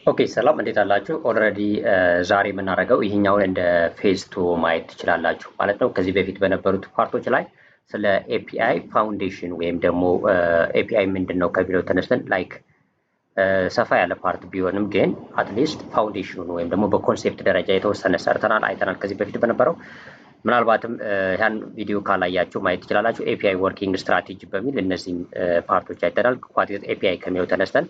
ኦኬ ሰላም እንዴት አላችሁ? ኦልሬዲ ዛሬ የምናደርገው ይሄኛውን እንደ ፌዝ 2 ማየት ትችላላችሁ ማለት ነው። ከዚህ በፊት በነበሩት ፓርቶች ላይ ስለ ኤፒአይ ፋውንዴሽን ወይም ደግሞ ኤፒአይ ምንድነው ከቢለው ተነስተን ላይክ ሰፋ ያለ ፓርት ቢሆንም ግን አትሊስት ፋውንዴሽኑን ወይም ደግሞ በኮንሴፕት ደረጃ የተወሰነ ሰርተናል አይተናል ከዚህ በፊት በነበረው። ምናልባትም ያን ቪዲዮ ካላያችሁ ማየት ትችላላችሁ። ኤፒአይ ወርኪንግ ስትራቴጂ በሚል እነዚህን ፓርቶች አይተናል። ኳንቲቲ ኤፒአይ ከሚለው ተነስተን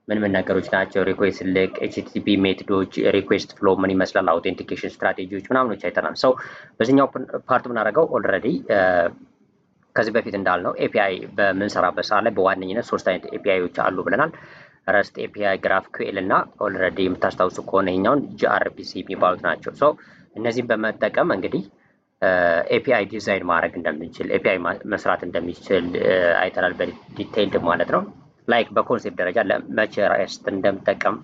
ምን ነገሮች ናቸው፣ ሪኩዌስት ልክ ኤችቲቲፒ ሜቶዶች፣ ሪኩዌስት ፍሎ ምን ይመስላል፣ አውቴንቲኬሽን ስትራቴጂዎች ምናምኖች አይተናል። ሰው በዚህኛው ፓርት ምናደርገው ኦልሬዲ ከዚህ በፊት እንዳልነው ኤፒአይ በምንሰራበት ሰዓት ላይ በዋነኝነት 3 አይነት ኤፒአይዎች አሉ ብለናል። ረስት ኤፒአይ፣ ግራፍኩኤል እና ኦልሬዲ የምታስታውሱ ከሆነ ይኛውን ጂአርፒሲ የሚባሉት ናቸው። ሶ እነዚህን በመጠቀም እንግዲህ ኤፒአይ ዲዛይን ማድረግ እንደምንችል ኤፒአይ መስራት እንደሚችል አይተናል በዲቴይልድ ማለት ነው። ላይክ በኮንሴፕት ደረጃ ለመቼ ረስት እንደምጠቀም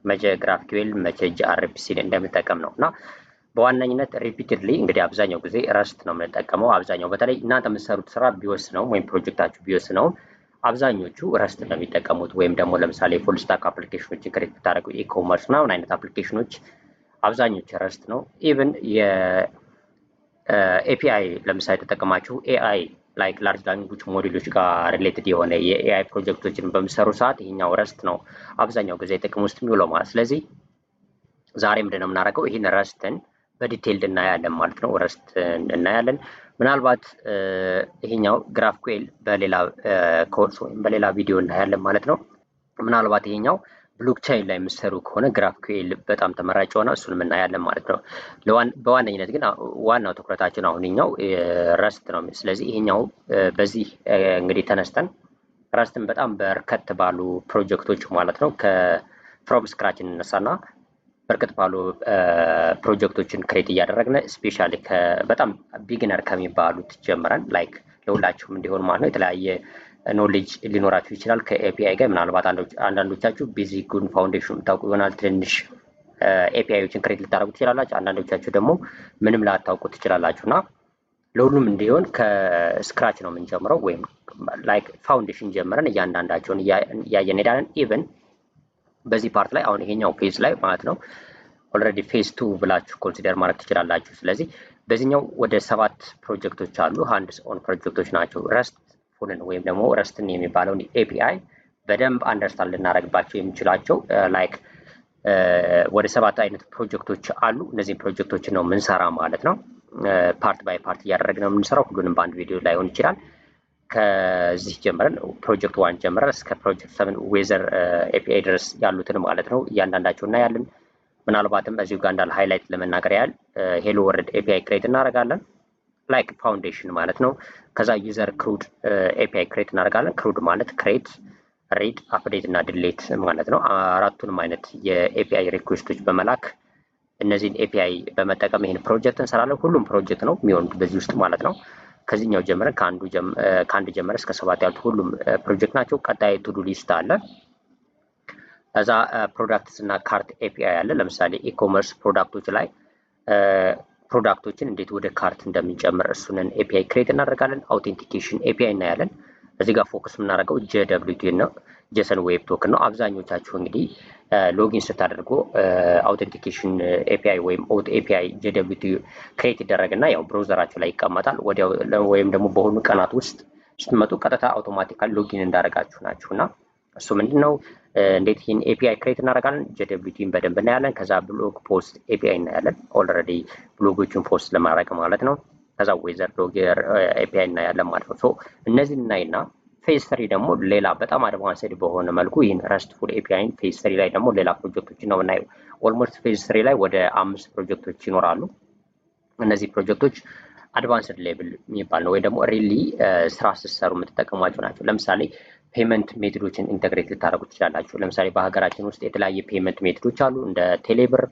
መቼ ግራፍኩኤል መቼ ጂአርፒሲ እንደምጠቀም ነው እና በዋነኝነት ሪፒትድሊ እንግዲህ አብዛኛው ጊዜ ረስት ነው የምንጠቀመው። አብዛኛው በተለይ እናንተ የምትሰሩት ስራ ቢወስነው ወይም ፕሮጀክታችሁ ቢወስነው አብዛኞቹ ረስት ነው የሚጠቀሙት። ወይም ደግሞ ለምሳሌ ፉል ስታክ አፕሊኬሽኖች ክሬት ብታደርጉ ኢኮመርስ ምናምን አይነት አፕሊኬሽኖች አብዛኞቹ ረስት ነው። ኢቭን የኤፒአይ ለምሳሌ ተጠቀማችሁ ኤአይ ላይክ ላርጅ ላንጉጅ ሞዴሎች ጋር ሪሌትድ የሆነ የኤአይ ፕሮጀክቶችን በሚሰሩ ሰዓት ይሄኛው ረስት ነው አብዛኛው ጊዜ ጥቅም ውስጥ የሚውለው ማለት። ስለዚህ ዛሬ ምንድነው የምናደርገው ይህን ረስትን በዲቴይልድ እናያለን ማለት ነው። ረስት እናያለን። ምናልባት ይሄኛው ግራፍኩኤል በሌላ ኮርስ ወይም በሌላ ቪዲዮ እናያለን ማለት ነው። ምናልባት ይሄኛው ብሎክቼን ላይ የምትሰሩ ከሆነ ግራፍኩኤል በጣም ተመራጭ ሆነ እሱንም እናያለን ማለት ነው። በዋነኝነት ግን ዋናው ትኩረታችን አሁንኛው ረስት ነው። ስለዚህ ይሄኛው በዚህ እንግዲህ ተነስተን ረስትን በጣም በርከት ባሉ ፕሮጀክቶች ማለት ነው ከፍሮም ስክራች እንነሳና በርከት ባሉ ፕሮጀክቶችን ክሬት እያደረግን ስፔሻሊ በጣም ቢግነር ከሚባሉት ጀምረን ላይክ ለሁላችሁም እንዲሆን ማለት ነው የተለያየ ኖሌጅ ሊኖራችሁ ይችላል ከኤፒአይ ጋር። ምናልባት አንዳንዶቻችሁ ቤዚኩን ፋውንዴሽን ታውቁ ይሆናል። ትንሽ ኤፒአይዎችን ክሬት ልታደርጉ ትችላላችሁ። አንዳንዶቻችሁ ደግሞ ምንም ላታውቁ ትችላላችሁ እና ለሁሉም እንዲሆን ከስክራች ነው የምንጀምረው ወይም ላይክ ፋውንዴሽን ጀምረን እያንዳንዳቸውን እያየን ሄዳለን። ኢቨን በዚህ ፓርት ላይ አሁን ይሄኛው ፌዝ ላይ ማለት ነው ኦልሬዲ ፌዝ 2 ብላችሁ ኮንሲደር ማድረግ ትችላላችሁ። ስለዚህ በዚህኛው ወደ 7 ፕሮጀክቶች አሉ። ሃንድስ ኦን ፕሮጀክቶች ናቸው። ረስት ፉልን ወይም ደግሞ ረስትን የሚባለውን ኤፒአይ በደንብ አንደርስታንድ ልናደርግባቸው የምንችላቸው ላይክ ወደ 7 አይነት ፕሮጀክቶች አሉ። እነዚህ ፕሮጀክቶችን ነው የምንሰራ ማለት ነው። ፓርት ባይ ፓርት እያደረግን ነው የምንሰራው። ሁሉንም በአንድ ቪዲዮ ላይሆን ይችላል። ከዚህ ጀምረን ፕሮጀክት 1 ጀምረን እስከ ፕሮጀክት 7 ዌዘር ኤፒአይ ድረስ ያሉትን ማለት ነው እያንዳንዳቸው እናያለን። ምናልባትም እዚሁ ጋር እንዳለ ሃይላይት ለመናገር ያህል ሄሎ ወርልድ ኤፒአይ ክሬት እናደርጋለን ላይክ ፋውንዴሽን ማለት ነው። ከዛ ዩዘር ክሩድ ኤፒአይ ክሬት እናደርጋለን። ክሩድ ማለት ክሬት፣ ሪድ፣ አፕዴት እና ዲሌት ማለት ነው። አራቱንም አይነት የኤፒአይ ሪኩዌስቶች በመላክ እነዚህን ኤፒአይ በመጠቀም ይህን ፕሮጀክት እንሰራለን። ሁሉም ፕሮጀክት ነው የሚሆኑት በዚህ ውስጥ ማለት ነው። ከዚህኛው ጀምረን ከአንድ ጀምረን እስከ 7 ያሉት ሁሉም ፕሮጀክት ናቸው። ቀጣይ ቱዱ ሊስት አለ። ከዛ ፕሮዳክትስ እና ካርት ኤፒአይ አለ። ለምሳሌ ኢኮመርስ ፕሮዳክቶች ላይ ፕሮዳክቶችን እንዴት ወደ ካርት እንደምንጨምር እሱንን ኤፒአይ ክሬት እናደርጋለን። አውቴንቲኬሽን ኤፒአይ እናያለን። እዚህ ጋር ፎከስ የምናደርገው ጄደብሊውቲ ነው፣ ጄሰን ዌብ ቶክን ነው። አብዛኞቻችሁ እንግዲህ ሎጊን ስታደርጉ አውቴንቲኬሽን ኤፒአይ ወይም ኦት ኤፒአይ ጄደብሊውቲ ክሬት ይደረግና ያው ብራውዘራችሁ ላይ ይቀመጣል። ወዲያው ወይም ደግሞ በሆኑ ቀናት ውስጥ ስትመጡ ቀጥታ አውቶማቲካሊ ሎጊን እንዳደረጋችሁ ናችሁና እሱ ምንድነው እንዴት ይህን ኤፒአይ ክሬት እናደርጋለን። ጄደብሊውቲን በደንብ እናያለን። ከዛ ብሎግ ፖስት ኤፒአይ እናያለን። ኦልሬዲ ብሎጎችን ፖስት ለማድረግ ማለት ነው። ከዛ ዌዘር ሎገር ኤፒአይ እናያለን ማለት ነው። ሶ እነዚህ እናይና ፌዝ 3 ደግሞ ሌላ በጣም አድቫንስድ በሆነ መልኩ ይህን ረስትፉል ኤፒአይን ፌዝ 3 ላይ ደግሞ ሌላ ፕሮጀክቶችን ነው የምናየው። ኦልሞስት ፌዝ 3 ላይ ወደ 5 ፕሮጀክቶች ይኖራሉ። እነዚህ ፕሮጀክቶች አድቫንስድ ሌቭል የሚባል ነው ወይ ደግሞ ሪሊ ስራ ስትሰሩ የምትጠቀሟቸው ናቸው። ለምሳሌ ፔመንት ሜቶዶችን ኢንተግሬት ልታደርጉ ትችላላችሁ። ለምሳሌ በሀገራችን ውስጥ የተለያየ ፔመንት ሜቶዶች አሉ እንደ ቴሌብር፣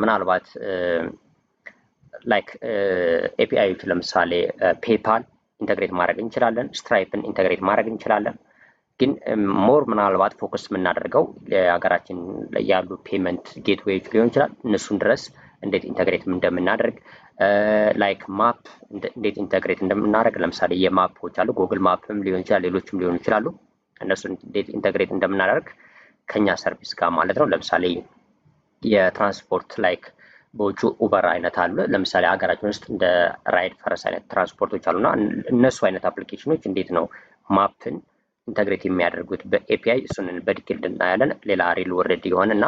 ምናልባት ላይክ ኤፒአይዎች ለምሳሌ ፔፓል ኢንተግሬት ማድረግ እንችላለን። ስትራይፕን ኢንተግሬት ማድረግ እንችላለን። ግን ሞር ምናልባት ፎከስ የምናደርገው የሀገራችን ላይ ያሉ ፔመንት ጌትዌዎች ሊሆን ይችላል። እነሱን ድረስ እንዴት ኢንተግሬት እንደምናደርግ ላይክ ማፕ እንዴት ኢንተግሬት እንደምናደርግ ለምሳሌ የማፖች አሉ። ጉግል ማፕም ሊሆን ይችላል፣ ሌሎችም ሊሆኑ ይችላሉ። እነሱን እንዴት ኢንተግሬት እንደምናደርግ ከኛ ሰርቪስ ጋር ማለት ነው። ለምሳሌ የትራንስፖርት ላይክ በውጭ ኡበር አይነት አሉ። ለምሳሌ ሀገራችን ውስጥ እንደ ራይድ ፈረስ አይነት ትራንስፖርቶች አሉና እነሱ አይነት አፕሊኬሽኖች እንዴት ነው ማፕን ኢንተግሬት የሚያደርጉት በኤፒአይ እሱን በዲቴል እናያለን። ሌላ ሪል ወርልድ የሆነ እና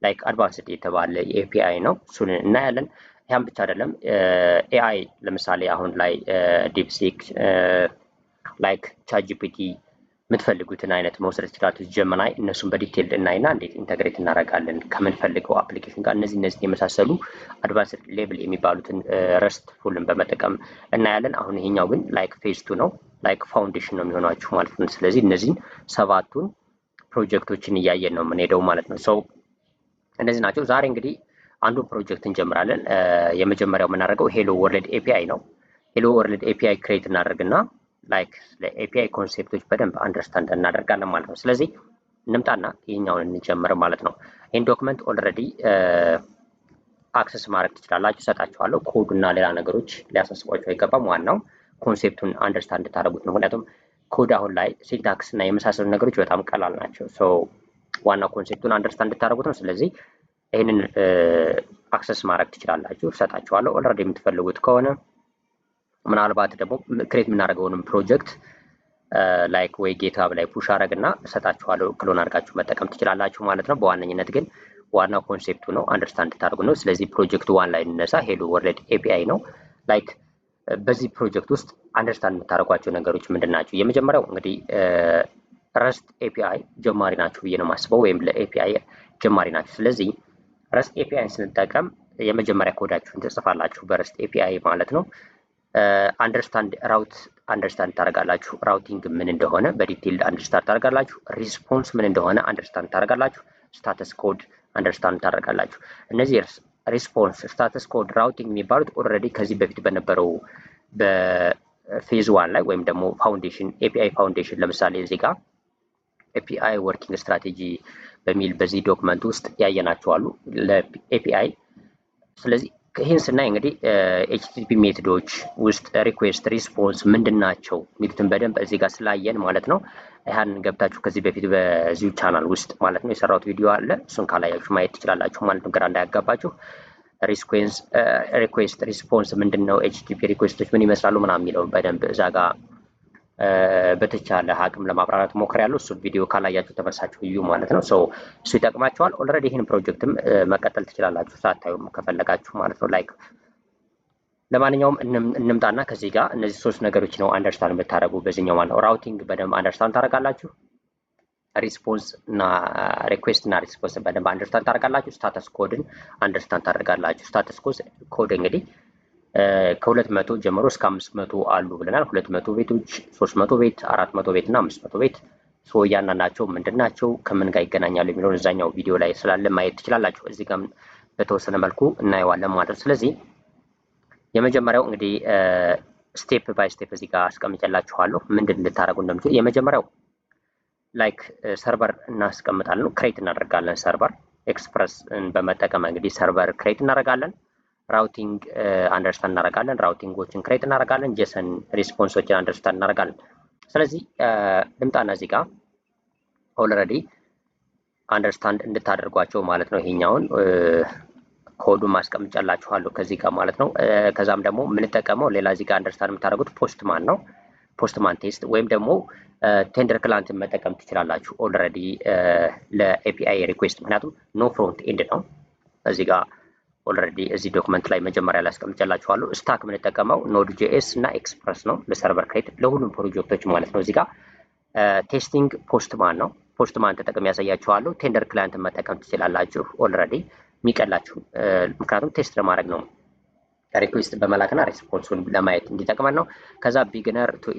ላይክ አድቫንስድ የተባለ ኤፒአይ ነው፣ እሱን እናያለን። ያም ብቻ አይደለም ኤአይ ለምሳሌ አሁን ላይ ዲፕሲክ ላይክ ቻትጂፒቲ የምትፈልጉትን አይነት መውሰድ ትችላላችሁ። ጀመናይ እነሱን በዲቴል እናይና እንዴት ኢንተግሬት እናደርጋለን ከምንፈልገው አፕሊኬሽን ጋር እነዚህ የመሳሰሉ አድቫንስድ ሌቭል የሚባሉትን ረስትፉልን በመጠቀም እናያለን። አሁን ይሄኛው ግን ላይክ ፌዝ 2 ነው፣ ላይክ ፋውንዴሽን ነው የሚሆናችሁ ማለት ነው። ስለዚህ እነዚህን 7ቱን ፕሮጀክቶችን እያየን ነው የምንሄደው ማለት ነው። ሰው እነዚህ ናቸው። ዛሬ እንግዲህ አንዱን ፕሮጀክት እንጀምራለን። የመጀመሪያው የምናደርገው ሄሎ ወርልድ ኤፒአይ ነው። ሄሎ ወርልድ ኤፒአይ ክሬት እናደርግና ላይክ ለኤፒአይ ኮንሴፕቶች በደንብ አንደርስታንድ እናደርጋለን ማለት ነው። ስለዚህ እንምጣና ይሄኛውን እንጀምር ማለት ነው። ይህን ዶክመንት ኦልሬዲ አክሰስ ማድረግ ትችላላችሁ፣ ሰጣችኋለሁ። ኮድ እና ሌላ ነገሮች ሊያሳስቧችሁ አይገባም። ዋናው ኮንሴፕቱን አንደርስታንድ እንድታደርጉት ነው። ምክንያቱም ኮድ አሁን ላይ ሲንታክስ እና የመሳሰሉ ነገሮች በጣም ቀላል ናቸው። ሶ ዋናው ኮንሴፕቱን አንደርስታንድ እንድታደርጉት ነው። ስለዚህ ይህንን አክሰስ ማድረግ ትችላላችሁ፣ ሰጣችኋለሁ። ኦልሬዲ የምትፈልጉት ከሆነ ምናልባት ደግሞ ክሬት የምናደርገውንም ፕሮጀክት ላይክ ወይ ጌትሀብ ላይ ፑሽ አደረግና እሰጣችኋለሁ፣ ክሎን አድርጋችሁ መጠቀም ትችላላችሁ ማለት ነው። በዋነኝነት ግን ዋናው ኮንሴፕቱ ነው አንደርስታንድ ታደርጉ ነው። ስለዚህ ፕሮጀክቱ ዋን ላይ እንነሳ። ሄሎ ወርልድ ኤፒአይ ነው። ላይክ በዚህ ፕሮጀክት ውስጥ አንደርስታንድ የምታደርጓቸው ነገሮች ምንድን ናቸው? የመጀመሪያው እንግዲህ ረስት ኤፒአይ ጀማሪ ናችሁ ብዬ ነው የማስበው፣ ወይም ለኤፒአይ ጀማሪ ናችሁ። ስለዚህ ረስት ኤፒአይን ስንጠቀም የመጀመሪያ ኮዳችሁን ትጽፋላችሁ በረስት ኤፒአይ ማለት ነው። አንደርስታንድ ራውት አንደርስታንድ ታደርጋላችሁ። ራውቲንግ ምን እንደሆነ በዲቴል አንደርስታንድ ታደርጋላችሁ። ሪስፖንስ ምን እንደሆነ አንደርስታንድ ታደርጋላችሁ። ስታተስ ኮድ አንደርስታንድ ታደርጋላችሁ። እነዚህ ሪስፖንስ፣ ስታተስ ኮድ፣ ራውቲንግ የሚባሉት ኦልሬዲ ከዚህ በፊት በነበረው በፌዝ 1 ላይ ወይም ደግሞ ፋውንዴሽን ኤፒአይ ፋውንዴሽን ለምሳሌ እዚህ ጋር ኤፒአይ ወርኪንግ ስትራቴጂ በሚል በዚህ ዶክመንት ውስጥ ያየናቸው አሉ ለኤፒአይ። ስለዚህ ይህን ስናይ እንግዲህ ኤችቲቲፒ ሜቶዶች ውስጥ ሪኩዌስት፣ ሪስፖንስ ምንድን ናቸው የሚሉትን በደንብ እዚህ ጋር ስላየን ማለት ነው። ይህን ገብታችሁ ከዚህ በፊት በዚሁ ቻናል ውስጥ ማለት ነው የሰራሁት ቪዲዮ አለ። እሱን ካላያችሁ ማየት ትችላላችሁ ማለት ነው፣ ግራ እንዳያጋባችሁ። ሪኩዌስት፣ ሪስፖንስ ምንድን ነው፣ ኤችቲቲፒ ሪኩዌስቶች ምን ይመስላሉ ምናምን የሚለውን በደንብ እዛ ጋር በተቻለ አቅም ለማብራራት ሞክሬያለሁ። እሱ ቪዲዮ ካላያችሁ ተመልሳችሁ እዩ ማለት ነው። እሱ ይጠቅማችኋል። ኦልሬዲ ይህን ፕሮጀክትም መቀጠል ትችላላችሁ ሳታዩም ከፈለጋችሁ ማለት ነው። ላይክ ለማንኛውም እንምጣና ከዚህ ጋር እነዚህ 3 ነገሮች ነው አንደርስታንድ የምታደርጉ በዚህኛው ማለት ነው። ራውቲንግ በደንብ አንደርስታንድ ታደርጋላችሁ። ሪስፖንስ እና ሪኩዌስት እና ሪስፖንስ በደንብ አንደርስታንድ ታደርጋላችሁ። ስታተስ ኮድን አንደርስታንድ ታደርጋላችሁ። ስታተስ ኮድ እንግዲህ ከ200 ጀምሮ እስከ 500 አሉ ብለናል። 200 ቤቶች፣ 300 ቤት፣ 400 ቤት እና 500 ቤት እያንዳንዳቸው ምንድን ናቸው ከምን ጋር ይገናኛሉ የሚለውን እዛኛው ቪዲዮ ላይ ስላለ ማየት ትችላላችሁ። እዚህ ጋር በተወሰነ መልኩ እናየዋለን ማለት ነው። ስለዚህ የመጀመሪያው እንግዲህ ስቴፕ ባይ ስቴፕ እዚህ ጋር አስቀምጬላችኋለሁ ምንድን እንድታደርጉ እንደምትችሉ። የመጀመሪያው ላይክ ሰርቨር እናስቀምጣለን፣ ክሬት እናደርጋለን። ሰርቨር ኤክስፕረስን በመጠቀም እንግዲህ ሰርቨር ክሬት እናደርጋለን። ራውቲንግ አንደርስታንድ እናደርጋለን። ራውቲንጎችን ክሬት እናደርጋለን። ጄሰን ሪስፖንሶችን አንደርስታንድ እናደርጋለን። ስለዚህ ልምጣና እዚህ ጋር ኦልሬዲ አንደርስታንድ እንድታደርጓቸው ማለት ነው። ይሄኛውን ኮዱን ማስቀምጫላችኋለሁ ከዚህ ጋር ማለት ነው። ከዛም ደግሞ የምንጠቀመው ሌላ እዚህ ጋር አንደርስታንድ የምታደርጉት ፖስትማን ነው። ፖስትማን ቴስት ወይም ደግሞ ቴንደር ክላንትን መጠቀም ትችላላችሁ ኦልሬዲ ለኤፒአይ ሪኩዌስት፣ ምክንያቱም ኖ ፍሮንት ኤንድ ነው። እዚህ ጋር ኦልሬዲ እዚህ ዶክመንት ላይ መጀመሪያ ላይ አስቀምጬላችኋለሁ። ስታክ የምንጠቀመው ኖድ ጄኤስ እና ኤክስፕረስ ነው ለሰርቨር ክሬት ለሁሉም ፕሮጀክቶች ማለት ነው። እዚህ ጋር ቴስቲንግ ፖስትማን ነው። ፖስትማን ተጠቅም ያሳያችኋለሁ። ቴንደር ክላይንትን መጠቀም ትችላላችሁ ኦልሬዲ የሚቀላችሁ፣ ምክንያቱም ቴስት ለማድረግ ነው ሪኩዌስት በመላክና ሪስፖንሱን ለማየት እንዲጠቅመን ነው። ከዛ ቢግነር ቱ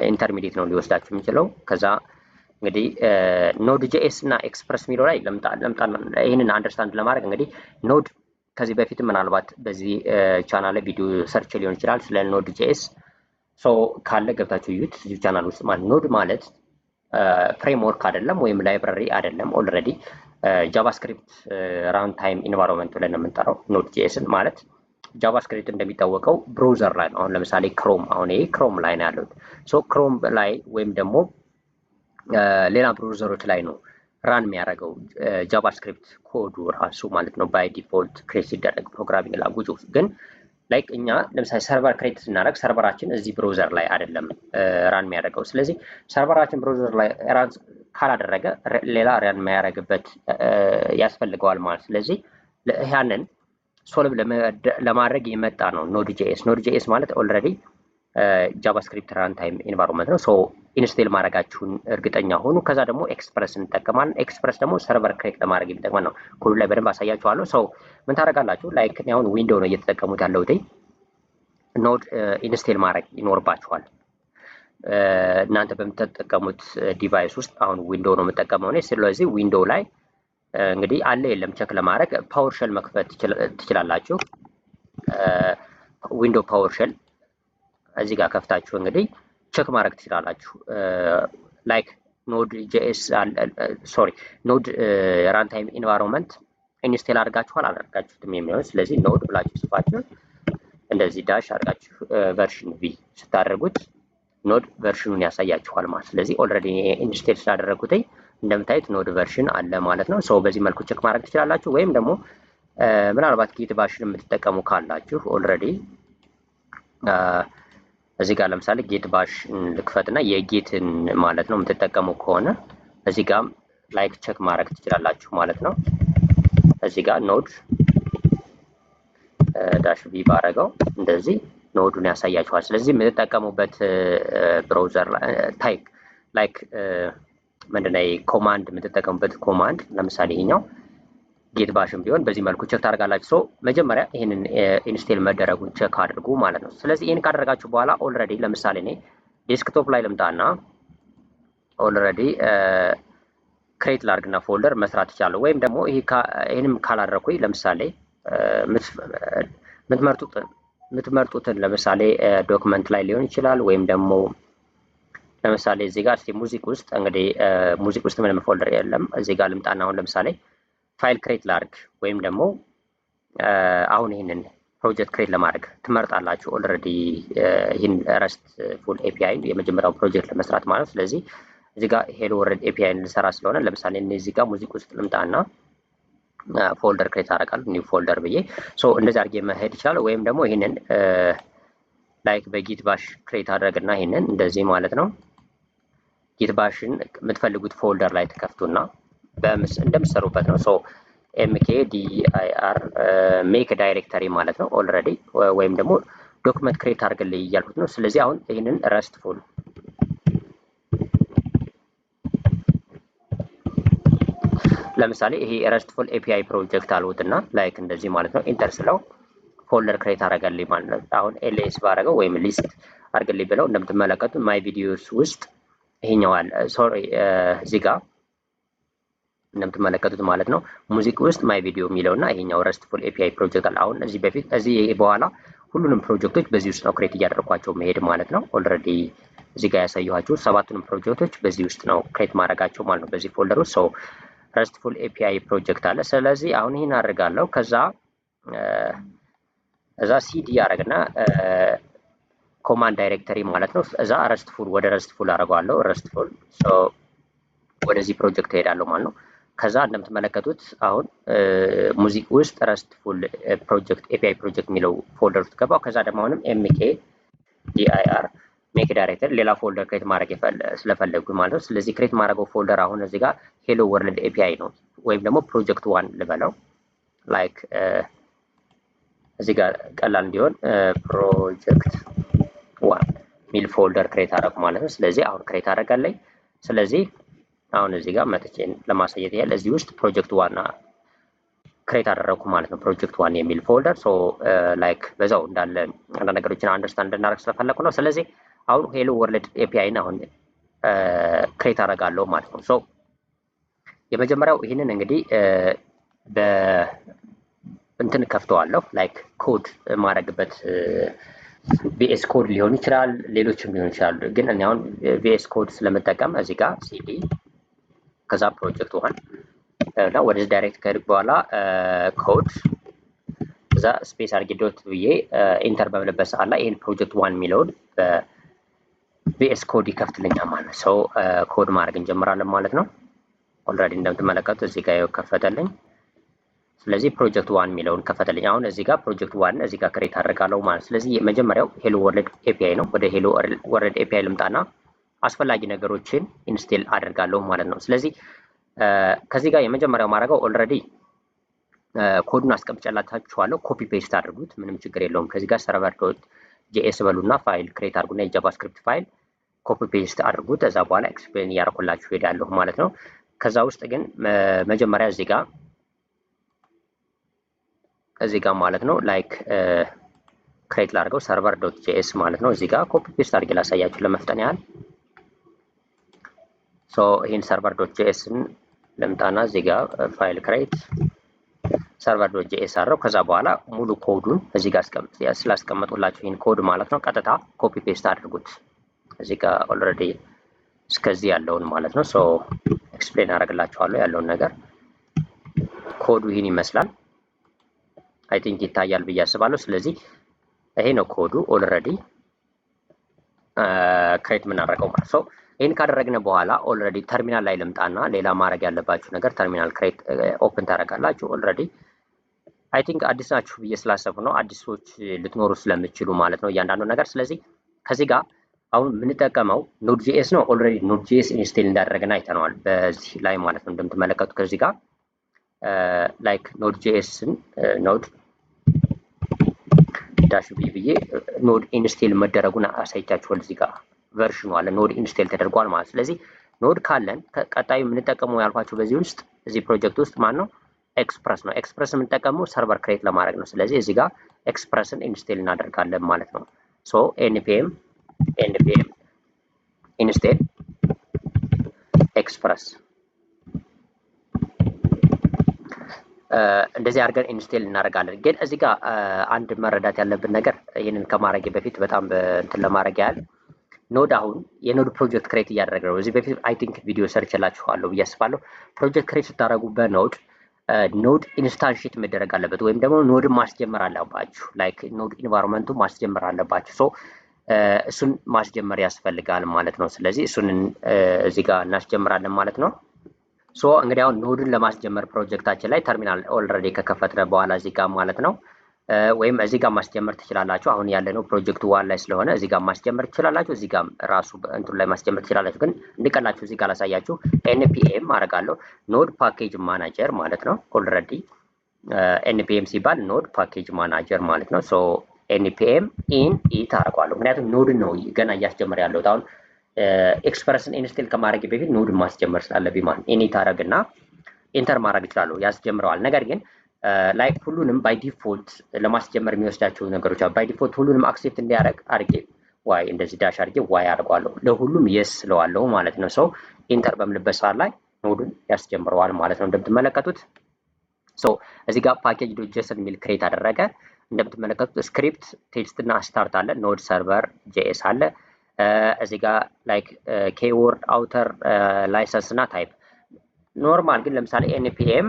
ኢንተርሚዲየት ነው ሊወስዳችሁ የሚችለው። ከዛ እንግዲህ ኖድ ጄኤስ እና ኤክስፕረስ የሚለው ላይ ለምጣ ይህንን አንደርስታንድ ለማድረግ እንግዲህ ኖድ ከዚህ በፊት ምናልባት በዚህ ቻናል ላይ ቪዲዮ ሰርች ሊሆን ይችላል ስለ ኖድ ጄኤስ ካለ ገብታችሁ እዩት እዚህ ቻናል ውስጥ ማለት ኖድ ማለት ፍሬምወርክ አይደለም ወይም ላይብራሪ አይደለም። ኦልሬዲ ጃቫስክሪፕት ራን ታይም ኢንቫይሮንመንት ብለን ነው የምንጠራው ኖድ ጄኤስን ማለት። ጃቫስክሪፕት እንደሚታወቀው ብራውዘር ላይ ነው። አሁን ለምሳሌ ክሮም፣ አሁን ይሄ ክሮም ላይ ነው ያለው። ክሮም ላይ ወይም ደግሞ ሌላ ብራውዘሮች ላይ ነው ራን የሚያደርገው ጃቫስክሪፕት ኮዱ ራሱ ማለት ነው ባይ ዲፎልት ክሬት ሲደረግ ፕሮግራሚንግ ላንጉጅ ውስጥ ግን ላይክ እኛ ለምሳሌ ሰርቨር ክሬት ስናደርግ ሰርቨራችን እዚህ ብሮዘር ላይ አይደለም ራን የሚያደርገው። ስለዚህ ሰርቨራችን ብሮዘር ላይ ራን ካላደረገ ሌላ ራን የሚያደርግበት ያስፈልገዋል ማለት። ስለዚህ ያንን ሶልቭ ለማድረግ የመጣ ነው ኖድ ጄኤስ። ኖድ ጄኤስ ማለት ኦልሬዲ ጃቫስክሪፕት ራን ታይም ኢንቫይሮንመንት ነው። ሶ ኢንስቴል ማድረጋችሁን እርግጠኛ ሆኑ። ከዛ ደግሞ ኤክስፕረስ እንጠቀማለን። ኤክስፕረስ ደግሞ ሰርቨር ክሬት ለማድረግ የሚጠቅመን ነው። ኮዱ ላይ በደንብ አሳያችኋለሁ። ሰው ምን ታደርጋላችሁ? ላይክ አሁን ዊንዶው ነው እየተጠቀሙት ያለሁት። ኖድ ኢንስቴል ማድረግ ይኖርባችኋል እናንተ በምትጠቀሙት ዲቫይስ ውስጥ። አሁን ዊንዶው ነው የምጠቀመው እኔ። ስለዚህ ዊንዶው ላይ እንግዲህ አለ የለም ቸክ ለማድረግ ፓወርሸል መክፈት ትችላላችሁ። ዊንዶው ፓወርሸል እዚህ ጋር ከፍታችሁ እንግዲህ ቸክ ማድረግ ትችላላችሁ። ላይክ ኖድ ጄኤስ ሶሪ ኖድ ራን ታይም ኢንቫይሮንመንት ኢንስቴል አድርጋችኋል አላደርጋችሁትም የሚሆን። ስለዚህ ኖድ ብላችሁ ጽፋችሁ እንደዚህ ዳሽ አድርጋችሁ ቨርሽን ቪ ስታደርጉት ኖድ ቨርሽኑን ያሳያችኋል ማለት። ስለዚህ ኦልሬዲ ኢንስቴል ስላደረጉት እንደምታዩት ኖድ ቨርሽን አለ ማለት ነው። ሰው በዚህ መልኩ ቸክ ማድረግ ትችላላችሁ። ወይም ደግሞ ምናልባት ጌት ባሽን የምትጠቀሙ ካላችሁ ኦልሬዲ እዚህ ጋር ለምሳሌ ጌት ባሽ ልክፈትና የጌትን ማለት ነው የምትጠቀሙ ከሆነ እዚህ ጋር ላይክ ቸክ ማድረግ ትችላላችሁ ማለት ነው። እዚህ ጋር ኖድ ዳሽ ቪ ባረገው እንደዚህ ኖዱን ያሳያችኋል። ስለዚህ የምትጠቀሙበት ብራውዘር ታይፕ ላይክ ምንድነው ኮማንድ የምትጠቀሙበት ኮማንድ ለምሳሌ ይሄኛው ጌት ባሽም ቢሆን በዚህ መልኩ ቸክ ታደርጋላችሁ። ሶ መጀመሪያ ይሄንን ኢንስቴል መደረጉን ቸክ አድርጉ ማለት ነው። ስለዚህ ይሄን ካደረጋችሁ በኋላ ኦልሬዲ ለምሳሌ እኔ ዴስክቶፕ ላይ ልምጣና ኦልሬዲ ክሬት ላርግና ፎልደር መስራት ይቻላል። ወይም ደግሞ ይሄንም ካላደረኩኝ ለምሳሌ የምትመርጡትን ለምሳሌ ዶክመንት ላይ ሊሆን ይችላል። ወይም ደግሞ ለምሳሌ እዚህ ጋር እስቲ ሙዚክ ውስጥ እንግዲህ ሙዚክ ውስጥ ምንም ፎልደር የለም። እዚህ ጋር ልምጣና አሁን ለምሳሌ ፋይል ክሬት ላርግ ወይም ደግሞ አሁን ይህንን ፕሮጀክት ክሬት ለማድረግ ትመርጣላችሁ። ኦልሬዲ ይህን ረስት ፉል ኤፒአይ የመጀመሪያው ፕሮጀክት ለመስራት ማለት። ስለዚህ እዚህ ጋር ሄሎ ወርልድ ኤፒአይ ልሰራ ስለሆነ ለምሳሌ እዚህ ጋር ሙዚክ ውስጥ ልምጣና ፎልደር ክሬት አደርጋለሁ ኒው ፎልደር ብዬ እንደዚህ አድርጌ መሄድ ይችላል። ወይም ደግሞ ይህንን ላይክ በጊት ባሽ ክሬት አድርግና ይህንን እንደዚህ ማለት ነው ጊት ባሽን የምትፈልጉት ፎልደር ላይ ተከፍቱና እንደምትሰሩበት ነው። ሶ ኤምኬ ዲአይአር ሜክ ዳይሬክተሪ ማለት ነው ኦልሬዲ ወይም ደግሞ ዶክመንት ክሬት አድርግልኝ እያልኩት ነው። ስለዚህ አሁን ይህንን ረስትፉል ለምሳሌ ይሄ ረስትፉል ኤፒአይ ፕሮጀክት አልሁትና ላይክ እንደዚህ ማለት ነው ኢንተር ስለው ፎልደር ክሬት አደረገልኝ ማለት ነው። አሁን ኤልኤስ ባረገው ወይም ሊስት አድርግልኝ ብለው እንደምትመለከቱት ማይ ቪዲዮስ ውስጥ ይሄኛው አለ። ሶሪ እዚህ ጋር እንደምትመለከቱት ማለት ነው ሙዚክ ውስጥ ማይ ቪዲዮ የሚለውና ይሄኛው ረስትፉል ኤፒአይ ፕሮጀክት አለ። አሁን እዚህ በኋላ ሁሉንም ፕሮጀክቶች በዚህ ውስጥ ነው ክሬት እያደረኳቸው መሄድ ማለት ነው። ኦልሬዲ እዚህ ጋር ያሳየኋችሁ 7ቱንም ፕሮጀክቶች በዚህ ውስጥ ነው ክሬት ማድረጋቸው ማለት ነው በዚህ ፎልደር ውስጥ። ሶ ረስትፉል ኤፒአይ ፕሮጀክት አለ። ስለዚህ አሁን ይሄን አደርጋለሁ። እዛ ሲዲ አደረግና ኮማንድ ዳይሬክተሪ ማለት ነው እዛ ረስትፉል ወደ ረስትፉል አደርገዋለሁ። ረስትፉል ወደዚህ ፕሮጀክት እሄዳለሁ ማለት ነው። ከዛ እንደምትመለከቱት አሁን ሙዚክ ውስጥ ረስትፉል ፕሮጀክት ኤፒአይ ፕሮጀክት የሚለው ፎልደር ውስጥ ገባው። ከዛ ደግሞ አሁንም ኤምኬ ዲአይአር ሜክ ዳይሬክተር ሌላ ፎልደር ክሬት ማድረግ ስለፈለጉ ማለት ነው። ስለዚህ ክሬት ማድረገው ፎልደር አሁን እዚህ ጋር ሄሎ ወርልድ ኤፒአይ ነው ወይም ደግሞ ፕሮጀክት ዋን ልበለው። ላይክ እዚህ ጋር ቀላል እንዲሆን ፕሮጀክት ዋን ሚል ፎልደር ክሬት አደረኩ ማለት ነው። ስለዚህ አሁን ክሬት አደረጋለኝ። ስለዚህ አሁን እዚህ ጋር መጥቼ ለማሳየት ያህል እዚህ ውስጥ ፕሮጀክት ዋን ክሬት አደረኩ ማለት ነው። ፕሮጀክት ዋን የሚል ፎልደር ሶ ላይክ በዛው እንዳለ አንዳንድ ነገሮችን አንደርስታንድ እንድናደርግ ስለፈለኩ ነው። ስለዚህ አሁን ሄሎ ወርልድ ኤፒአይን አሁን ክሬት አደርጋለሁ ማለት ነው። ሶ የመጀመሪያው ይህንን እንግዲህ እንትን ከፍተዋለሁ ላይክ ኮድ ማድረግበት ቪኤስ ኮድ ሊሆን ይችላል፣ ሌሎችም ሊሆን ይችላሉ። ግን እኔ አሁን ቪኤስ ኮድ ስለምጠቀም እዚህ ጋር ሲዲ ከዛ ፕሮጀክት ዋን እና ወደዚህ ዳይሬክት ከሄድኩ በኋላ ኮድ እዛ ስፔስ አድርጌ ዶት ብዬ ኢንተር በምልበት ሰዓት ላይ ይህን ፕሮጀክት ዋን የሚለውን በቪኤስ ኮድ ይከፍትልኛል ማለት ነው። ሰው ኮድ ማድረግ እንጀምራለን ማለት ነው። ኦልሬዲ እንደምትመለከቱት እዚህ ጋር ከፈተልኝ። ስለዚህ ፕሮጀክት ዋን የሚለውን ከፈተልኝ። አሁን እዚህ ጋር ፕሮጀክት ዋን እዚህ ጋር ክሬት አደርጋለሁ ማለት። ስለዚህ የመጀመሪያው ሄሎ ወርልድ ኤፒአይ ነው። ወደ ሄሎ ወርልድ ኤፒአይ ልምጣና አስፈላጊ ነገሮችን ኢንስቴል አደርጋለሁ ማለት ነው። ስለዚህ ከዚህ ጋር የመጀመሪያው ማድረገው ኦልሬዲ ኮዱን አስቀምጬላችኋለሁ። ኮፒ ፔስት አድርጉት፣ ምንም ችግር የለውም። ከዚህ ጋር ሰርቨር ዶት ጄኤስ በሉና ፋይል ክሬት አድርጉና የጃቫስክሪፕት ፋይል ኮፒ ፔስት አድርጉት። ከዛ በኋላ ኤክስፕሌን እያደረኩላችሁ ሄዳለሁ ማለት ነው። ከዛ ውስጥ ግን መጀመሪያ እዚህ ጋር ማለት ነው ላይክ ክሬት ላድርገው ሰርቨር ዶት ጄኤስ ማለት ነው። እዚህ ጋር ኮፒ ፔስት አድርጌ ላሳያችሁ ለመፍጠን ያህል። ሶ ይህን ሰርቨር ዶት ጄኤስን ልምጣና እዚህ ጋር ፋይል ክሬት ሰርቨር ዶት ጄኤስ አድርገው ከዛ በኋላ ሙሉ ኮዱን እዚህ ጋር ስላስቀመጡላችሁ ይህን ኮድ ማለት ነው ቀጥታ ኮፒ ፔስት አድርጉት እዚህ ጋር ኦልሬዲ እስከዚህ ያለውን ማለት ነው። ሶ ኤክስፕሌን አደርግላችኋለሁ ያለውን ነገር። ኮዱ ይህን ይመስላል። አይ ቲንክ ይታያል ብዬ አስባለሁ። ስለዚህ ይሄ ነው ኮዱ ኦልሬዲ ክሬት የምናደርገው ማለት ነው። ይህን ካደረግን በኋላ ኦልሬዲ ተርሚናል ላይ ልምጣና ሌላ ማድረግ ያለባችሁ ነገር ተርሚናል ክሬት ኦፕን ታደርጋላችሁ። ኦልሬዲ አይ ቲንክ አዲስ ናችሁ ብዬ ስላሰብኩ ነው፣ አዲሶች ልትኖሩ ስለምችሉ ማለት ነው እያንዳንዱ ነገር። ስለዚህ ከዚህ ጋር አሁን የምንጠቀመው ኖድ ጂኤስ ነው። ኦልሬዲ ኖድ ጂኤስ ኢንስቴል እንዳደረግን አይተነዋል በዚህ ላይ ማለት ነው። እንደምትመለከቱ ከዚህ ጋር ላይክ ኖድ ጂኤስን ኖድ ዳሽ ቢ ብዬ ኖድ ኢንስቴል መደረጉን አሳይቻችኋል። እዚህ ጋር ቨርሽኑ አለ ኖድ ኢንስቴል ተደርጓል ማለት። ስለዚህ ኖድ ካለን ቀጣዩ የምንጠቀመው ያልኳችሁ በዚህ ውስጥ እዚህ ፕሮጀክት ውስጥ ማን ነው ኤክስፕረስ ነው። ኤክስፕረስ የምንጠቀመው ሰርቨር ክሬት ለማድረግ ነው። ስለዚህ እዚህ ጋር ኤክስፕረስን ኢንስቴል እናደርጋለን ማለት ነው። ሶ ኤንፒኤም ኢንስቴል ኤክስፕረስ እንደዚህ አድርገን ኢንስቴል እናደርጋለን። ግን እዚህ ጋር አንድ መረዳት ያለብን ነገር ይህንን ከማድረግ በፊት በጣም እንትን ለማድረግ ያህል ኖድ አሁን የኖድ ፕሮጀክት ክሬት እያደረገ ነው። እዚህ በፊት አይ ቲንክ ቪዲዮ ሰርችላችኋለሁ ብዬ አስባለሁ። ፕሮጀክት ክሬት ስታደርጉ በኖድ ኖድ ኢንስታንሺት መደረግ አለበት ወይም ደግሞ ኖድን ማስጀመር አለባችሁ። ላይክ ኖድ ኢንቫይሮንመንቱ ማስጀመር አለባችሁ። ሶ እሱን ማስጀመር ያስፈልጋል ማለት ነው። ስለዚህ እሱን እዚህ ጋር እናስጀምራለን ማለት ነው። ሶ እንግዲህ አሁን ኖድን ለማስጀመር ፕሮጀክታችን ላይ ተርሚናል ኦልሬዲ ከከፈትነ በኋላ እዚህ ጋር ማለት ነው ወይም እዚህ ጋር ማስጀመር ትችላላችሁ። አሁን ያለነው ፕሮጀክቱ ዋን ላይ ስለሆነ እዚህ ጋር ማስጀመር ትችላላችሁ። እዚህ ጋር ራሱ እንትኑ ላይ ማስጀመር ትችላላችሁ። ግን እንዲቀላችሁ እዚህ ጋር ላሳያችሁ ኤንፒኤም አደርጋለሁ ኖድ ፓኬጅ ማናጀር ማለት ነው። ኦልሬዲ ኤንፒኤም ሲባል ኖድ ፓኬጅ ማናጀር ማለት ነው። ሶ ኤንፒኤም ኢን ኢት አደርገዋለሁ ምክንያቱም ኖድን ነው ገና እያስጀመር ያለሁት። አሁን ኤክስፕረስን ኢንስቴል ከማድረግ በፊት ኖድን ማስጀመር ስላለብኝ ማለት ኢኒት አደርግና ኢንተር ማድረግ ይችላሉ ያስጀምረዋል። ነገር ግን ላይክ ሁሉንም ባይ ዲፎልት ለማስጀመር የሚወስዳቸው ነገሮች አሉ። ባይ ዲፎልት ሁሉንም አክሴፕት እንዲያደርግ አድርጌ ዋይ እንደዚህ ዳሽ አድርጌ ዋይ አድርገዋለሁ ለሁሉም የስ ስለዋለሁ ማለት ነው። ሰው ኢንተር በምልበት ሰዓት ላይ ኖድን ያስጀምረዋል ማለት ነው እንደምትመለከቱት። ሶ እዚህ ጋር ፓኬጅ ዶት ጄሰን የሚል ክሬት አደረገ። እንደምትመለከቱት ስክሪፕት ቴክስት እና ስታርት አለ፣ ኖድ ሰርቨር ጄኤስ አለ። እዚህ ጋር ላይክ ኬወርድ አውተር ላይሰንስ እና ታይፕ ኖርማል። ግን ለምሳሌ ኤንፒኤም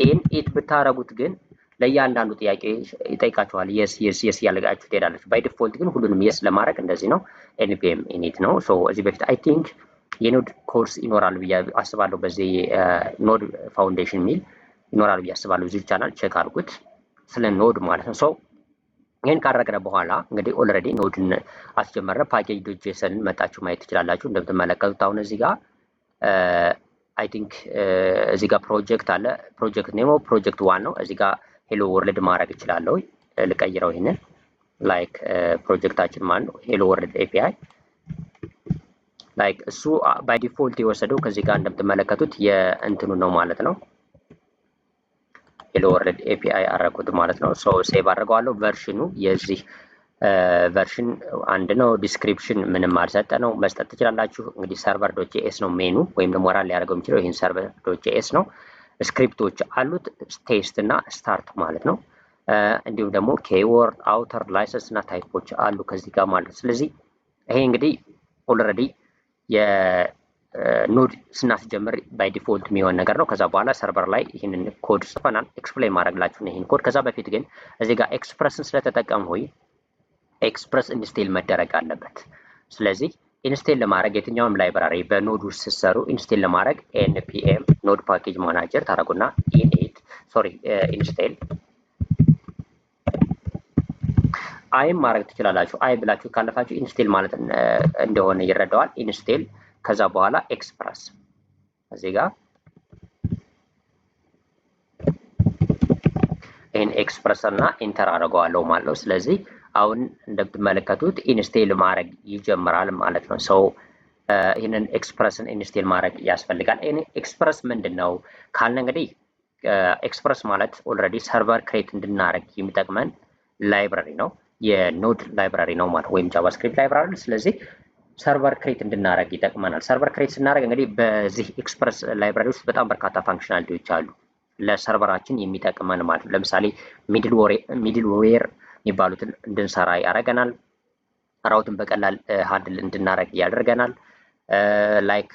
ኢን ኢት ብታረጉት ግን ለእያንዳንዱ ጥያቄ ይጠይቃችኋል። የስ የስ የስ እያለጋችሁ ትሄዳላችሁ። ባይ ዲፎልት ግን ሁሉንም የስ ለማድረግ እንደዚህ ነው። ኤንፒኤም ኢኒት ነው። ሶ እዚህ በፊት አይ ቲንክ የኖድ ኮርስ ይኖራል ብዬ አስባለሁ። በዚህ ኖድ ፋውንዴሽን ሚል ይኖራል ብዬ አስባለሁ። እዚህ ቻናል ቼክ አድርጉት ስለ ኖድ ማለት ነው። ሶ ይህን ካደረግነ በኋላ እንግዲህ ኦልሬዲ ኖድን አስጀመረ። ፓኬጅ ዶት ጄሰንን መጣችሁ ማየት ትችላላችሁ። እንደምትመለከቱት አሁን እዚህ ጋር አይ ቲንክ እዚህ ጋር ፕሮጀክት አለ። ፕሮጀክት ኔሞ ፕሮጀክት ዋን ነው። እዚህ ጋር ሄሎ ወርልድ ማድረግ እችላለሁ። ልቀይረው ይሄንን ላይክ ፕሮጀክታችን ማን ነው ሄሎ ወርልድ ኤፒአይ ላይክ እሱ ባይ ዲፎልት የወሰደው ከዚህ ጋር እንደምትመለከቱት የእንትኑ ነው ማለት ነው። ሄሎ ወርልድ ኤፒአይ አደረኩት ማለት ነው። ሶ ሴቭ አድርገዋለሁ። ቨርሽኑ የዚህ ቨርሽን አንድ ነው። ዲስክሪፕሽን ምንም አልሰጠ ነው። መስጠት ትችላላችሁ። እንግዲህ ሰርቨር ዶት ጄኤስ ነው ሜኑ ወይም ደግሞ ራን ሊያደርገው የሚችለው ይህን ሰርቨር ዶት ጄኤስ ነው። ስክሪፕቶች አሉት ቴስት እና ስታርት ማለት ነው። እንዲሁም ደግሞ ኬወርድ አውተር ላይሰንስ እና ታይፖች አሉ ከዚህ ጋር ማለት ነው። ስለዚህ ይሄ እንግዲህ ኦልሬዲ የኖድ ስናስጀምር ባይ ዲፎልት የሚሆን ነገር ነው። ከዛ በኋላ ሰርቨር ላይ ይህንን ኮድ ጽፈናል። ኤክስፕሌን ማድረግላችሁ ነው ይህን ኮድ። ከዛ በፊት ግን እዚህ ጋር ኤክስፕረስን ስለተጠቀም ሆይ ኤክስፕረስ ኢንስቴል መደረግ አለበት። ስለዚህ ኢንስቴል ለማድረግ የትኛውም ላይብራሪ በኖድ ውስጥ ስትሰሩ ኢንስቴል ለማድረግ npm ኖድ ፓኬጅ ማናጀር ታረጉና ኢንስቴል አይም ማድረግ ትችላላችሁ። አይ ብላችሁ ካለፋችሁ ኢንስቴል ማለት እንደሆነ ይረዳዋል። ኢንስቴል ከዛ በኋላ ኤክስፕረስ እዚህ ጋር ይሄን ኤክስፕረስ እና ኢንተር አደርገዋለሁ ማለት ነው። ስለዚህ አሁን እንደምትመለከቱት ኢንስቴል ማድረግ ይጀምራል ማለት ነው። ሰው ይህንን ኤክስፕረስን ኢንስቴል ማድረግ ያስፈልጋል። ኤክስፕረስ ምንድነው ካልን እንግዲህ ኤክስፕረስ ማለት ኦልሬዲ ሰርቨር ክሬት እንድናደርግ የሚጠቅመን ላይብራሪ ነው። የኖድ ላይብራሪ ነው ማለት ወይም ጃቫስክሪፕት ላይብራሪ። ስለዚህ ሰርቨር ክሬት እንድናደርግ ይጠቅመናል። ሰርቨር ክሬት ስናደርግ እንግዲህ በዚህ ኤክስፕረስ ላይብራሪ ውስጥ በጣም በርካታ ፋንክሽናሊቲዎች አሉ ለሰርቨራችን የሚጠቅመን ማለት ነው። ለምሳሌ ሚድል ዌር የሚባሉትን እንድንሰራ ያደርገናል። ራውትን በቀላል ሃንድል እንድናደርግ ያደርገናል። ላይክ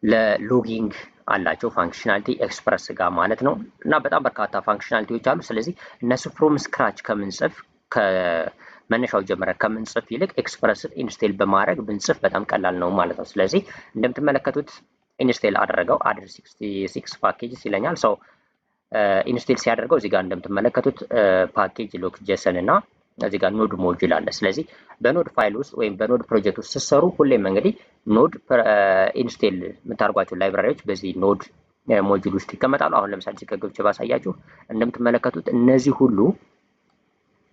ለሎጊንግ አላቸው ፋንክሽናሊቲ ኤክስፕረስ ጋር ማለት ነው። እና በጣም በርካታ ፋንክሽናሊቲዎች አሉ። ስለዚህ እነሱ ፍሮም ስክራች ከምንጽፍ ከመነሻው ጀምረን ከምንጽፍ ይልቅ ኤክስፕረስን ኢንስቴል በማድረግ ብንጽፍ በጣም ቀላል ነው ማለት ነው። ስለዚህ እንደምትመለከቱት ኢንስቴል አደረገው አድር 66 ፓኬጅስ ይለኛል። ሰው ኢንስቴል ሲያደርገው እዚህ ጋር እንደምትመለከቱት ፓኬጅ ሎክ ጄሰን እና እዚህ ጋር ኖድ ሞጁል አለ። ስለዚህ በኖድ ፋይል ውስጥ ወይም በኖድ ፕሮጀክት ውስጥ ስትሰሩ ሁሌም እንግዲህ ኖድ ኢንስቴል የምታደርጓቸው ላይብራሪዎች በዚህ ኖድ ሞጁል ውስጥ ይቀመጣሉ። አሁን ለምሳሌ ሲከገብቼ ባሳያችሁ እንደምትመለከቱት እነዚህ ሁሉ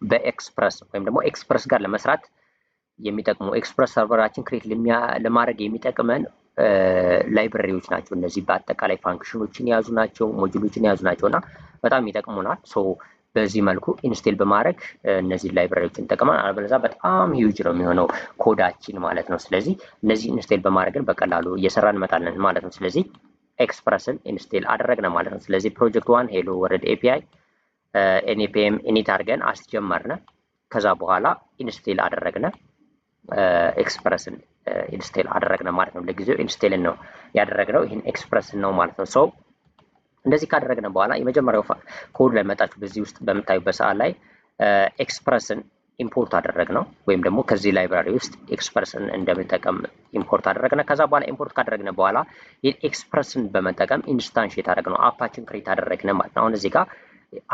በኤክስፕረስ ወይም ደግሞ ኤክስፕረስ ጋር ለመስራት የሚጠቅሙ ኤክስፕረስ ሰርቨራችን ክሬት ለማድረግ የሚጠቅመን ላይብራሪዎች ናቸው። እነዚህ በአጠቃላይ ፋንክሽኖችን የያዙ ናቸው፣ ሞጁሎችን የያዙ ናቸው እና በጣም ይጠቅሙናል። በዚህ መልኩ ኢንስቴል በማድረግ እነዚህ ላይብራሪዎችን ተጠቅመን አለበለዚያ በጣም ሂውጅ ነው የሚሆነው ኮዳችን ማለት ነው። ስለዚህ እነዚህ ኢንስቴል በማድረግን በቀላሉ እየሰራን እንመጣለን ማለት ነው። ስለዚህ ኤክስፕረስን ኢንስቴል አደረግን ማለት ነው። ስለዚህ ፕሮጀክት ዋን ሄሎ ወርልድ ኤፒአይ npm ኢኒት አድርገን አስጀመርነ። ከዛ በኋላ ኢንስቴል አደረግነ ኤክስፕረስን ኢንስቴል አደረግነ ማለት ነው። ለጊዜው ኢንስቴልን ነው ያደረግነው፣ ይህን ኤክስፕረስን ነው ማለት ነው። ሰው እንደዚህ ካደረግነ በኋላ የመጀመሪያው ኮድ ላይ መጣችሁ በዚህ ውስጥ በምታዩበት ሰዓት ላይ ኤክስፕረስን ኢምፖርት አደረግነው ወይም ደግሞ ከዚህ ላይብራሪ ውስጥ ኤክስፕረስን እንደምንጠቀም ኢምፖርት አደረግነ። ከዛ በኋላ ኢምፖርት ካደረግነ በኋላ ኤክስፕረስን በመጠቀም ኢንስታንሺየት አደረግነው አፓችን ክሬት አደረግነ ማለት ነው። አሁን እዚህ ጋር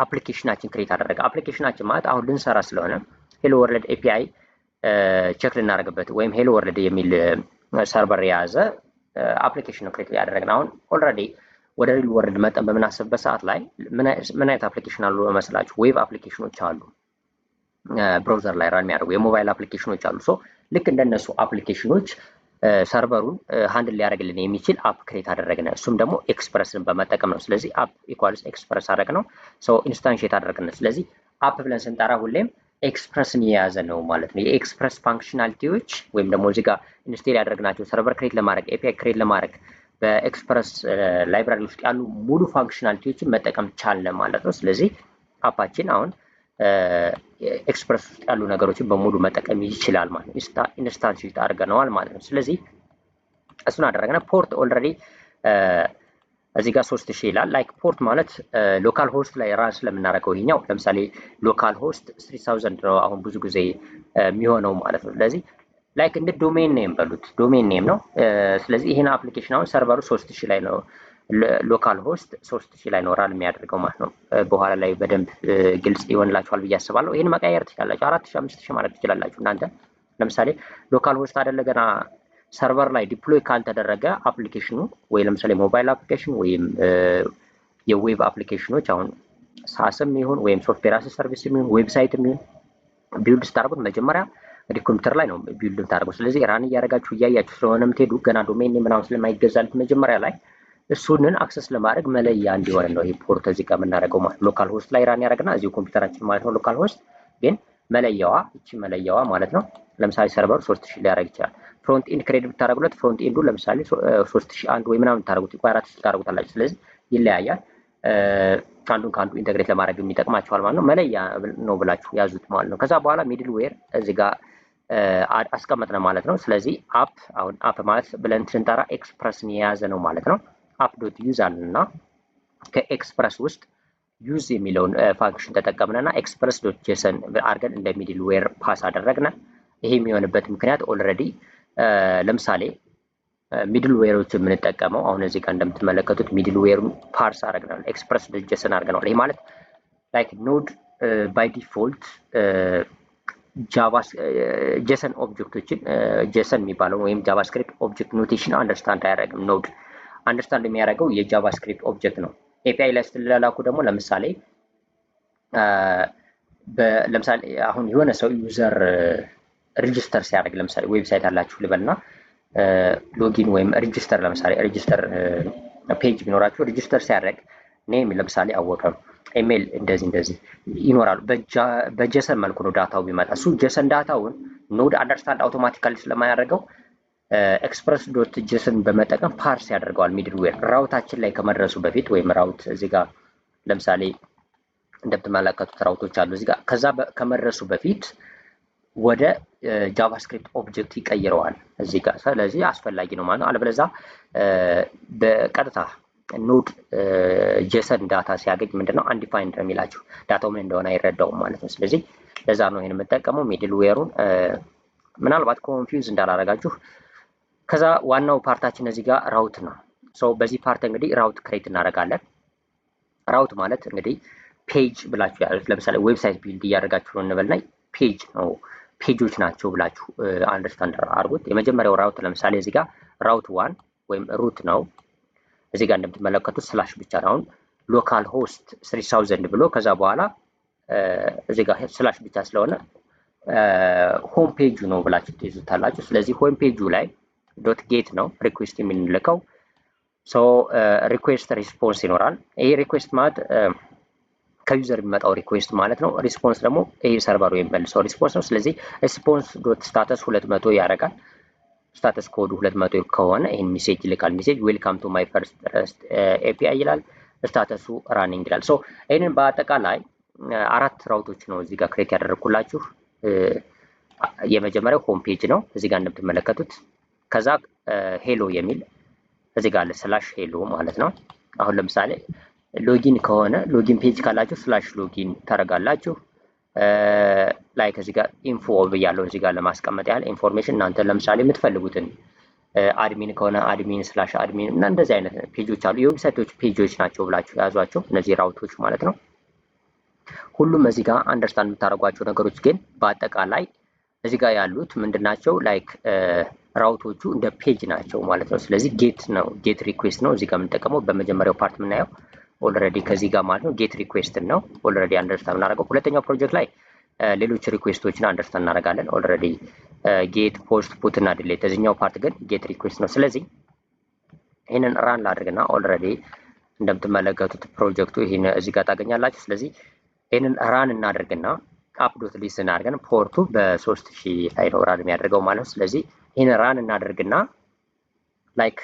አፕሊኬሽናችን ክሬት አደረገ። አፕሊኬሽናችን ማለት አሁን ልንሰራ ስለሆነ ሄሎ ወርልድ ኤፒአይ ቼክ ልናደርግበት ወይም ሄሎ ወርልድ የሚል ሰርቨር የያዘ አፕሊኬሽን ነው ክሬት ያደረግነው። አሁን ኦልሬዲ ወደ ሪል ወርልድ መጠን በምናስብበት ሰዓት ላይ ምን አይነት አፕሊኬሽን አሉ መስላችሁ? ዌብ አፕሊኬሽኖች አሉ፣ ብራውዘር ላይ ራን የሚያደርጉ የሞባይል አፕሊኬሽኖች አሉ። ልክ እንደነሱ አፕሊኬሽኖች ሰርቨሩን ሃንድል ሊያደርግልን የሚችል አፕ ክሬት አደረግነ። እሱም ደግሞ ኤክስፕረስን በመጠቀም ነው። ስለዚህ አፕ ኢኳልስ ኤክስፕረስ አደረግነው፣ ኢንስታንሺየት አደረግነ። ስለዚህ አፕ ብለን ስንጠራ ሁሌም ኤክስፕረስን የያዘ ነው ማለት ነው። የኤክስፕረስ ፋንክሽናሊቲዎች ወይም ደግሞ እዚህ ጋር ኢንስቴል ያደረግናቸው ሰርቨር ክሬት ለማድረግ ኤፒአይ ክሬት ለማድረግ በኤክስፕረስ ላይብራሪ ውስጥ ያሉ ሙሉ ፋንክሽናሊቲዎችን መጠቀም ቻለ ማለት ነው። ስለዚህ አፓችን አሁን ኤክስፕረስ ውስጥ ያሉ ነገሮችን በሙሉ መጠቀም ይችላል ማለት ነው። ኢንስታንሺየት አድርገነዋል ማለት ነው። ስለዚህ እሱን አደረግነ። ፖርት ኦልሬዲ እዚህ ጋር 3000 ይላል። ላይክ ፖርት ማለት ሎካል ሆስት ላይ ራን ስለምናደርገው ይሄኛው ለምሳሌ ሎካል ሆስት 3000 ነው አሁን ብዙ ጊዜ የሚሆነው ማለት ነው። ስለዚህ ላይክ እንደ ዶሜን ኔም በሉት ዶሜን ኔም ነው። ስለዚህ ይሄን አፕሊኬሽን አሁን ሰርቨሩ 3000 ላይ ነው፣ ሎካል ሆስት 3000 ላይ ነው ራን የሚያደርገው ማለት ነው። በኋላ ላይ በደንብ ግልጽ ይሆንላችኋል ብዬ አስባለሁ። ይሄን መቀየር ትችላላችሁ፣ 4000 5000 ማለት ትችላላችሁ እናንተ። ለምሳሌ ሎካል ሆስት አይደለ ገና ሰርቨር ላይ ዲፕሎይ ካልተደረገ አፕሊኬሽኑ ወይ ለምሳሌ ሞባይል አፕሊኬሽን ወይም የዌብ አፕሊኬሽኖች አሁን ሳስም ይሁን ወይም ሶፍትዌር አስ ሰርቪስ ይሁን ዌብሳይትም ይሁን ቢልድ ስታደርጉት መጀመሪያ እንግዲህ ኮምፒውተር ላይ ነው ቢልድ የምታደርጉት። ስለዚህ ራን እያደረጋችሁ እያያችሁ ስለሆነ የምትሄዱ ገና ዶሜን ኔም ምናምን ስለማይገዛልት መጀመሪያ ላይ እሱንን አክሰስ ለማድረግ መለያ እንዲሆን ነው ይሄ ፖርት እዚህ ጋር የምናደርገው ማለት ሎካል ሆስት ላይ ራን ያደርግና እዚሁ ኮምፒውተራችን ማለት ነው። ሎካል ሆስት ግን መለያዋ እቺ መለያዋ ማለት ነው። ለምሳሌ ሰርቨሩ 3000 ሊያደርግ ይችላል። ፍሮንት ኢንድ ክሬዲት ብታደርጉለት ፍሮንት ኢንዱ ለምሳሌ 3001 ወይ ምናምን ታደርጉት ወይ 4000 ታደርጉታላችሁ። ስለዚህ ይለያያል። አንዱን ከአንዱ ኢንተግሬት ለማድረግ የሚጠቅማችኋል ማለት ነው። መለያ ነው ብላችሁ ያዙት ማለት ነው። ከዛ በኋላ ሚድል ዌር እዚህ ጋር አስቀመጥነ ማለት ነው። ስለዚህ አፕ አሁን አፕ ማለት ብለን ስንጠራ ኤክስፕረስን የያዘ ነው ማለት ነው። አፕ ዶት ዩዝ አለና ከኤክስፕረስ ውስጥ ዩዝ የሚለውን ፋንክሽን ተጠቀምነና ኤክስፕረስ ዶት ጄሰን አድርገን እንደ ሚድል ዌር ፓስ አደረግነ። ይሄ የሚሆንበት ምክንያት ኦልሬዲ ለምሳሌ ሚድል ዌሮች የምንጠቀመው አሁን እዚህ ጋር እንደምትመለከቱት ሚድል ዌሩን ፓርስ አድርገናል፣ ኤክስፕረስ ጀሰን አድርገናል። ይሄ ማለት ላይክ ኖድ ባይ ዲፎልት ጀሰን ኦብጀክቶችን ጀሰን የሚባለው ወይም ጃቫስክሪፕት ኦብጀክት ኖቴሽን አንደርስታንድ አያደርግም። ኖድ አንደርስታንድ የሚያደርገው የጃቫስክሪፕት ኦብጀክት ነው። ኤፒአይ ላይ ስትላላኩ ደግሞ ለምሳሌ አሁን የሆነ ሰው ዩዘር ሬጅስተር ሲያደርግ ለምሳሌ ዌብሳይት አላችሁ ልበልና ሎጊን ወይም ሬጅስተር ለምሳሌ ሬጅስተር ፔጅ ቢኖራችሁ ሬጅስተር ሲያደርግ ኔም ለምሳሌ አወቀ ኢሜል እንደዚህ ይኖራሉ። በጀሰን መልኩ ነው ዳታው ቢመጣ እሱ ጀሰን ዳታውን ኖድ አንደርስታንድ አውቶማቲካሊ ስለማያደርገው ኤክስፕረስ ዶት ጀሰን በመጠቀም ፓርስ ያደርገዋል። ሚድልዌር ራውታችን ላይ ከመድረሱ በፊት ወይም ራውት እዚህ ጋር ለምሳሌ እንደምትመለከቱት ራውቶች አሉ እዚህ ጋር ከዛ ከመድረሱ በፊት ወደ ጃቫስክሪፕት ኦብጀክት ይቀይረዋል እዚህ ጋር። ስለዚህ አስፈላጊ ነው ማለት ነው። አለበለዚያ በቀጥታ ኖድ ጄሰን ዳታ ሲያገኝ ምንድነው አንዲፋይንድ ነው የሚላችሁ ዳታው ምን እንደሆነ አይረዳውም ማለት ነው። ስለዚህ ለዛ ነው ይሄን የምጠቀመው ሚድልዌሩን ምናልባት ኮንፊውዝ እንዳላረጋችሁ። ከዛ ዋናው ፓርታችን እዚህ ጋር ራውት ነው። ሶ በዚህ ፓርት እንግዲህ ራውት ክሬት እናደርጋለን። ራውት ማለት እንግዲህ ፔጅ ብላችሁ ያሉት ለምሳሌ ዌብሳይት ቢልድ እያደረጋችሁ ነው እንበልና ፔጅ ነው ፔጆች ናቸው ብላችሁ አንደርስታንድ አድርጉት። የመጀመሪያው ራውት ለምሳሌ እዚህ ጋር ራውት 1 ወይም ሩት ነው። እዚህ ጋር እንደምትመለከቱት ስላሽ ብቻ ነው። አሁን ሎካል ሆስት 3000 ብሎ ከዛ በኋላ እዚህ ጋር ስላሽ ብቻ ስለሆነ ሆም ፔጁ ነው ብላችሁ ትይዙታላችሁ። ስለዚህ ሆም ፔጁ ላይ ዶት ጌት ነው ሪኩዌስት የምንልከው። ሶ ሪኩዌስት ሪስፖንስ ይኖራል። ይሄ ሪኩዌስት ማለት ከዩዘር የሚመጣው ሪኩዌስት ማለት ነው። ሪስፖንስ ደግሞ ይሄ ሰርቨሩ የሚመልሰው ሪስፖንስ ነው። ስለዚህ ሪስፖንስ ዶት ስታተስ 200 ያደርጋል። ስታተስ ኮዱ 200 ከሆነ ይሄን ሜሴጅ ይልካል። ሜሴጅ ዌልካም ቱ ማይ ፈርስት ረስት ኤፒአይ ይላል። ስታተሱ ራኒንግ ይላል። ሶ ይሄንን በአጠቃላይ 4 ራውቶች ነው እዚህ ጋር ክሬት ያደረኩላችሁ። የመጀመሪያው ሆም ፔጅ ነው እዚህ ጋር እንደምትመለከቱት። ከዛ ሄሎ የሚል እዚህ ጋር አለ ስላሽ ሄሎ ማለት ነው። አሁን ለምሳሌ ሎጊን ከሆነ ሎጊን ፔጅ ካላችሁ ስላሽ ሎጊን ታረጋላችሁ። ላይክ እዚህ ጋር ኢንፎ ብያለሁ እዚህ ጋር ለማስቀመጥ ያህል ኢንፎርሜሽን እናንተ ለምሳሌ የምትፈልጉትን አድሚን ከሆነ አድሚን ስላሽ አድሚን እና እንደዚህ አይነት ፔጆች አሉ። የዌብሳይቶች ፔጆች ናቸው ብላችሁ ያዟቸው እነዚህ ራውቶች ማለት ነው። ሁሉም እዚህ ጋር አንደርስታንድ የምታደርጓቸው ነገሮች ግን በአጠቃላይ እዚህ ጋር ያሉት ምንድናቸው? ላይክ ራውቶቹ እንደ ፔጅ ናቸው ማለት ነው። ስለዚህ ጌት ነው ጌት ሪኩዌስት ነው እዚህ ጋር የምንጠቀመው በመጀመሪያው ፓርት የምናየው ኦልሬዲ ከዚህ ጋር ማለት ነው። ጌት ሪኩዌስትን ነው ኦልሬዲ አንደርስታንድ እናደርገው። ሁለተኛው ፕሮጀክት ላይ ሌሎች ሪኩዌስቶችን አንደርስታንድ እናደርጋለን። ኦልሬዲ ጌት ፖስት ፑት እና ዲሌት። እዚህኛው ፓርት ግን ጌት ሪኩዌስት ነው። ስለዚህ ይህንን ራን ላድርግና ኦልሬዲ እንደምትመለከቱት ፕሮጀክቱ ይህን እዚህ ጋር ታገኛላችሁ። ስለዚህ ይህንን ራን እናደርግና አፕ ዶት ሊስትን አድርገን ፖርቱ በ3000 ላይ ነው ራን የሚያደርገው ማለት ነው። ስለዚህ ይህን ራን እናደርግና ላይክ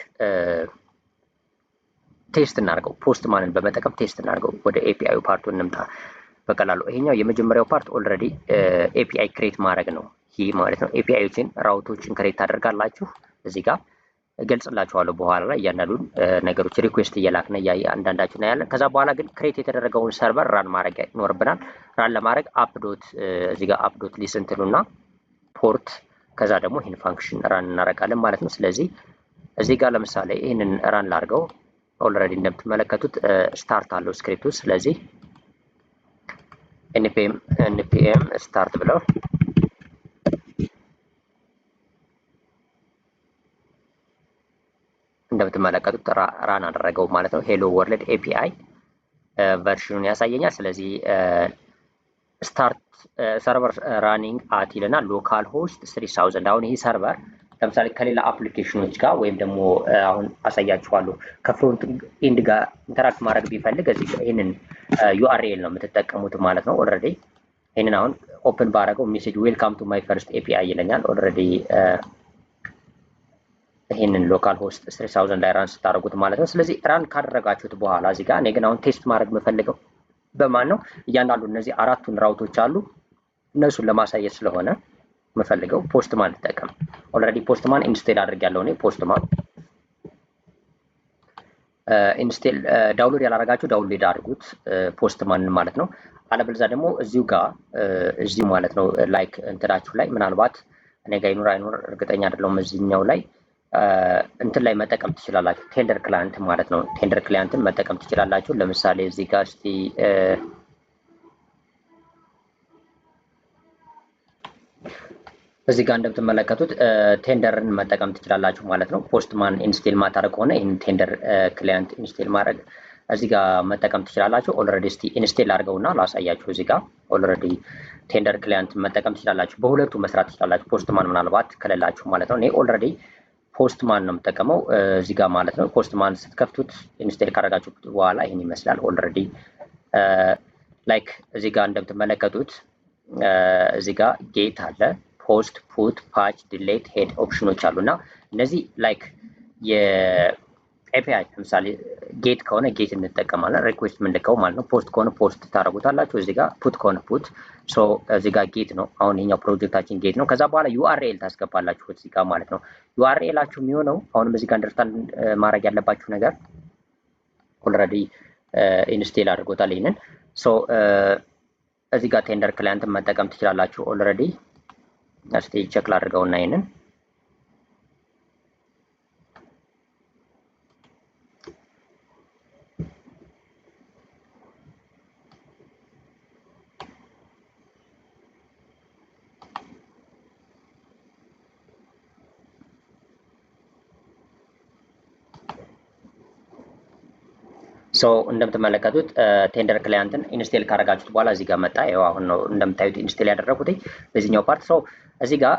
ቴስት እናደርገው ፖስት ማንን በመጠቀም ቴስት እናደርገው። ወደ ኤፒአይ ፓርቱ እንምጣ በቀላሉ። ይሄኛው የመጀመሪያው ፓርት ኦልሬዲ ኤፒአይ ክሬት ማድረግ ነው ይህ ማለት ነው። ኤፒአይዎችን ራውቶችን ክሬት ታደርጋላችሁ። እዚህ ጋር እገልጽላችኋለሁ በኋላ ላይ እያንዳንዱን ነገሮች ሪኩዌስት እየላክነ አንዳንዳችሁ ነው ያለን። ከዛ በኋላ ግን ክሬት የተደረገውን ሰርቨር ራን ማድረግ ይኖርብናል። ራን ለማድረግ አፕ ዶት እዚህ ጋር አፕ ዶት ሊስን ትሉና ፖርት ከዛ ደግሞ ይህን ፋንክሽን ራን እናደርጋለን ማለት ነው። ስለዚህ እዚህ ጋር ለምሳሌ ይህንን ራን ላድርገው። ኦልሬዲ እንደምትመለከቱት ስታርት አለው ስክሪፕቱ። ስለዚህ npm ስታርት ብለው እንደምትመለከቱት ራን አደረገው ማለት ነው። ሄሎ ወርልድ ኤፒአይ ቨርሽኑን ያሳየኛል። ስለዚህ ስታርት ሰርቨር ራኒንግ አት ይለና ሎካል ሆስት 3000። አሁን ይህ ሰርቨር ለምሳሌ ከሌላ አፕሊኬሽኖች ጋር ወይም ደግሞ አሁን አሳያችኋለሁ ከፍሮንት ኢንድ ጋር ኢንተራክት ማድረግ ቢፈልግ እዚህ ይሄንን ዩአርኤል ነው የምትጠቀሙት ማለት ነው። ኦልሬዲ ይሄንን አሁን ኦፕን ባረገው ሜሴጅ ዌልካም ቱ ማይ ፈርስት ኤፒአይ ይለኛል። ኦልሬዲ ይሄንን ሎካል ሆስት 3000 ላይ ራን ስታደርጉት ማለት ነው። ስለዚህ ራን ካደረጋችሁት በኋላ እዚህ ጋር እኔ ግን አሁን ቴስት ማድረግ የምፈልገው በማን ነው? እያንዳንዱ እነዚህ 4ቱን ራውቶች አሉ እነሱን ለማሳየት ስለሆነ የምፈልገው ፖስትማን ልጠቀም። ኦልሬዲ ፖስትማን ኢንስቴል አድርጌያለሁ እኔ። ፖስትማን ኢንስቴል ዳውንሎድ ያላረጋችሁ ዳውንሎድ አድርጉት ፖስትማን ማለት ነው። አለበለዚያ ደግሞ እዚሁ ጋር እዚሁ ማለት ነው ላይክ እንትናችሁ ላይ ምናልባት እኔ ጋር ይኑር አይኑር እርግጠኛ አይደለሁም። እዚህኛው ላይ እንትን ላይ መጠቀም ትችላላችሁ። ቴንደር ክላይንት ማለት ነው። ቴንደር ክላይንትን መጠቀም ትችላላችሁ። ለምሳሌ እዚህ ጋር እስቲ እዚህ ጋር እንደምትመለከቱት ቴንደርን መጠቀም ትችላላችሁ ማለት ነው። ፖስትማን ኢንስቴል ማታረግ ከሆነ ይህን ቴንደር ክላይንት ኢንስቴል ማድረግ እዚህ ጋር መጠቀም ትችላላችሁ። ኦልሬዲ እስቲ ኢንስቴል አድርገውና ላሳያችሁ። እዚህ ጋር ኦልሬዲ ቴንደር ክላይንት መጠቀም ትችላላችሁ። በሁለቱ መስራት ትችላላችሁ። ፖስትማን ምናልባት ከሌላችሁ ማለት ነው። እኔ ኦልሬዲ ፖስትማን ነው የምጠቀመው እዚህ ጋር ማለት ነው። ፖስትማን ስትከፍቱት ኢንስቴል ካደረጋችሁት በኋላ ይህን ይመስላል። ኦልሬዲ ላይክ እዚህ ጋር እንደምትመለከቱት እዚህ ጋር ጌት አለ፣ ፖስት፣ ፑት፣ ፓች፣ ዲሌት፣ ሄድ ኦፕሽኖች አሉ እና እነዚህ ላይክ የኤፒአይ ለምሳሌ ጌት ከሆነ ጌት እንጠቀማለን፣ ሪኩዌስት የምንልከው ማለት ነው። ፖስት ከሆነ ፖስት ታደርጉታላችሁ። እዚህ ጋር ፑት ከሆነ ፑት። ሶ እዚህ ጋር ጌት ነው። አሁን ይሄኛው ፕሮጀክታችን ጌት ነው። ከዛ በኋላ ዩአርኤል ታስገባላችሁ እዚህ ጋር ማለት ነው። ዩአርኤላችሁ የሚሆነው አሁንም እዚህ ጋር አንደርስታንድ ማድረግ ያለባችሁ ነገር ኦልሬዲ ኢንስቴል አድርጎታል ይሄንን። ሶ እዚህ ጋር ቴንደር ክላይንትን መጠቀም ትችላላችሁ ኦልሬዲ። እስቲ ቼክ ላድርገውና ይሄንን ሶ እንደምትመለከቱት ቴንደር ክላይንትን ኢንስቴል ካደረጋችሁት በኋላ እዚህ ጋር መጣ። ያው አሁን ነው እንደምታዩት ኢንስቴል ያደረኩት በዚህኛው ፓርት። ሶ እዚህ ጋር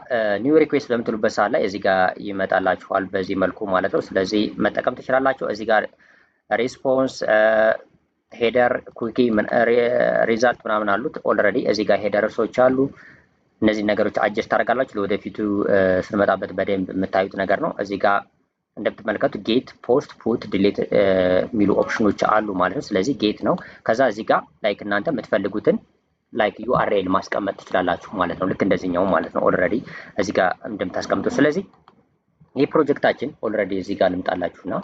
ኒው ሪኩዌስት በምትሉበት ሰዓት ላይ እዚህ ጋር ይመጣላችኋል በዚህ መልኩ ማለት ነው። ስለዚህ መጠቀም ትችላላችሁ። እዚህ ጋር ሪስፖንስ፣ ሄደር፣ ኩኪ፣ ሪዛልት ምናምን አሉት ኦልሬዲ። እዚህ ጋር ሄደርሶች አሉ። እነዚህ ነገሮች አጀስት ታደርጋላችሁ። ለወደፊቱ ስንመጣበት በደንብ የምታዩት ነገር ነው። እዚህ ጋር እንደምትመለከቱ ጌት፣ ፖስት፣ ፑት፣ ዲሌት የሚሉ ኦፕሽኖች አሉ ማለት ነው። ስለዚህ ጌት ነው። ከዛ እዚህ ጋር ላይክ እናንተ የምትፈልጉትን ላይክ ዩአርኤል ማስቀመጥ ትችላላችሁ ማለት ነው። ልክ እንደዚህኛው ማለት ነው። ኦልሬዲ እዚህ ጋር እንደምታስቀምጡ። ስለዚህ ይህ ፕሮጀክታችን ኦልሬዲ እዚህ ጋር ልምጣላችሁና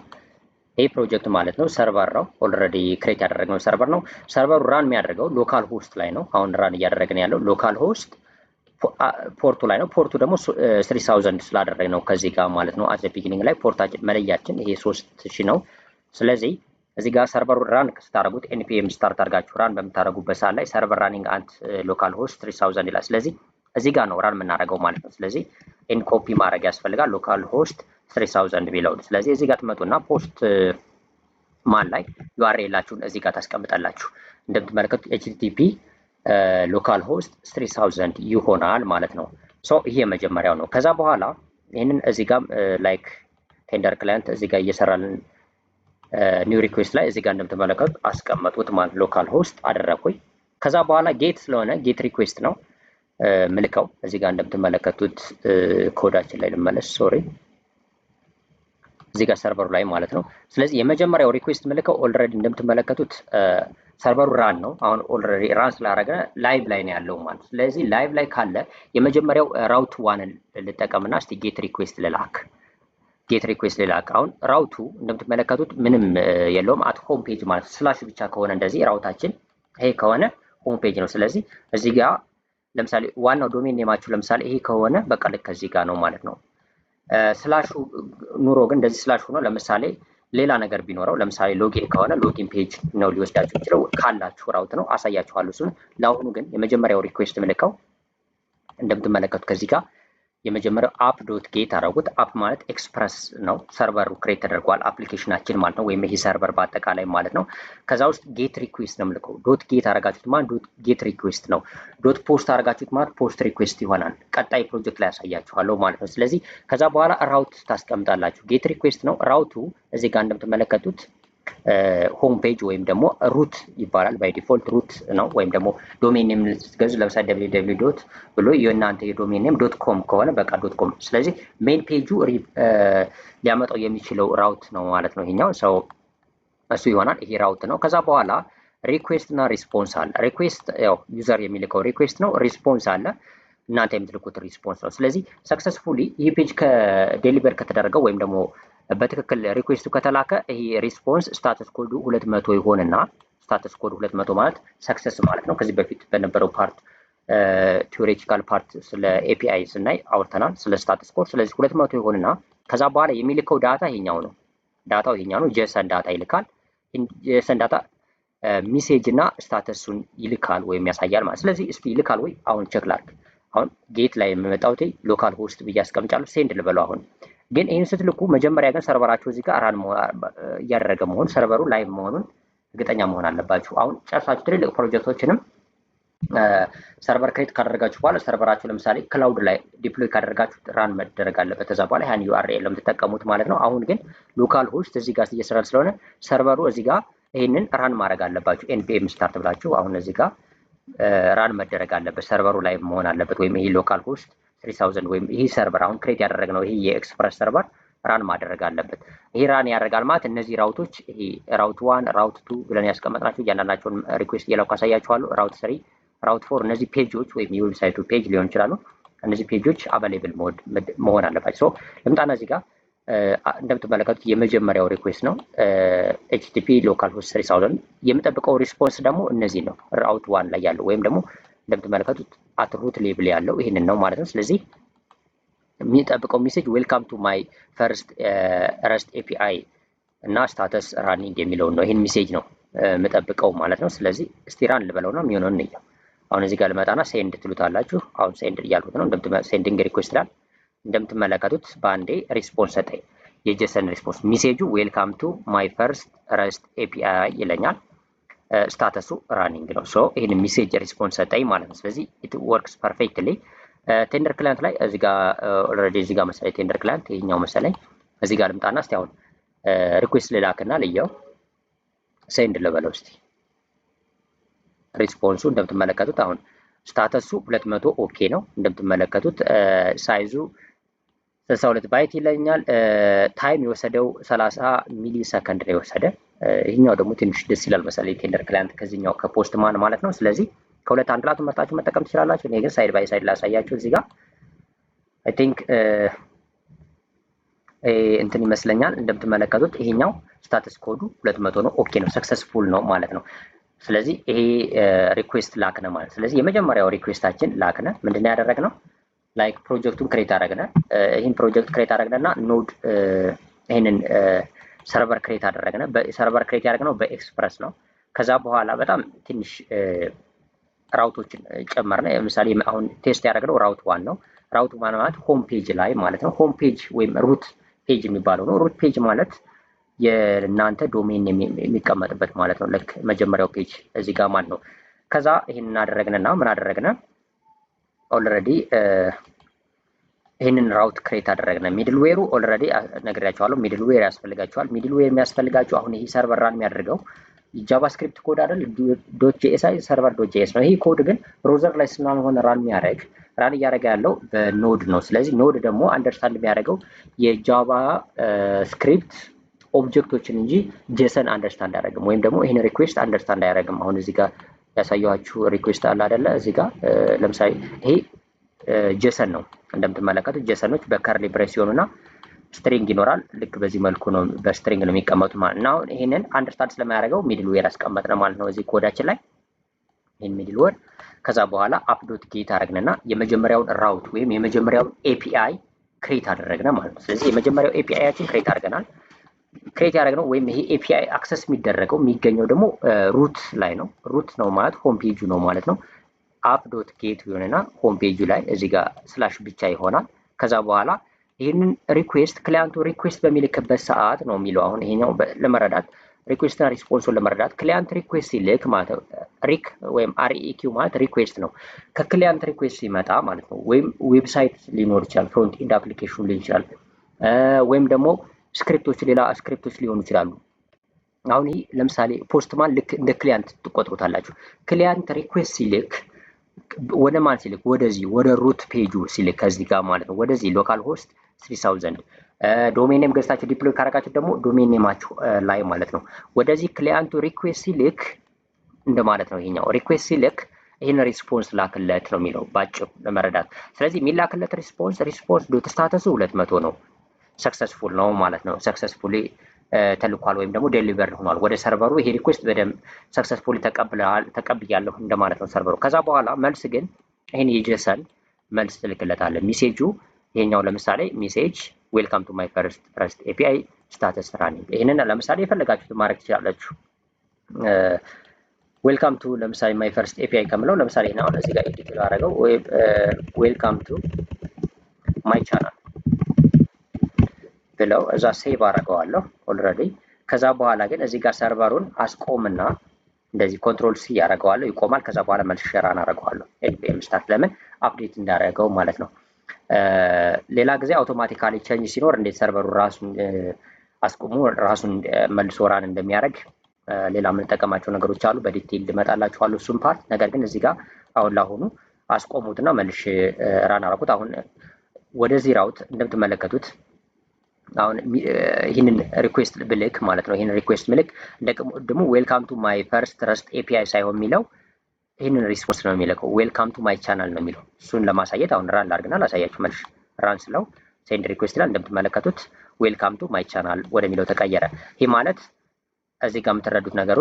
ይህ ፕሮጀክት ማለት ነው ሰርቨር ነው። ኦልሬዲ ክሬት ያደረግነው ሰርቨር ነው። ሰርቨሩ ራን የሚያደርገው ሎካል ሆስት ላይ ነው። አሁን ራን እያደረግን ያለው ሎካል ሆስት ፖርቱ ላይ ነው። ፖርቱ ደግሞ 3000 ስላደረግ ነው ከዚህ ጋር ማለት ነው። አት ቢጊኒንግ ላይ ፖርታችን መለያችን ይሄ 3000 ነው። ስለዚህ እዚህ ጋር ሰርቨሩ ራን ስታደርጉት ኤንፒኤም ስታርት አድርጋችሁ ራን በምታደርጉበት ሰዓት ላይ ሰርቨር ራኒንግ አንት ሎካል ሆስት 3000 ይላል። ስለዚህ እዚህ ጋር ነው ራን የምናደርገው ማለት ነው። ስለዚህ ኤን ኮፒ ማድረግ ያስፈልጋል ሎካል ሆስት 3000 ቢለውን። ስለዚህ እዚህ ጋር ትመጡና ፖስት ማን ላይ ዩአርኤላችሁን እዚህ ጋር ታስቀምጣላችሁ። እንደምትመለከቱት ኤችቲቲፒ ሎካል ሆስት 3000 ይሆናል ማለት ነው። ሶ ይሄ የመጀመሪያው ነው። ከዛ በኋላ ይህንን እዚህ ጋር ላይክ ቴንደር ክላይንት እዚህ ጋር እየሰራልን ኒው ሪኩዌስት ላይ እዚህ ጋር እንደምትመለከቱት አስቀመጡት ማለት ሎካል ሆስት አደረኩኝ። ከዛ በኋላ ጌት ስለሆነ ጌት ሪኩዌስት ነው ምልከው። እዚህ ጋር እንደምትመለከቱት ኮዳችን ላይ ልመለስ፣ ሶሪ እዚህ ጋር ሰርቨሩ ላይ ማለት ነው። ስለዚህ የመጀመሪያው ሪኩዌስት ምልከው ኦልሬዲ እንደምትመለከቱት ሰርቨሩ ራን ነው። አሁን ኦልሬዲ ራን ስላደረገ ላይቭ ላይ ነው ያለው ማለት። ስለዚህ ላይቭ ላይ ካለ የመጀመሪያው ራውት ዋንን ልጠቀምና እስቲ ጌት ሪኩዌስት ልላክ። ጌት ሪኩዌስት ልላክ። አሁን ራውቱ እንደምትመለከቱት ምንም የለውም። አት ሆም ፔጅ ማለት ስላሽ ብቻ ከሆነ እንደዚህ ራውታችን ይሄ ከሆነ ሆም ፔጅ ነው። ስለዚህ እዚህ ጋር ለምሳሌ ዋናው ዶሜን ኔማችሁ ለምሳሌ ይሄ ከሆነ በቃ ልክ ከዚህ ጋር ነው ማለት ነው። ስላሹ ኑሮ ግን እንደዚህ ስላሽ ሆኖ ለምሳሌ ሌላ ነገር ቢኖረው ለምሳሌ ሎጊን ከሆነ ሎጊን ፔጅ ነው ሊወስዳችሁ ይችላል። ካላችሁ ራውት ነው አሳያችኋለሁ እሱን። ለአሁኑ ግን የመጀመሪያው ሪኩዌስት ምልከው እንደምትመለከቱት ከዚህ ጋር የመጀመሪያው አፕ ዶት ጌት አደረጉት። አፕ ማለት ኤክስፕረስ ነው። ሰርቨሩ ክሬት ተደርጓል አፕሊኬሽናችን ማለት ነው፣ ወይም ይሄ ሰርቨር በአጠቃላይ ማለት ነው። ከዛ ውስጥ ጌት ሪኩዌስት ነው ምልከው። ዶት ጌት አደረጋችሁት ማለት ዶት ጌት ሪኩዌስት ነው። ዶት ፖስት አደረጋችሁት ማለት ፖስት ሪኩዌስት ይሆናል። ቀጣይ ፕሮጀክት ላይ ያሳያችኋለሁ ማለት ነው። ስለዚህ ከዛ በኋላ ራውት ታስቀምጣላችሁ። ጌት ሪኩዌስት ነው ራውቱ እዚህ ጋር እንደምትመለከቱት ሆም ፔጅ ወይም ደግሞ ሩት ይባላል። ባይ ዲፎልት ሩት ነው። ወይም ደግሞ ዶሜን ኔም ስትገዙ ለምሳሌ www ዶት ብሎ የእናንተ የዶሜን ኔም ዶት ኮም ከሆነ በቃ ዶት ኮም። ስለዚህ ሜን ፔጁ ሊያመጣው የሚችለው ራውት ነው ማለት ነው። ይሄኛው ሰው እሱ ይሆናል። ይሄ ራውት ነው። ከዛ በኋላ ሪኩዌስት እና ሪስፖንስ አለ። ሪኩዌስት ያው ዩዘር የሚልከው ሪኩዌስት ነው። ሪስፖንስ አለ እናንተ የምትልኩት ሪስፖንስ ነው። ስለዚህ ሰክሰስፉሊ ይህ ፔጅ ከዴሊቨር ከተደረገው ወይም ደግሞ በትክክል ሪኩዌስቱ ከተላከ ይሄ ሪስፖንስ ስታተስ ኮዱ 200 ይሆንና ስታተስ ኮዱ 200 ማለት ሰክሰስ ማለት ነው። ከዚህ በፊት በነበረው ፓርት ቲዮሬቲካል ፓርት ስለ ኤፒአይ ስናይ አውርተናል፣ ስለ ስታተስ ኮድ። ስለዚህ 200 ይሆንና ከዛ በኋላ የሚልከው ዳታ ይሄኛው ነው። ዳታው ይሄኛው ነው። ጄሰን ዳታ ይልካል። ጄሰን ዳታ ሚሴጅ እና ስታተሱን ይልካል ወይም ያሳያል ማለት። ስለዚህ እስቲ ይልካል ወይ አሁን ቼክ ላድርግ። አሁን ጌት ላይ የምመጣው ሎካል ሆስት ብዬ አስቀምጫለሁ። ሴንድ ልበለው። አሁን ግን ይህን ስትልኩ መጀመሪያ ግን ሰርቨራችሁ እዚህ ጋር ራን እያደረገ መሆን ሰርቨሩ ላይቭ መሆኑን እርግጠኛ መሆን አለባችሁ። አሁን ጨርሳችሁ ትልልቅ ፕሮጀክቶችንም ሰርቨር ክሬት ካደረጋችሁ በኋላ ሰርቨራችሁ ለምሳሌ ክላውድ ላይ ዲፕሎይ ካደረጋችሁ ራን መደረግ አለበት። ከዛ በኋላ ያን ዩአርኤል ለምትጠቀሙት ማለት ነው። አሁን ግን ሎካል ሆስት እዚህ ጋር እየሰራን ስለሆነ ሰርቨሩ እዚህ ጋር ይህንን ራን ማድረግ አለባችሁ። ኤንፒኤም ስታርት ብላችሁ አሁን እዚህ ጋር ራን መደረግ አለበት። ሰርቨሩ ላይ መሆን አለበት። ወይም ይሄ ሎካል ሆስት 3000 ወይም ይሄ ሰርቨር አሁን ክሬት ያደረግነው ይሄ የኤክስፕረስ ሰርቨር ራን ማድረግ አለበት። ይሄ ራን ያደርጋል ማለት እነዚህ ራውቶች ይሄ ራውት 1 ራውት 2 ብለን ያስቀመጥናቸው እያንዳንዳቸውን ሪኩዌስት እየላኩ አሳያችኋለሁ። ራውት 3 ራውት 4 እነዚህ ፔጆች ወይም የዌብሳይቱ ፔጅ ሊሆን ይችላሉ። እነዚህ ፔጆች አቬሌብል መሆን አለባቸው። ልምጣና እዚህ ጋር እንደምትመለከቱት የመጀመሪያው ሪኩዌስት ነው ኤችቲቲፒ ሎካል ሆስት 3000። የምጠብቀው ሪስፖንስ ደግሞ እነዚህ ነው። ራውት 1 ላይ ያለው ወይም ደግሞ እንደምትመለከቱት አት ሩት ሌብል ያለው ይህንን ነው ማለት ነው። ስለዚህ የሚጠብቀው ሜሴጅ ዌልካም ቱ ማይ ፈርስት ረስት ኤፒአይ እና ስታተስ ራኒንግ የሚለውን ነው። ይህን ሜሴጅ ነው የምጠብቀው ማለት ነው። ስለዚህ እስቲ ራን ልበለው ነው የሚሆነውን እንየው። አሁን እዚህ ጋር ልመጣና ሴንድ ትሉታላችሁ። አሁን ሴንድ እያልኩት ነው። ሴንዲንግ ሪኩዌስት ይላል። እንደምትመለከቱት በአንዴ ሪስፖንስ ሰጠኝ። የጄሰን ሪስፖንስ ሜሴጁ ዌልካም ቱ ማይ ፈርስት ረስት ኤፒአይ ይለኛል። ስታተሱ ራኒንግ ነው። ሶ ይህን ሜሴጅ ሪስፖንስ ሰጠኝ ማለት ነው። ስለዚህ ኢት ወርክስ ፐርፌክትሊ። ቴንደር ክላይንት ላይ እዚህ ጋር ኦልሬዲ እዚህ ጋር መሰለኝ ቴንደር ክላይንት ይሄኛው መሰለኝ። እዚህ ጋር ልምጣና እስቲ አሁን ሪኩዌስት ልላክና ልየው። ሴንድ ልበለው እስቲ። ሪስፖንሱ እንደምትመለከቱት አሁን ስታተሱ 200 ኦኬ ነው። እንደምትመለከቱት ሳይዙ 62 ባይት ይለኛል። ታይም የወሰደው 30 ሚሊ ሰከንድ ነው የወሰደ። ይሄኛው ደግሞ ትንሽ ደስ ይላል መሰለኝ ቴንደር ክላይንት ከዚህኛው ከፖስት ማን ማለት ነው። ስለዚህ ከሁለት አንድ ላቱ መርጣችሁ መጠቀም ትችላላችሁ። እኔ ግን ሳይድ ባይ ሳይድ ላሳያችሁ። እዚህ ጋር አይ ቲንክ እንትን ይመስለኛል። እንደምትመለከቱት ይሄኛው ስታተስ ኮዱ 200 ነው። ኦኬ ነው፣ ሰክሰስፉል ነው ማለት ነው። ስለዚህ ይሄ ሪኩዌስት ላክነ ማለት። ስለዚህ የመጀመሪያው ሪኩዌስታችን ላክነ ምንድነው ያደረግነው? ላይክ ፕሮጀክቱን ክሬት አደረግነ። ይሄን ፕሮጀክት ክሬት አደረግነና ኖድ ይሄንን ሰርቨር ክሬት አደረግነ። በሰርቨር ክሬት ያደረግነው በኤክስፕረስ ነው። ከዛ በኋላ በጣም ትንሽ ራውቶችን ጨመርነ። ለምሳሌ አሁን ቴስት ያደረግነው ራውት 1 ነው። ራውት 1 ማለት ሆም ፔጅ ላይ ማለት ነው። ሆም ፔጅ ወይም ሩት ፔጅ የሚባለው ነው። ሩት ፔጅ ማለት የእናንተ ዶሜን የሚቀመጥበት ማለት ነው። ልክ መጀመሪያው ፔጅ እዚህ ጋር ማለት ነው። ከዛ ይሄን እናደረግነና ምን አደረግነ? ኦልሬዲ ይሄንን ራውት ክሬት አደረግነ። ሚድልዌሩ ኦልሬዲ ነግሬያቸዋለሁ። ሚድልዌር ያስፈልጋቸዋል። ሚድልዌር የሚያስፈልጋቸው አሁን ይሄ ሰርቨር ራን የሚያደርገው ጃቫስክሪፕት ኮድ አይደል? .jsi ሰርቨር .js ነው። ይሄ ኮድ ግን ብራውዘር ላይ ስላልሆነ ራን እያደረገ ያለው በኖድ ነው። ስለዚህ ኖድ ደግሞ አንደርስታንድ የሚያደርገው የጃቫ ስክሪፕት ኦብጀክቶችን እንጂ ጄሰን አንደርስታንድ አያደርግም፣ ወይም ደግሞ ይሄን ሪኩዌስት አንደርስታንድ አያደርግም። አሁን እዚህ ጋር ያሳየኋችሁ ሪኩዌስት አለ አይደለ? እዚህ ጋር ለምሳሌ ይሄ ጄሰን ነው። እንደምትመለከቱት ጄሰኖች በከርሊ ብሬስ ሲሆኑና ስትሪንግ ይኖራል። ልክ በዚህ መልኩ ነው በስትሪንግ ነው የሚቀመጡት ማለት ነው። አሁን ይሄንን አንደርስታንድ ስለማያደርገው ሚድልዌር አስቀመጥነ ማለት ነው እዚህ ኮዳችን ላይ ይሄን ሚድልዌር። ከዛ በኋላ አፕዶት ጌት አደረግንና የመጀመሪያውን ራውት ወይም የመጀመሪያውን ኤፒአይ ክሬት አደረግነ ማለት ነው። ስለዚህ የመጀመሪያው ኤፒአይያችን ክሬት አድርገናል። ክሬት ያደረግነው ወይም ይሄ ኤፒአይ አክሰስ የሚገኘው ደግሞ ሩት ላይ ነው። ሩት ነው ማለት ሆም ፔጁ ነው ማለት ነው። አፕ ዶት ጌት ይሆንና ሆም ፔጁ ላይ እዚህ ጋር ስላሽ ብቻ ይሆናል። ከዛ በኋላ ይህንን ሪኩዌስት ክላይንቱ ሪኩዌስት በሚልክበት ሰዓት ነው የሚለው። አሁን ይሄኛው ለመረዳት ሪኩዌስትና ሪስፖንሱን ለመረዳት ክላይንት ሪኩዌስት ሲልክ ማለት ነው። ሪክ ወይም አርኢኪው ማለት ሪኩዌስት ነው። ከክላይንት ሪኩዌስት ሲመጣ ማለት ነው ወይም ዌብሳይት ሊኖር ይችላል፣ ፍሮንት ኢንድ አፕሊኬሽን ሊሆን ይችላል፣ ወይም ደግሞ ስክሪፕቶች ሌላ ስክሪፕቶች ሊሆኑ ይችላሉ። አሁን ይሄ ለምሳሌ ፖስትማን ልክ እንደ ክላይንት ትቆጥሩታላችሁ። ክላይንት ሪኩዌስት ሲልክ ወደ ማን ሲልክ? ወደዚህ ወደ ሩት ፔጁ ሲልክ ከዚህ ጋር ማለት ነው ወደዚህ ሎካል ሆስት 3000 ዶሜን ኔም ገዝታችሁ ዲፕሎይ ካረጋችሁ ደግሞ ዶሜን ኔማችሁ ላይ ማለት ነው ወደዚህ ክላይንቱ ሪኩዌስት ሲልክ እንደማለት ነው። ይሄኛው ሪኩዌስት ሲልክ ይሄን ሪስፖንስ ላክለት ነው የሚለው ባጭሩ ለመረዳት። ስለዚህ የሚላክለት ሪስፖንስ ዶት ስታተሱ 200 ነው። ሰክሰስፉል ነው ማለት ነው። ሰክሰስፉሊ ተልኳል ወይም ደግሞ ዴሊቨር ሆኗል ወደ ሰርቨሩ። ይሄ ሪኩዌስት በደንብ ሰክሰስፉሊ ተቀብያለሁ እንደማለት ነው ሰርቨሩ። ከዛ በኋላ መልስ ግን ይሄን የጄሰን መልስ ትልክለታለህ። ሜሴጁ ይሄኛው ለምሳሌ ሜሴጅ ዌልካም ቱ ማይ ፈርስት ረስት ኤፒአይ ስታተስ ራኒንግ። ይሄንን ለምሳሌ የፈለጋችሁት ማድረግ ትችላላችሁ። ዌልካም ቱ ለምሳሌ ማይ ፈርስት ኤፒአይ ከምለው ለምሳሌ ነው እዚህ ጋር ኤዲት አደረገው ዌልካም ቱ ማይ ቻናል ብለው እዛ ሴቭ አደረገዋለሁ ኦልሬዲ። ከዛ በኋላ ግን እዚህ ጋር ሰርቨሩን አስቆምና እንደዚህ ኮንትሮል ሲ ያደረገዋለሁ፣ ይቆማል። ከዛ በኋላ መልሼ ራን አደረገዋለሁ ኤልፒኤም ስታርት፣ ለምን አፕዴት እንዳደረገው ማለት ነው። ሌላ ጊዜ አውቶማቲካሊ ቼንጅ ሲኖር እንዴት ሰርቨሩ ራሱን አስቆሙ ራሱን መልሶ ራን እንደሚያደርግ ሌላ የምንጠቀማቸው ነገሮች አሉ። በዲቴይል ልመጣላችኋለሁ እሱም ፓርት። ነገር ግን እዚህ ጋር አሁን ላሁኑ አስቆሙትና መልሼ ራን አደረኩት። አሁን ወደዚህ ራውት እንደምትመለከቱት አሁን ይህንን ሪኩዌስት ብልክ ማለት ነው። ይህንን ሪኩዌስት ምልክ ደግሞ ዌልካም ቱ ማይ ፈርስት ረስት ኤፒአይ ሳይሆን የሚለው ይህንን ሪስፖንስ ነው የሚልከው። ዌልካም ቱ ማይ ቻናል ነው የሚለው። እሱን ለማሳየት አሁን ራን ላድርግና ላሳያችሁ። መልሽ ራን ስለው ሴንድ ሪኩዌስት ይላል። እንደምትመለከቱት ዌልካም ቱ ማይ ቻናል ወደሚለው ተቀየረ። ይህ ማለት እዚህ ጋር የምትረዱት ነገሩ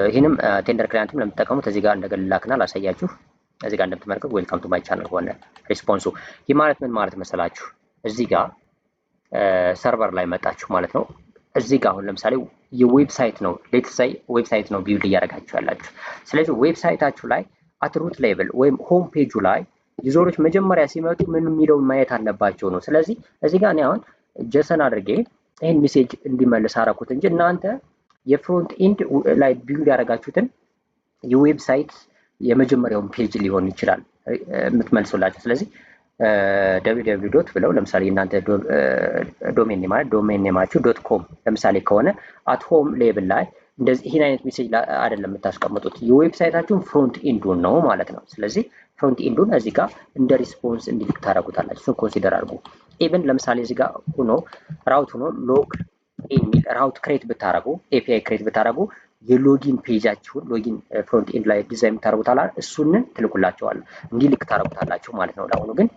ይህንም ቴንደር ክላይንትም ለምትጠቀሙት እዚህ ጋር እንደገላክና ላሳያችሁ። እዚህ ጋር እንደምትመለከቱት ዌልካም ቱ ማይ ቻናል ሆነ ሪስፖንሱ። ይህ ማለት ምን ማለት መሰላችሁ? እዚህ ጋር ሰርቨር ላይ መጣችሁ ማለት ነው። እዚህ ጋር አሁን ለምሳሌ የዌብሳይት ነው ሌትስ ሴይ ዌብሳይት ነው ቢውልድ እያደረጋችሁ ያላችሁ። ስለዚህ ዌብሳይታችሁ ላይ አትሩት ሌቭል ወይም ሆም ፔጁ ላይ ዩዘሮች መጀመሪያ ሲመጡ ምን የሚለውን ማየት አለባቸው ነው። ስለዚህ እዚህ ጋር እኔ አሁን ጀሰን አድርጌ ይህን ሜሴጅ እንዲመልስ አደረኩት እንጂ እናንተ የፍሮንት ኤንድ ላይ ቢውልድ ያደረጋችሁትን የዌብሳይት የመጀመሪያውን ፔጅ ሊሆን ይችላል የምትመልሱላችሁ። ስለዚህ www ብለው ለምሳሌ እናንተ ዶሜን ማለት ዶሜን ኔማችሁ .com ለምሳሌ ከሆነ አት ሆም ሌብል ላይ እንደዚህ ይሄን አይነት ሜሴጅ አይደለም የምታስቀምጡት፣ የዌብሳይታችሁን ፍሮንት ኤንዱን ነው ማለት ነው። ስለዚህ ፍሮንት ኤንዱን እዚህ ጋር እንደ ሪስፖንስ እንዲልክ ታደርጉታላችሁ። እሱን ኮንሲደር አድርጉ። ኢቭን ለምሳሌ እዚህ ጋር ሆኖ ራውት ሆኖ ሎግ ኢሜል ራውት ክሬት ብታረጉ ኤፒአይ ክሬት ብታረጉ የሎጊን ፔጃችሁን ሎጊን ፍሮንት ኤንድ ላይ ዲዛይን ታረጉታላ እሱንን ትልኩላቸዋል እንዲልክ ታረጉታላችሁ ማለት ነው። ለአሁኑ ግን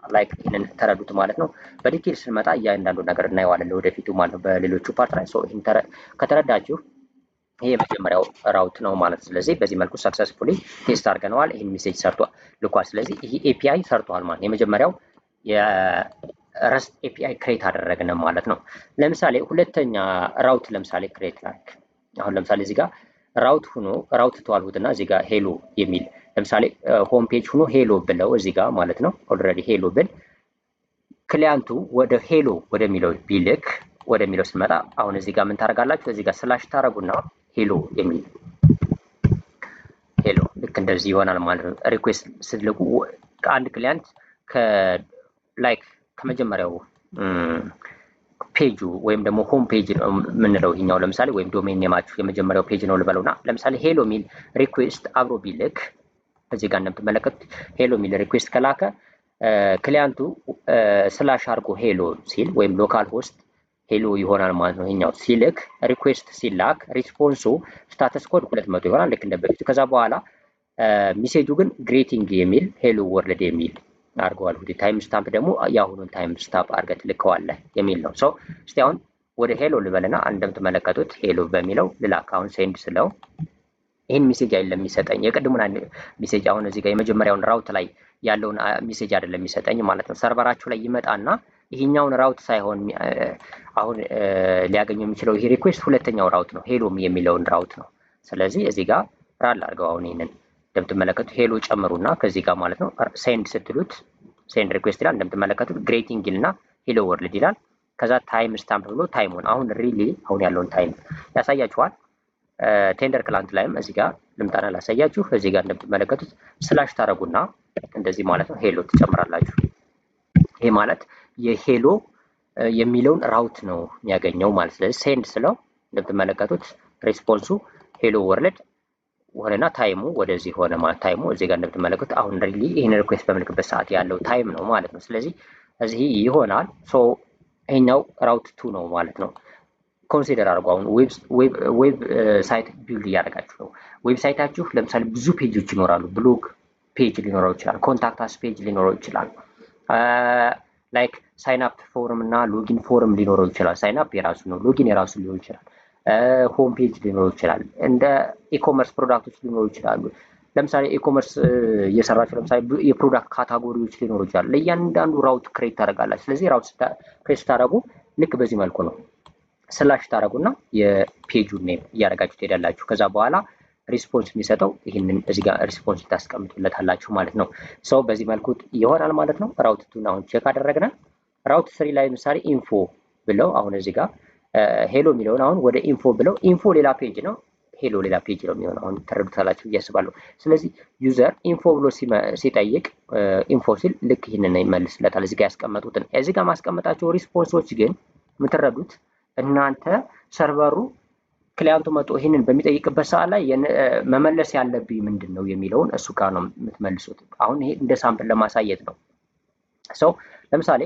ላይክ ይሄንን ተረዱት ማለት ነው። በዲቴል ስንመጣ እያንዳንዱ ነገር እናየዋለን ወደፊቱ ማለት ነው በሌሎቹ ፓርት ላይ። ሶ ይሄን ከተረዳችሁ ይሄ የመጀመሪያው ራውት ነው ማለት። ስለዚህ በዚህ መልኩ ሰክሰስፉሊ ቴስት አድርገነዋል። ይሄን ሜሴጅ ሰርቷል ልኳል። ስለዚህ ይሄ ኤፒአይ ሰርቷል ማለት የመጀመሪያው የረስት ኤፒአይ ክሬት አደረግን ማለት ነው። ለምሳሌ ሁለተኛ ራውት ለምሳሌ ክሬት ላድርግ። አሁን ለምሳሌ እዚህ ጋር ራውት ሆኖ ራውት ተዋልሁትና እዚህ ጋር ሄሎ የሚል ለምሳሌ ሆም ፔጅ ሆኖ ሄሎ ብለው እዚህ ጋር ማለት ነው ኦልሬዲ ሄሎ ብል ክሊያንቱ ወደ ሄሎ ወደሚለው ቢልክ ወደሚለው ስመጣ አሁን እዚህ ጋር ምን ታደርጋላችሁ? እዚህ ጋር ስላሽ ታረጉና ሄሎ የሚል ሄሎ ልክ እንደዚህ ይሆናል ማለት ነው። ሪኩዌስት ስትልኩ ከአንድ ክሊያንት ላይክ ከመጀመሪያው ፔጁ ወይም ደግሞ ሆም ፔጅ ነው የምንለው ይሄኛው ለምሳሌ ወይም ዶሜን ኔማችሁ የመጀመሪያው ፔጅ ነው ልበለውና ለምሳሌ ሄሎ ሚል ሪኩዌስት አብሮ ቢልክ እዚህ ጋር እንደምትመለከቱት ሄሎ ሚል ሪኩዌስት ከላከ ክሊያንቱ ስላሽ አድርጎ ሄሎ ሲል ወይም ሎካል ሆስት ሄሎ ይሆናል ማለት ነው። ይሄኛው ሲልክ ሪኩዌስት ሲላክ ሪስፖንሱ ስታተስ ኮድ 200 ይሆናል ልክ እንደበፊቱ። ከዛ በኋላ ሜሴጁ ግን ግሬቲንግ የሚል ሄሎ ወርልድ የሚል አድርገዋል። ወደ ታይም ስታምፕ ደግሞ የአሁኑን ታይም ስታምፕ አድርገህ ትልከዋለህ የሚል ነው። ሶ እስቲ አሁን ወደ ሄሎ ልበልና እንደምትመለከቱት ሄሎ በሚለው ልላክ። አሁን ሴንድ ስለው ይህን ሜሴጅ አይደለም የሚሰጠኝ የቅድሙን ሜሴጅ አሁን እዚህ ጋር የመጀመሪያውን ራውት ላይ ያለውን ሜሴጅ አይደለም የሚሰጠኝ ማለት ነው። ሰርቨራችሁ ላይ ይመጣና ይሄኛውን ራውት ሳይሆን አሁን ሊያገኘው የሚችለው ይሄ ሪኩዌስት ሁለተኛው ራውት ነው፣ ሄሎ የሚለውን ራውት ነው። ስለዚህ እዚህ ጋር ራል አድርገው አሁን ይሄንን እንደምትመለከቱት ሄሎ ጨምሩና ከዚህ ጋር ማለት ነው ሴንድ ስትሉት ሴንድ ሪኩዌስት ይላል። እንደምትመለከቱት ግሬቲንግ ይልና ሄሎ ወርልድ ይላል። ከዛ ታይም ስታምፕ ብሎ ታይሙን አሁን ሪሊ አሁን ያለውን ታይም ያሳያችኋል። ቴንደር ክላንት ላይም እዚህ ጋር ልምጣና ላሳያችሁ። እዚህ ጋር እንደምትመለከቱት ስላሽ ታረጉና እንደዚህ ማለት ነው ሄሎ ትጨምራላችሁ። ይሄ ማለት የሄሎ የሚለውን ራውት ነው የሚያገኘው ማለት። ስለዚህ ሴንድ ስለው እንደምትመለከቱት ሪስፖንሱ ሄሎ ወርልድ ሆነና ታይሙ ወደዚህ ሆነ ማለት ታይሙ እዚህ ጋር እንደምትመለከቱት አሁን ሪሊ ይሄን ሪኩዌስት በምልክበት ሰዓት ያለው ታይም ነው ማለት ነው። ስለዚህ እዚህ ይሆናል። ሶ ይሄኛው ራውት 2 ነው ማለት ነው። ኮንሲደር አድርጉ። አሁን ዌብ ሳይት ቢልድ እያደረጋችሁ ነው። ዌብሳይታችሁ ለምሳሌ ብዙ ፔጆች ይኖራሉ። ብሎግ ፔጅ ሊኖረው ይችላል፣ ኮንታክት አስ ፔጅ ሊኖረው ይችላል፣ ላይክ ሳይን አፕ ፎርም እና ሎጊን ፎርም ሊኖረው ይችላል። ሳይን አፕ የራሱ ነው፣ ሎጊን የራሱ ሊሆን ይችላል። ሆም ፔጅ ሊኖረው ይችላል። እንደ ኢኮመርስ ፕሮዳክቶች ሊኖሩ ይችላሉ። ለምሳሌ ኢኮመርስ እየሰራችሁ ለምሳሌ የፕሮዳክት ካታጎሪዎች ሊኖሩ ይችላል። ለእያንዳንዱ ራውት ክሬት ታደርጋላችሁ። ስለዚህ ራውት ክሬት ስታደርጉ ልክ በዚህ መልኩ ነው። ስላሽ ታደርጉና የፔጁን ኔም እያደረጋችሁ ትሄዳላችሁ። ከዛ በኋላ ሪስፖንስ የሚሰጠው ይህንን እዚህ ጋር ሪስፖንስ ታስቀምጡለታላችሁ ማለት ነው። ሰው በዚህ መልኩ ይሆናል ማለት ነው። ራውት ቱን አሁን ቼክ አደረግን። ራውት ስሪ ላይ ለምሳሌ ኢንፎ ብለው አሁን እዚህ ጋር ሄሎ የሚለውን አሁን ወደ ኢንፎ ብለው ኢንፎ ሌላ ፔጅ ነው፣ ሄሎ ሌላ ፔጅ ነው የሚሆነው። አሁን ተረዱታላችሁ ብዬ አስባለሁ። ስለዚህ ዩዘር ኢንፎ ብሎ ሲጠይቅ ኢንፎ ሲል ልክ ይህንን ይመልስለታል። እዚህ ጋር ያስቀመጡትን እዚህ ጋር ማስቀመጣቸው ሪስፖንሶች ግን የምትረዱት እናንተ ሰርቨሩ ክሊያንቱ መጥቶ ይህንን በሚጠይቅበት ሰዓት ላይ መመለስ ያለብኝ ምንድን ነው የሚለውን እሱ ጋር ነው የምትመልሱት። አሁን ይሄ እንደ ሳምፕል ለማሳየት ነው። ሰው ለምሳሌ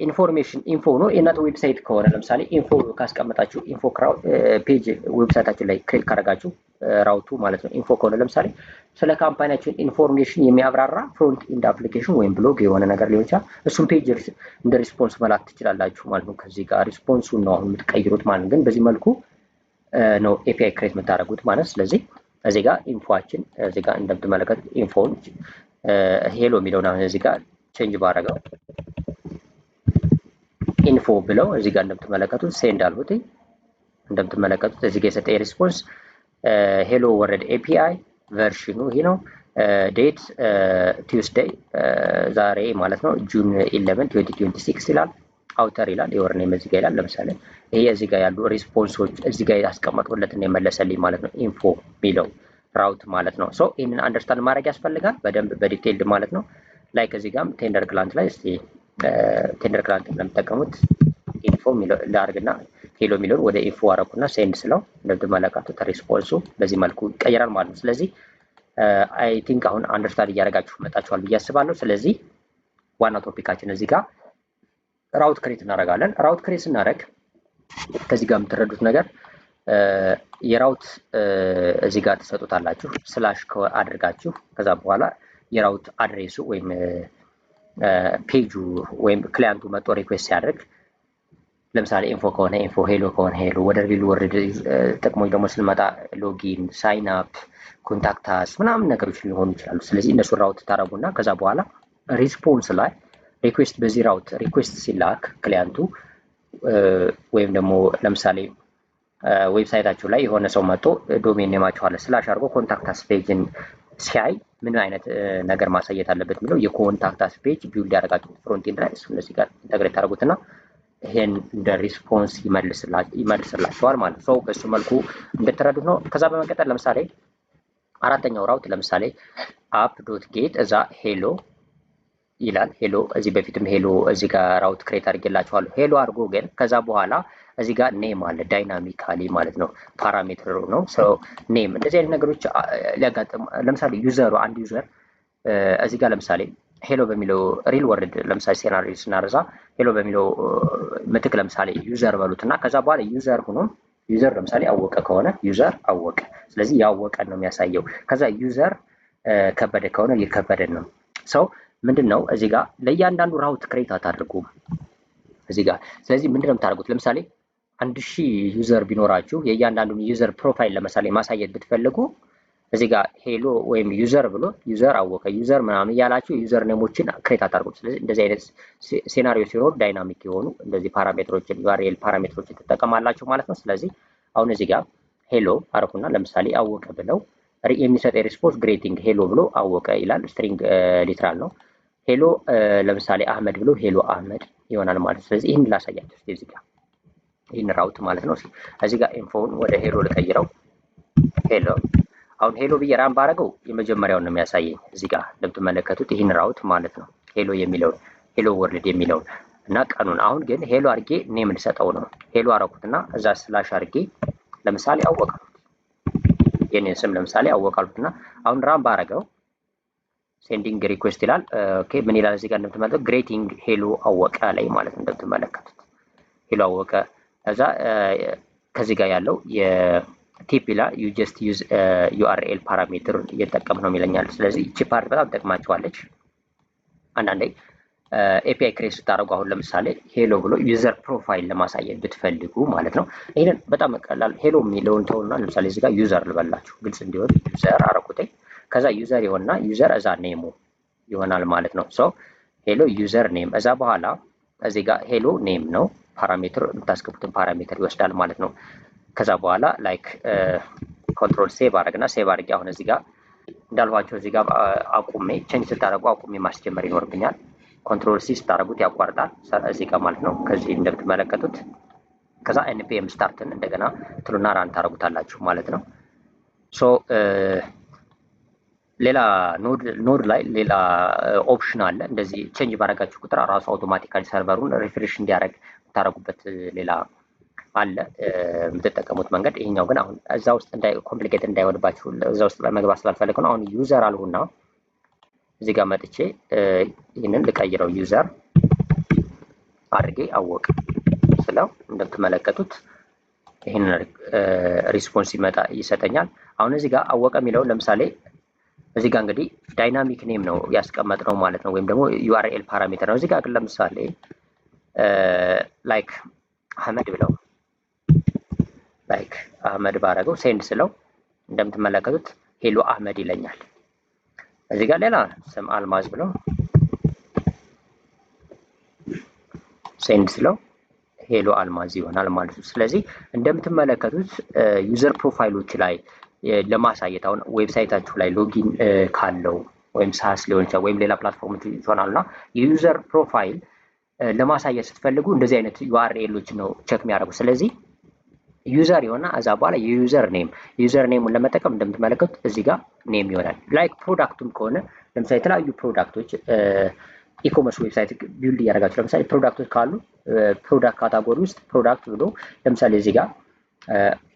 ኢንፎርሜሽን ኢንፎ ነው የእናንተ ዌብሳይት ከሆነ ለምሳሌ ኢንፎ ካስቀመጣችሁ ኢንፎ ፔጅ ዌብሳይታችን ላይ ክሊክ ካደረጋችሁ ራውቱ ማለት ነው ኢንፎ ከሆነ ለምሳሌ ስለ ካምፓኒያችን ኢንፎርሜሽን የሚያብራራ ፍሮንት ኢንድ አፕሊኬሽን ወይም ብሎግ የሆነ ነገር ሊሆን ይችላል። እሱም ፔጅ እንደ ሪስፖንስ መላክ ትችላላችሁ ማለት ነው። ከዚህ ጋር ሪስፖንሱን ነው አሁን የምትቀይሩት ማለት ነው። ግን በዚህ መልኩ ነው ኤፒአይ ክሬት የምታደርጉት ማለት። ስለዚህ እዚህ ጋር ኢንፎችን እዚህ ጋር እንደምትመለከቱት ኢንፎን ሄሎ የሚለውን አሁን እዚህ ጋር ቼንጅ ባደረገው ኢንፎ ብለው እዚህ ጋር እንደምትመለከቱት ሴንድ አልሁት። እንደምትመለከቱት እዚህ ጋር የሰጠ ሪስፖንስ ሄሎ ወረድ ኤፒአይ ቨርሽኑ ይሄ ነው። ዴት ቲውስዴይ ዛሬ ማለት ነው ጁን 11 2026 ይላል። አውተር ይላል የወር ኔም እዚህ ጋር ይላል። ለምሳሌ ይሄ እዚህ ጋር ያሉ ሪስፖንሶች እዚህ ጋር ያስቀመጥኩለትን የመለሰልኝ ማለት ነው ኢንፎ የሚለው ራውት ማለት ነው። ሶ ይሄንን አንደርስታንድ ማድረግ ያስፈልጋል በደንብ በዲቴይልድ ማለት ነው። ላይክ እዚህ ጋርም ቴንደር ክላንት ላይ እስቲ ቴንደር ክላንት እንደምትጠቀሙት ኢንፎ ላርግና ሄሎ የሚለውን ወደ ኢንፎ አረኩና ሴንድ ስለው እንደምትመለከቱት ሪስፖንሱ በዚህ መልኩ ይቀየራል ማለት ነው። ስለዚህ አይ ቲንክ አሁን አንደርስታንድ እያደረጋችሁ መጣችኋል ብዬ አስባለሁ። ስለዚህ ዋና ቶፒካችን እዚህ ጋር ራውት ክሬት እናደርጋለን። ራውት ክሬት ስናደርግ ከዚህ ጋር የምትረዱት ነገር የራውት እዚህ ጋር ትሰጡታላችሁ ስላሽ አድርጋችሁ ከዛ በኋላ የራውት አድሬሱ ወይም ፔጁ ወይም ክሊያንቱ መጥቶ ሪኩዌስት ሲያደርግ ለምሳሌ ኢንፎ ከሆነ ኢንፎ፣ ሄሎ ከሆነ ሄሎ፣ ወደ ሪል ወርድ ጥቅሞች ደግሞ ስንመጣ ሎጊን፣ ሳይን አፕ፣ ኮንታክታስ ምናምን ነገሮች ሊሆኑ ይችላሉ። ስለዚህ እነሱን ራውት ታደርጉና ከዛ በኋላ ሪስፖንስ ላይ ሪኩዌስት በዚህ ራውት ሪኩዌስት ሲላክ ክሊያንቱ ወይም ደግሞ ለምሳሌ ዌብሳይታችሁ ላይ የሆነ ሰው መጥቶ ዶሜን ኔማችሁ አለ ስላሽ አድርጎ ኮንታክታስ ፔጅን ሲያይ ምን አይነት ነገር ማሳየት አለበት የሚለው የኮንታክታስ ፔጅ ቢውልድ ያደረጋችሁት ፍሮንት ኤንድ ላይ እሱ እነዚህ ጋር ኢንተግሬት ታደርጉትና ይሄን እንደ ሪስፖንስ ይመልስላችኋል ማለት ነው። በሱ መልኩ እንደተረዱት ነው። ከዛ በመቀጠል ለምሳሌ አራተኛው ራውት ለምሳሌ አፕ ዶት ጌት እዛ ሄሎ ይላል። ሄሎ እዚህ በፊትም ሄሎ እዚህ ጋር ራውት ክሬት አድርጌላችኋለሁ። ሄሎ አድርጎ ግን ከዛ በኋላ እዚህ ጋር ኔም አለ ዳይናሚካሊ ማለት ነው ፓራሜትር ነው። ኔም እንደዚህ አይነት ነገሮች ሊያጋጥም ለምሳሌ ዩዘሩ አንድ ዩዘር እዚህ ጋር ለምሳሌ ሄሎ በሚለው ሪል ወርልድ ለምሳሌ ሴናሪዮ ስናረዛ ሄሎ በሚለው ምትክ ለምሳሌ ዩዘር በሉትና ከዛ በኋላ ዩዘር ሆኖ ዩዘር ለምሳሌ አወቀ ከሆነ ዩዘር አወቀ፣ ስለዚህ ያወቀን ነው የሚያሳየው። ከዛ ዩዘር ከበደ ከሆነ የከበደ ነው። ሰው ምንድነው እዚህ ጋር ለእያንዳንዱ ራውት ክሬት አታድርጉ እዚህ ጋር። ስለዚህ ምንድነው የምታደርጉት? ለምሳሌ 1000 ዩዘር ቢኖራችሁ የእያንዳንዱን ዩዘር ፕሮፋይል ለምሳሌ ማሳየት ብትፈልጉ እዚህ ጋር ሄሎ ወይም ዩዘር ብሎ ዩዘር አወቀ ዩዘር ምናምን እያላችሁ ዩዘር ኔሞችን ክሬት አታድርጉት። ስለዚህ እንደዚህ አይነት ሴናሪዮ ሲኖር ዳይናሚክ የሆኑ እንደዚህ ፓራሜትሮችን ቫሪየብል ፓራሜትሮችን ትጠቀማላችሁ ማለት ነው። ስለዚህ አሁን እዚህ ጋር ሄሎ አረኩና ለምሳሌ አወቀ ብለው የሚሰጥ ሪስፖንስ ግሬቲንግ ሄሎ ብሎ አወቀ ይላል። ስትሪንግ ሊትራል ነው። ሄሎ ለምሳሌ አህመድ ብሎ ሄሎ አህመድ ይሆናል ማለት። ስለዚህ ይህን ላሳያችሁ እስቲ እዚህ ጋር ይህን ራውት ማለት ነው። እዚህ ጋር ኢንፎን ወደ ሄሎ ልቀይረው። ሄሎ አሁን ሄሎ ብዬ ራን ባረገው የመጀመሪያውን ነው የሚያሳየኝ እዚህ ጋር እንደምትመለከቱት ይህን ራውት ማለት ነው። ሄሎ የሚለውን ሄሎ ወርልድ የሚለውን እና ቀኑን አሁን ግን ሄሎ አድርጌ ኔም ልሰጠው ነው። ሄሎ አረኩትና እዛ ስላሽ አድርጌ ለምሳሌ አወቃሉት የኔን ስም ለምሳሌ አወቃሉትና አሁን ራን ባረገው ሴንዲንግ ሪኩዌስት ይላል። ኦኬ ምን ይላል እዚህ ጋር እንደምትመለከቱት ግሬቲንግ ሄሎ አወቀ ላይ ማለት እንደምትመለከቱት ሄሎ አወቀ። እዛ ከዚህ ጋር ያለው የቲፕ ይላል ዩ ጀስት ዩዝ ዩአርኤል ፓራሜትር እየተጠቀም ነው ይለኛል። ስለዚህ እቺ ፓርት በጣም ጠቅማችኋለች። አንዳንዴ ኤፒአይ ክሬት ስታደርጉ አሁን ለምሳሌ ሄሎ ብሎ ዩዘር ፕሮፋይል ለማሳየት ብትፈልጉ ማለት ነው ይሄንን በጣም ቀላል ሄሎ የሚለውን ተውና ለምሳሌ እዚህ ጋር ዩዘር ልበላችሁ ግልጽ እንዲሆን ዩዘር አረኩት። ከዛ ዩዘር ይሆንና ዩዘር እዛ ኔሙ ይሆናል ማለት ነው። ሶ ሄሎ ዩዘር ኔም እዛ በኋላ እዚህ ጋር ሄሎ ኔም ነው ፓራሜትር የምታስገቡትን ፓራሜትር ይወስዳል ማለት ነው። ከዛ በኋላ ላይክ ኮንትሮል ሴቭ አድርግና ሴቭ አድርጌ አሁን እዚህ ጋር እንዳልኋቸው እዚህ ጋር አቁሜ ቼንጅ ስታደርጉ አቁሜ ማስጀመር ይኖርብኛል። ኮንትሮል ሲ ስታደርጉት ያቋርጣል እዚህ ጋር ማለት ነው። ከዚህ እንደምትመለከቱት ከዛ npm ስታርትን እንደገና ትሉና ራን ታደርጉታላችሁ ማለት ነው። ሶ ሌላ ኖድ ላይ ሌላ ኦፕሽን አለ። እንደዚህ ቼንጅ ባደረጋችሁ ቁጥር ራሱ አውቶማቲካሊ ሰርቨሩን ሪፍሬሽ እንዲያደርግ ታደርጉበት ሌላ አለ የምትጠቀሙት መንገድ። ይሄኛው ግን አሁን እዛ ውስጥ ኮምፕሊኬት እንዳይሆንባችሁ እዛ ውስጥ መግባት ስላልፈለኩ ነው። አሁን ዩዘር አልሁና እዚህ ጋር መጥቼ ይህንን ልቀይረው ዩዘር አድርጌ አወቅ ስለው እንደምትመለከቱት ይህንን ሪስፖንስ ይሰጠኛል። አሁን እዚህ ጋር አወቀ የሚለው ለምሳሌ እዚህ ጋር እንግዲህ ዳይናሚክ ኔም ነው ያስቀመጥነው ማለት ነው፣ ወይም ደግሞ ዩአርኤል ፓራሜትር ነው። እዚህ ጋር ግን ለምሳሌ ላይክ አህመድ ብለው ላይክ አህመድ ባረገው ሴንድ ስለው እንደምትመለከቱት ሄሎ አህመድ ይለኛል። እዚህ ጋር ሌላ ስም አልማዝ ብለው ሴንድ ስለው ሄሎ አልማዝ ይሆናል ማለት ነው። ስለዚህ እንደምትመለከቱት ዩዘር ፕሮፋይሎች ላይ ለማሳየት አሁን ዌብሳይታችሁ ላይ ሎጊን ካለው ወይም ሳስ ሊሆን ይችላል ወይም ሌላ ፕላትፎርሞች ይሆናልና የዩዘር ፕሮፋይል ለማሳየት ስትፈልጉ እንደዚህ አይነት ዩአርኤሎች ነው ቼክ የሚያደርጉ። ስለዚህ ዩዘር ይሆንና እዛ በኋላ የዩዘር ኔሙን ለመጠቀም እንደምትመለከቱት እዚህ ጋር ኔም ይሆናል። ላይክ ፕሮዳክቱም ከሆነ ለምሳሌ የተለያዩ ፕሮዳክቶች ኢኮመርስ ዌብሳይት ቢልድ እያደረጋችሁ ለምሳሌ ፕሮዳክቶች ካሉ ፕሮዳክት ካታጎሪ ውስጥ ፕሮዳክት ብሎ ለምሳሌ እዚህ ጋር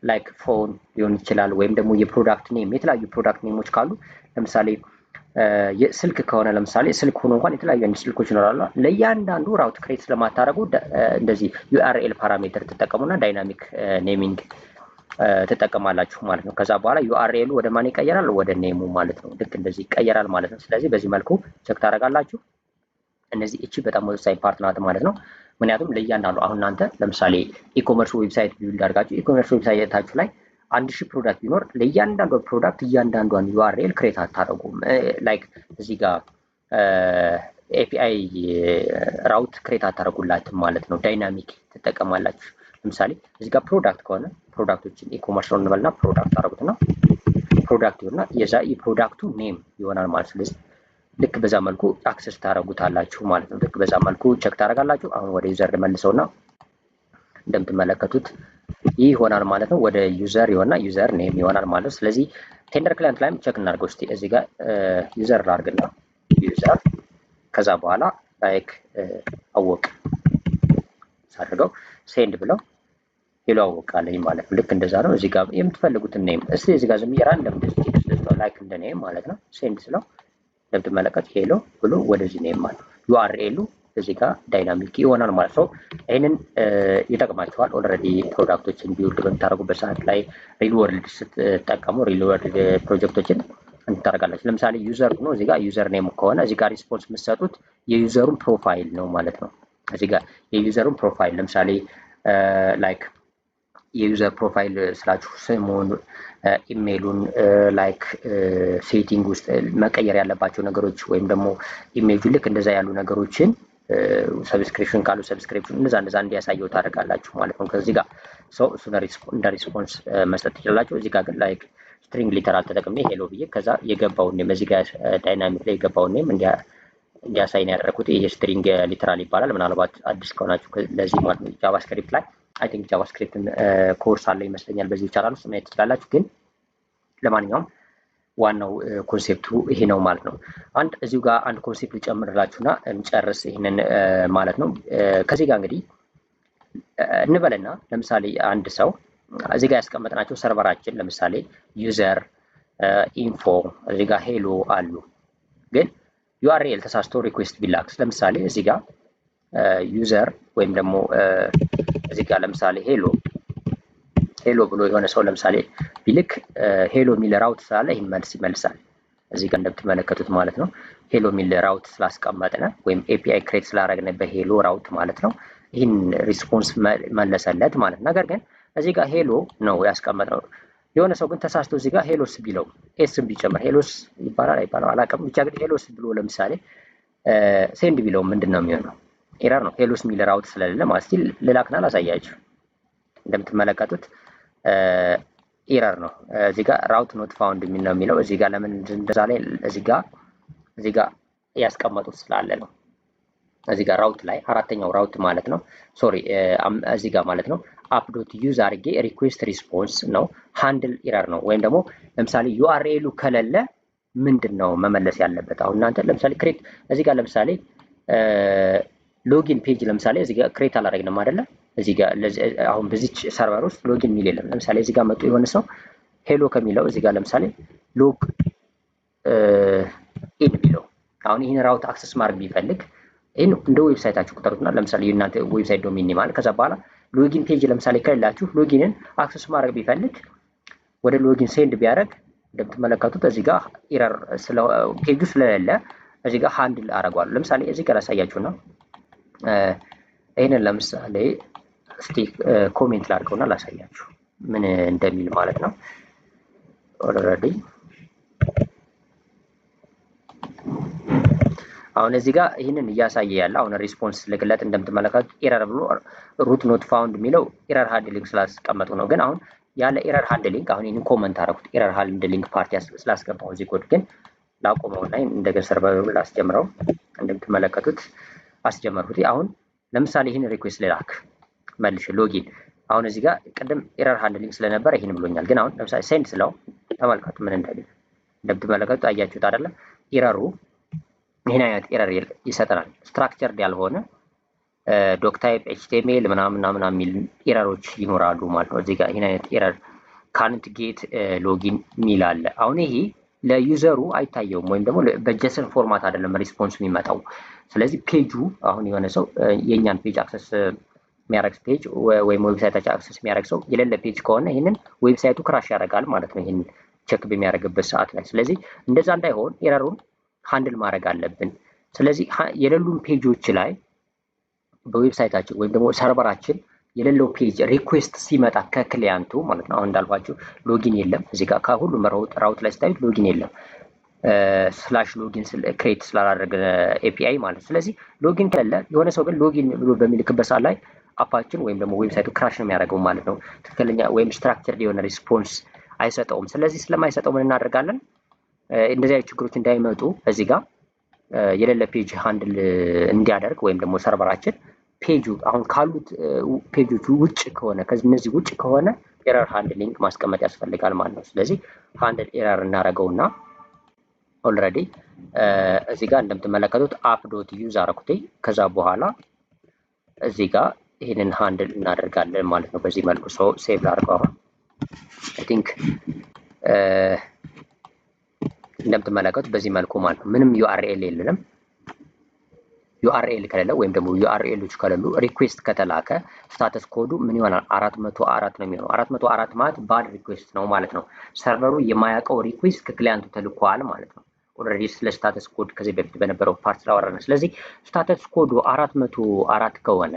ላይክ ፎን ሊሆን ይችላል ወይም ደግሞ የፕሮዳክት ኔም የተለያዩ ፕሮዳክት ኔሞች ካሉ ለምሳሌ ስልክ ከሆነ ለምሳሌ ስልክ ሆኖ እንኳን የተለያዩ አይነት ስልኮች ይኖራሉ። ለእያንዳንዱ ራውት ክሬት ስለማታደርጉ እንደዚህ ዩአርኤል ፓራሜትር ትጠቀሙና ዳይናሚክ ኔሚንግ ትጠቀማላችሁ ማለት ነው። ከዛ በኋላ ዩአርኤሉ ወደ ማን ይቀየራል? ወደ ኔሙ ማለት ነው። ልክ እንደዚህ ይቀየራል ማለት ነው። ስለዚህ በዚህ መልኩ ቼክ ታደርጋላችሁ። እነዚህ እቺ በጣም ወሳኝ ፓርት ናት ማለት ነው። ምክንያቱም ለእያንዳንዱ አሁን እናንተ ለምሳሌ ኢኮመርስ ዌብሳይት ቢልድ አድርጋችሁ ኢኮመርስ ዌብሳይታችሁ ላይ 1000 ፕሮዳክት ቢኖር ለእያንዳንዱ ፕሮዳክት እያንዳንዷን ዩአርኤል ክሬት አታደርጉም። ላይክ እዚህ ጋር ኤፒአይ ራውት ክሬት አታደርጉላትም ማለት ነው። ዳይናሚክ ትጠቀማላችሁ። ለምሳሌ እዚህ ጋር ፕሮዳክት ከሆነ ፕሮዳክቶችን ኢኮመርስ ነው እንበልና ፕሮዳክት አደረጉትና ፕሮዳክት ይሆንና የዛ የፕሮዳክቱ ኔም ይሆናል ማለት ነው። ስለዚህ ልክ በዛ መልኩ አክሰስ ታደርጉታላችሁ ማለት ነው። ልክ በዛ መልኩ ቼክ ታደርጋላችሁ። አሁን ወደ ዩዘር ልመልሰውና እንደምትመለከቱት ይህ ይሆናል ማለት ነው። ወደ ዩዘር ይሆንና ዩዘር ኔም ይሆናል ማለት ነው። ስለዚህ ቴንደር ክላይንት ላይም ቼክ እናድርገው እስቲ። እዚህ ጋር ዩዘር ላድርግና ዩዘር ከዛ በኋላ ላይክ አወቅ ሳድርገው ሴንድ ብለው ሄሎ አወቃለኝ ማለት ነው። ልክ እንደዛ ነው። እዚህ ጋር የምትፈልጉትን ኔም እስቲ እዚህ ጋር ዝም ብዬ ላይክ እንደ ኔም ማለት ነው ሴንድ ስለው እንደምትመለከት ሄሎ ብሎ ወደዚህ ኔም ማለት ነው። ዩአርኤሉ እዚህ ጋር ዳይናሚክ ይሆናል ማለት ነው። ይህንን ይጠቅማችኋል። ኦልሬዲ ፕሮዳክቶችን ቢውልድ በምታደርጉበት ሰዓት ላይ ሪል ወርልድ ስትጠቀሙ ሪል ወርልድ ፕሮጀክቶችን እንታደርጋላችሁ። ለምሳሌ ዩዘር ነው እዚህ ጋር ዩዘር ኔም ከሆነ እዚህ ጋር ሪስፖንስ የምትሰጡት የዩዘሩን ፕሮፋይል ነው ማለት ነው። እዚህ ጋር የዩዘሩን ፕሮፋይል ለምሳሌ ላይክ የዩዘር ፕሮፋይል ስላችሁ ስሙን፣ ኢሜይሉን ላይክ ሴቲንግ ውስጥ መቀየር ያለባቸው ነገሮች ወይም ደግሞ ኢሜጁ ልክ እንደዛ ያሉ ነገሮችን ሰብስክሪፕሽን ካሉ ሰብስክሪፕሽን እንደዛ እንዲያሳየው ታደርጋላችሁ ማለት ነው። ከዚህ ጋር ሰው እሱ እንደ ሪስፖንስ መስጠት ትችላላችሁ። እዚህ ጋር ግን ላይክ ስትሪንግ ሊተራል ተጠቅሜ ሄሎ ብዬ ከዛ የገባውን ኔም እዚህ ጋር ዳይናሚክ ላይ የገባውን ኔም እንዲያሳይ ነው ያደረኩት። ይሄ ስትሪንግ ሊተራል ይባላል። ምናልባት አዲስ ከሆናችሁ ለዚህ ማለት ነው ጃቫስክሪፕት ላይ አይ ቲንክ ጃቫስክሪፕትን ኮርስ አለ ይመስለኛል በዚህ ቻናል ውስጥ ማየት ትችላላችሁ። ግን ለማንኛውም ዋናው ኮንሴፕቱ ይሄ ነው ማለት ነው። እዚሁ ጋር አንድ ኮንሴፕት ልጨምርላችሁና እንጨርስ ይሄንን ማለት ነው። ከዚህ ጋር እንግዲህ እንበልና ለምሳሌ አንድ ሰው እዚህ ጋር ያስቀመጥናቸው ሰርቨራችን ለምሳሌ ዩዘር ኢንፎ እዚህ ጋር ሄሎ አሉ። ግን ዩአርኤል ተሳስቶ ሪኩዌስት ቢላክስ ለምሳሌ እዚህ ጋር ዩዘር ወይም ደግሞ እዚህ ጋር ለምሳሌ ሄሎ ብሎ የሆነ ሰው ለምሳሌ ቢልክ ሄሎ የሚል ራውት ስላለ ይህን መልስ ይመልሳል። እዚህ ጋር እንደምትመለከቱት ማለት ነው ሄሎ የሚል ራውት ስላስቀመጥነ ወይም ኤፒአይ ክሬት ስላደረግነ በሄሎ ራውት ማለት ነው ይህን ሪስፖንስ መለሰለት ማለት ነው። ነገር ግን እዚህ ጋር ሄሎ ነው ያስቀመጥነው የሆነ ሰው ግን ተሳስቶ እዚህ ጋር ሄሎስ ቢለው ኤስም ቢጨምር ሄሎስ ይባላል አይባልም አላውቅም፣ ብቻ ግን ሄሎስ ብሎ ለምሳሌ ሴንድ ቢለው ምንድን ነው የሚሆነው? ኤረር ነው። ሄሎስ የሚል ራውት ስለሌለ ማለት ስቲል ልላክና ላሳያችሁ። እንደምትመለከቱት ኤረር ነው። እዚህ ጋር ራውት ኖት ፋውንድ የሚል ነው የሚለው። እዚህ ጋር ለምን እንደዛ ላይ እዚህ ጋር ያስቀመጡት ስላለ ነው። እዚህ ጋር ራውት ላይ አራተኛው ራውት ማለት ነው። ሶሪ እዚህ ጋር ማለት ነው አፕ ዶት ዩዝ አድርጌ ሪኩዌስት ሪስፖንስ ነው ሃንድል ኤረር ነው። ወይም ደግሞ ለምሳሌ ዩአርኤሉ ከሌለ ምንድን ነው መመለስ ያለበት? አሁን እናንተ ለምሳሌ ክሬት እዚህ ጋር ለምሳሌ ሎጊን ፔጅ ለምሳሌ እዚህ ጋር ክሬት አላደረግንም አይደለ? እዚህ ጋር አሁን በዚች ሰርቨር ውስጥ ሎጊን የሚል የለም። ለምሳሌ እዚህ ጋር መጡ የሆነ ሰው ሄሎ ከሚለው እዚህ ጋር ለምሳሌ ሎግ ኢን ቢለው አሁን ይህን ራውት አክሰስ ማድረግ ቢፈልግ ይህን እንደ ዌብሳይታችሁ ቁጠሩትና ለምሳሌ የእናንተ ዌብሳይት ዶሜን ማለት ከዛ በኋላ ሎጊን ፔጅ ለምሳሌ ከሌላችሁ ሎጊንን አክሰስ ማድረግ ቢፈልግ ወደ ሎጊን ሴንድ ቢያደርግ እንደምትመለከቱት እዚህ ጋር ኤረር ፔጁ ስለሌለ እዚህ ጋር ሃንድል አደርገዋለሁ። ለምሳሌ እዚህ ጋር ላሳያችሁና ይህንን ለምሳሌ እስቲ ኮሜንት ላድርገውና ላሳያችሁ ምን እንደሚል ማለት ነው። ኦልሬዲ አሁን እዚህ ጋር ይህንን እያሳየ ያለ አሁን ሪስፖንስ ልክለት እንደምትመለከቱት ኤረር ብሎ ሩት ኖት ፋውንድ የሚለው ኤረር ሃንድሊንግ ስላስቀመጡ ነው። ግን አሁን ያለ ኤረር ሃንድሊንግ አሁን ይህንን ኮመንት አደረኩት ኤረር ሃንድሊንግ ፓርቲ ስላስገባው እዚህ ኮድ ግን ላቆመውና እንደገና ሰርቨሩን ላስጀምረው እንደምትመለከቱት አስጀመርኩት። አሁን ለምሳሌ ይህን ሪኩዌስት ልላክ መልሽ ሎጊን አሁን እዚህ ጋር ቅድም ኤረር ሃንድሊንግ ስለነበረ ይህን ብሎኛል። ግን አሁን ለምሳሌ ሴንድ ስለው ተመልከቱ ምን እንደሚል እንደምትመለከቱት አያችሁት አይደለ? ኤረሩ ይህን አይነት ኤረር ይሰጠናል። ስትራክቸርድ ያልሆነ ዶክ ታይፕ ኤችቲኤምኤል ምናምን የሚል ኤረሮች ይኖራሉ ማለት ነው። እዚህ ጋር ይህን አይነት ኤረር ካንት ጌት ሎጊን የሚል አለ። አሁን ይሄ ለዩዘሩ አይታየውም ወይም ደግሞ በጀሰን ፎርማት አይደለም ሪስፖንስ የሚመጣው። ስለዚህ ፔጁ አሁን የሆነ ሰው የእኛን ፔጅ አክሰስ የሚያደርግ ፔጅ ወይም ዌብሳይታችን አክሰስ የሚያደርግ ሰው የሌለ ፔጅ ከሆነ ይህንን ዌብሳይቱ ክራሽ ያደርጋል ማለት ነው፣ ይህን ቼክ በሚያደርግበት ሰዓት ላይ። ስለዚህ እንደዛ እንዳይሆን ኤረሩን ሃንድል ማድረግ አለብን። ስለዚህ የሌሉን ፔጆች ላይ በዌብሳይታችን ወይም ደግሞ ሰርቨራችን የሌለው ፔጅ ሪኩዌስት ሲመጣ ከክሊያንቱ ማለት ነው። አሁን እንዳልኳችሁ ሎጊን የለም እዚህ ጋር ከሁሉም ራውት ላይ ስታዩት ሎጊን የለም ስላሽ ሎጊን ክሬት ስላላደረገ ኤፒአይ ማለት። ስለዚህ ሎጊን ከሌለ የሆነ ሰው ግን ሎጊን ብሎ በሚልክበት ሰዓት ላይ አፓችን ወይም ደግሞ ዌብሳይቱ ክራሽ ነው የሚያደርገው ማለት ነው። ትክክለኛ ወይም ስትራክቸርድ የሆነ ሪስፖንስ አይሰጠውም። ስለዚህ ስለማይሰጠው ምን እናደርጋለን? እንደዚህ አይነት ችግሮች እንዳይመጡ እዚህ ጋር የሌለ ፔጅ ሃንድል እንዲያደርግ ወይም ደግሞ ሰርቨራችን ፔጁ አሁን ካሉት ፔጆቹ ውጭ ከሆነ ከነዚህ ውጭ ከሆነ ኤረር ሃንድሊንግ ማስቀመጥ ያስፈልጋል ማለት ነው። ስለዚህ ሃንድል ኤረር እናደርገውና ኦልሬዲ እዚህ ጋር እንደምትመለከቱት አፕ ዶት ዩዝ አረኩት። ከዛ በኋላ እዚህ ጋር ይህንን ሃንድል እናደርጋለን ማለት ነው። በዚህ መልኩ ሰው ሴቭ ላድርገው። አሁን አይ ቲንክ እንደምትመለከቱት በዚህ መልኩ ማለት ነው። ምንም ዩአርኤል የለንም። ዩአርኤል ከሌለ ወይም ደግሞ ዩአርኤሎች ከሌሉ ሪኩዌስት ከተላከ ስታተስ ኮዱ ምን ይሆናል? 404 ነው የሚሆነው። 404 ማለት ባድ ሪኩዌስት ነው ማለት ነው። ሰርቨሩ የማያውቀው ሪኩዌስት ከክሊያንቱ ተልኳል ማለት ነው። ኦልሬዲ ስለ ስታተስ ኮድ ከዚህ በፊት በነበረው ፓርት ስላወራን። ስለዚህ ስታተስ ኮዱ 404 ከሆነ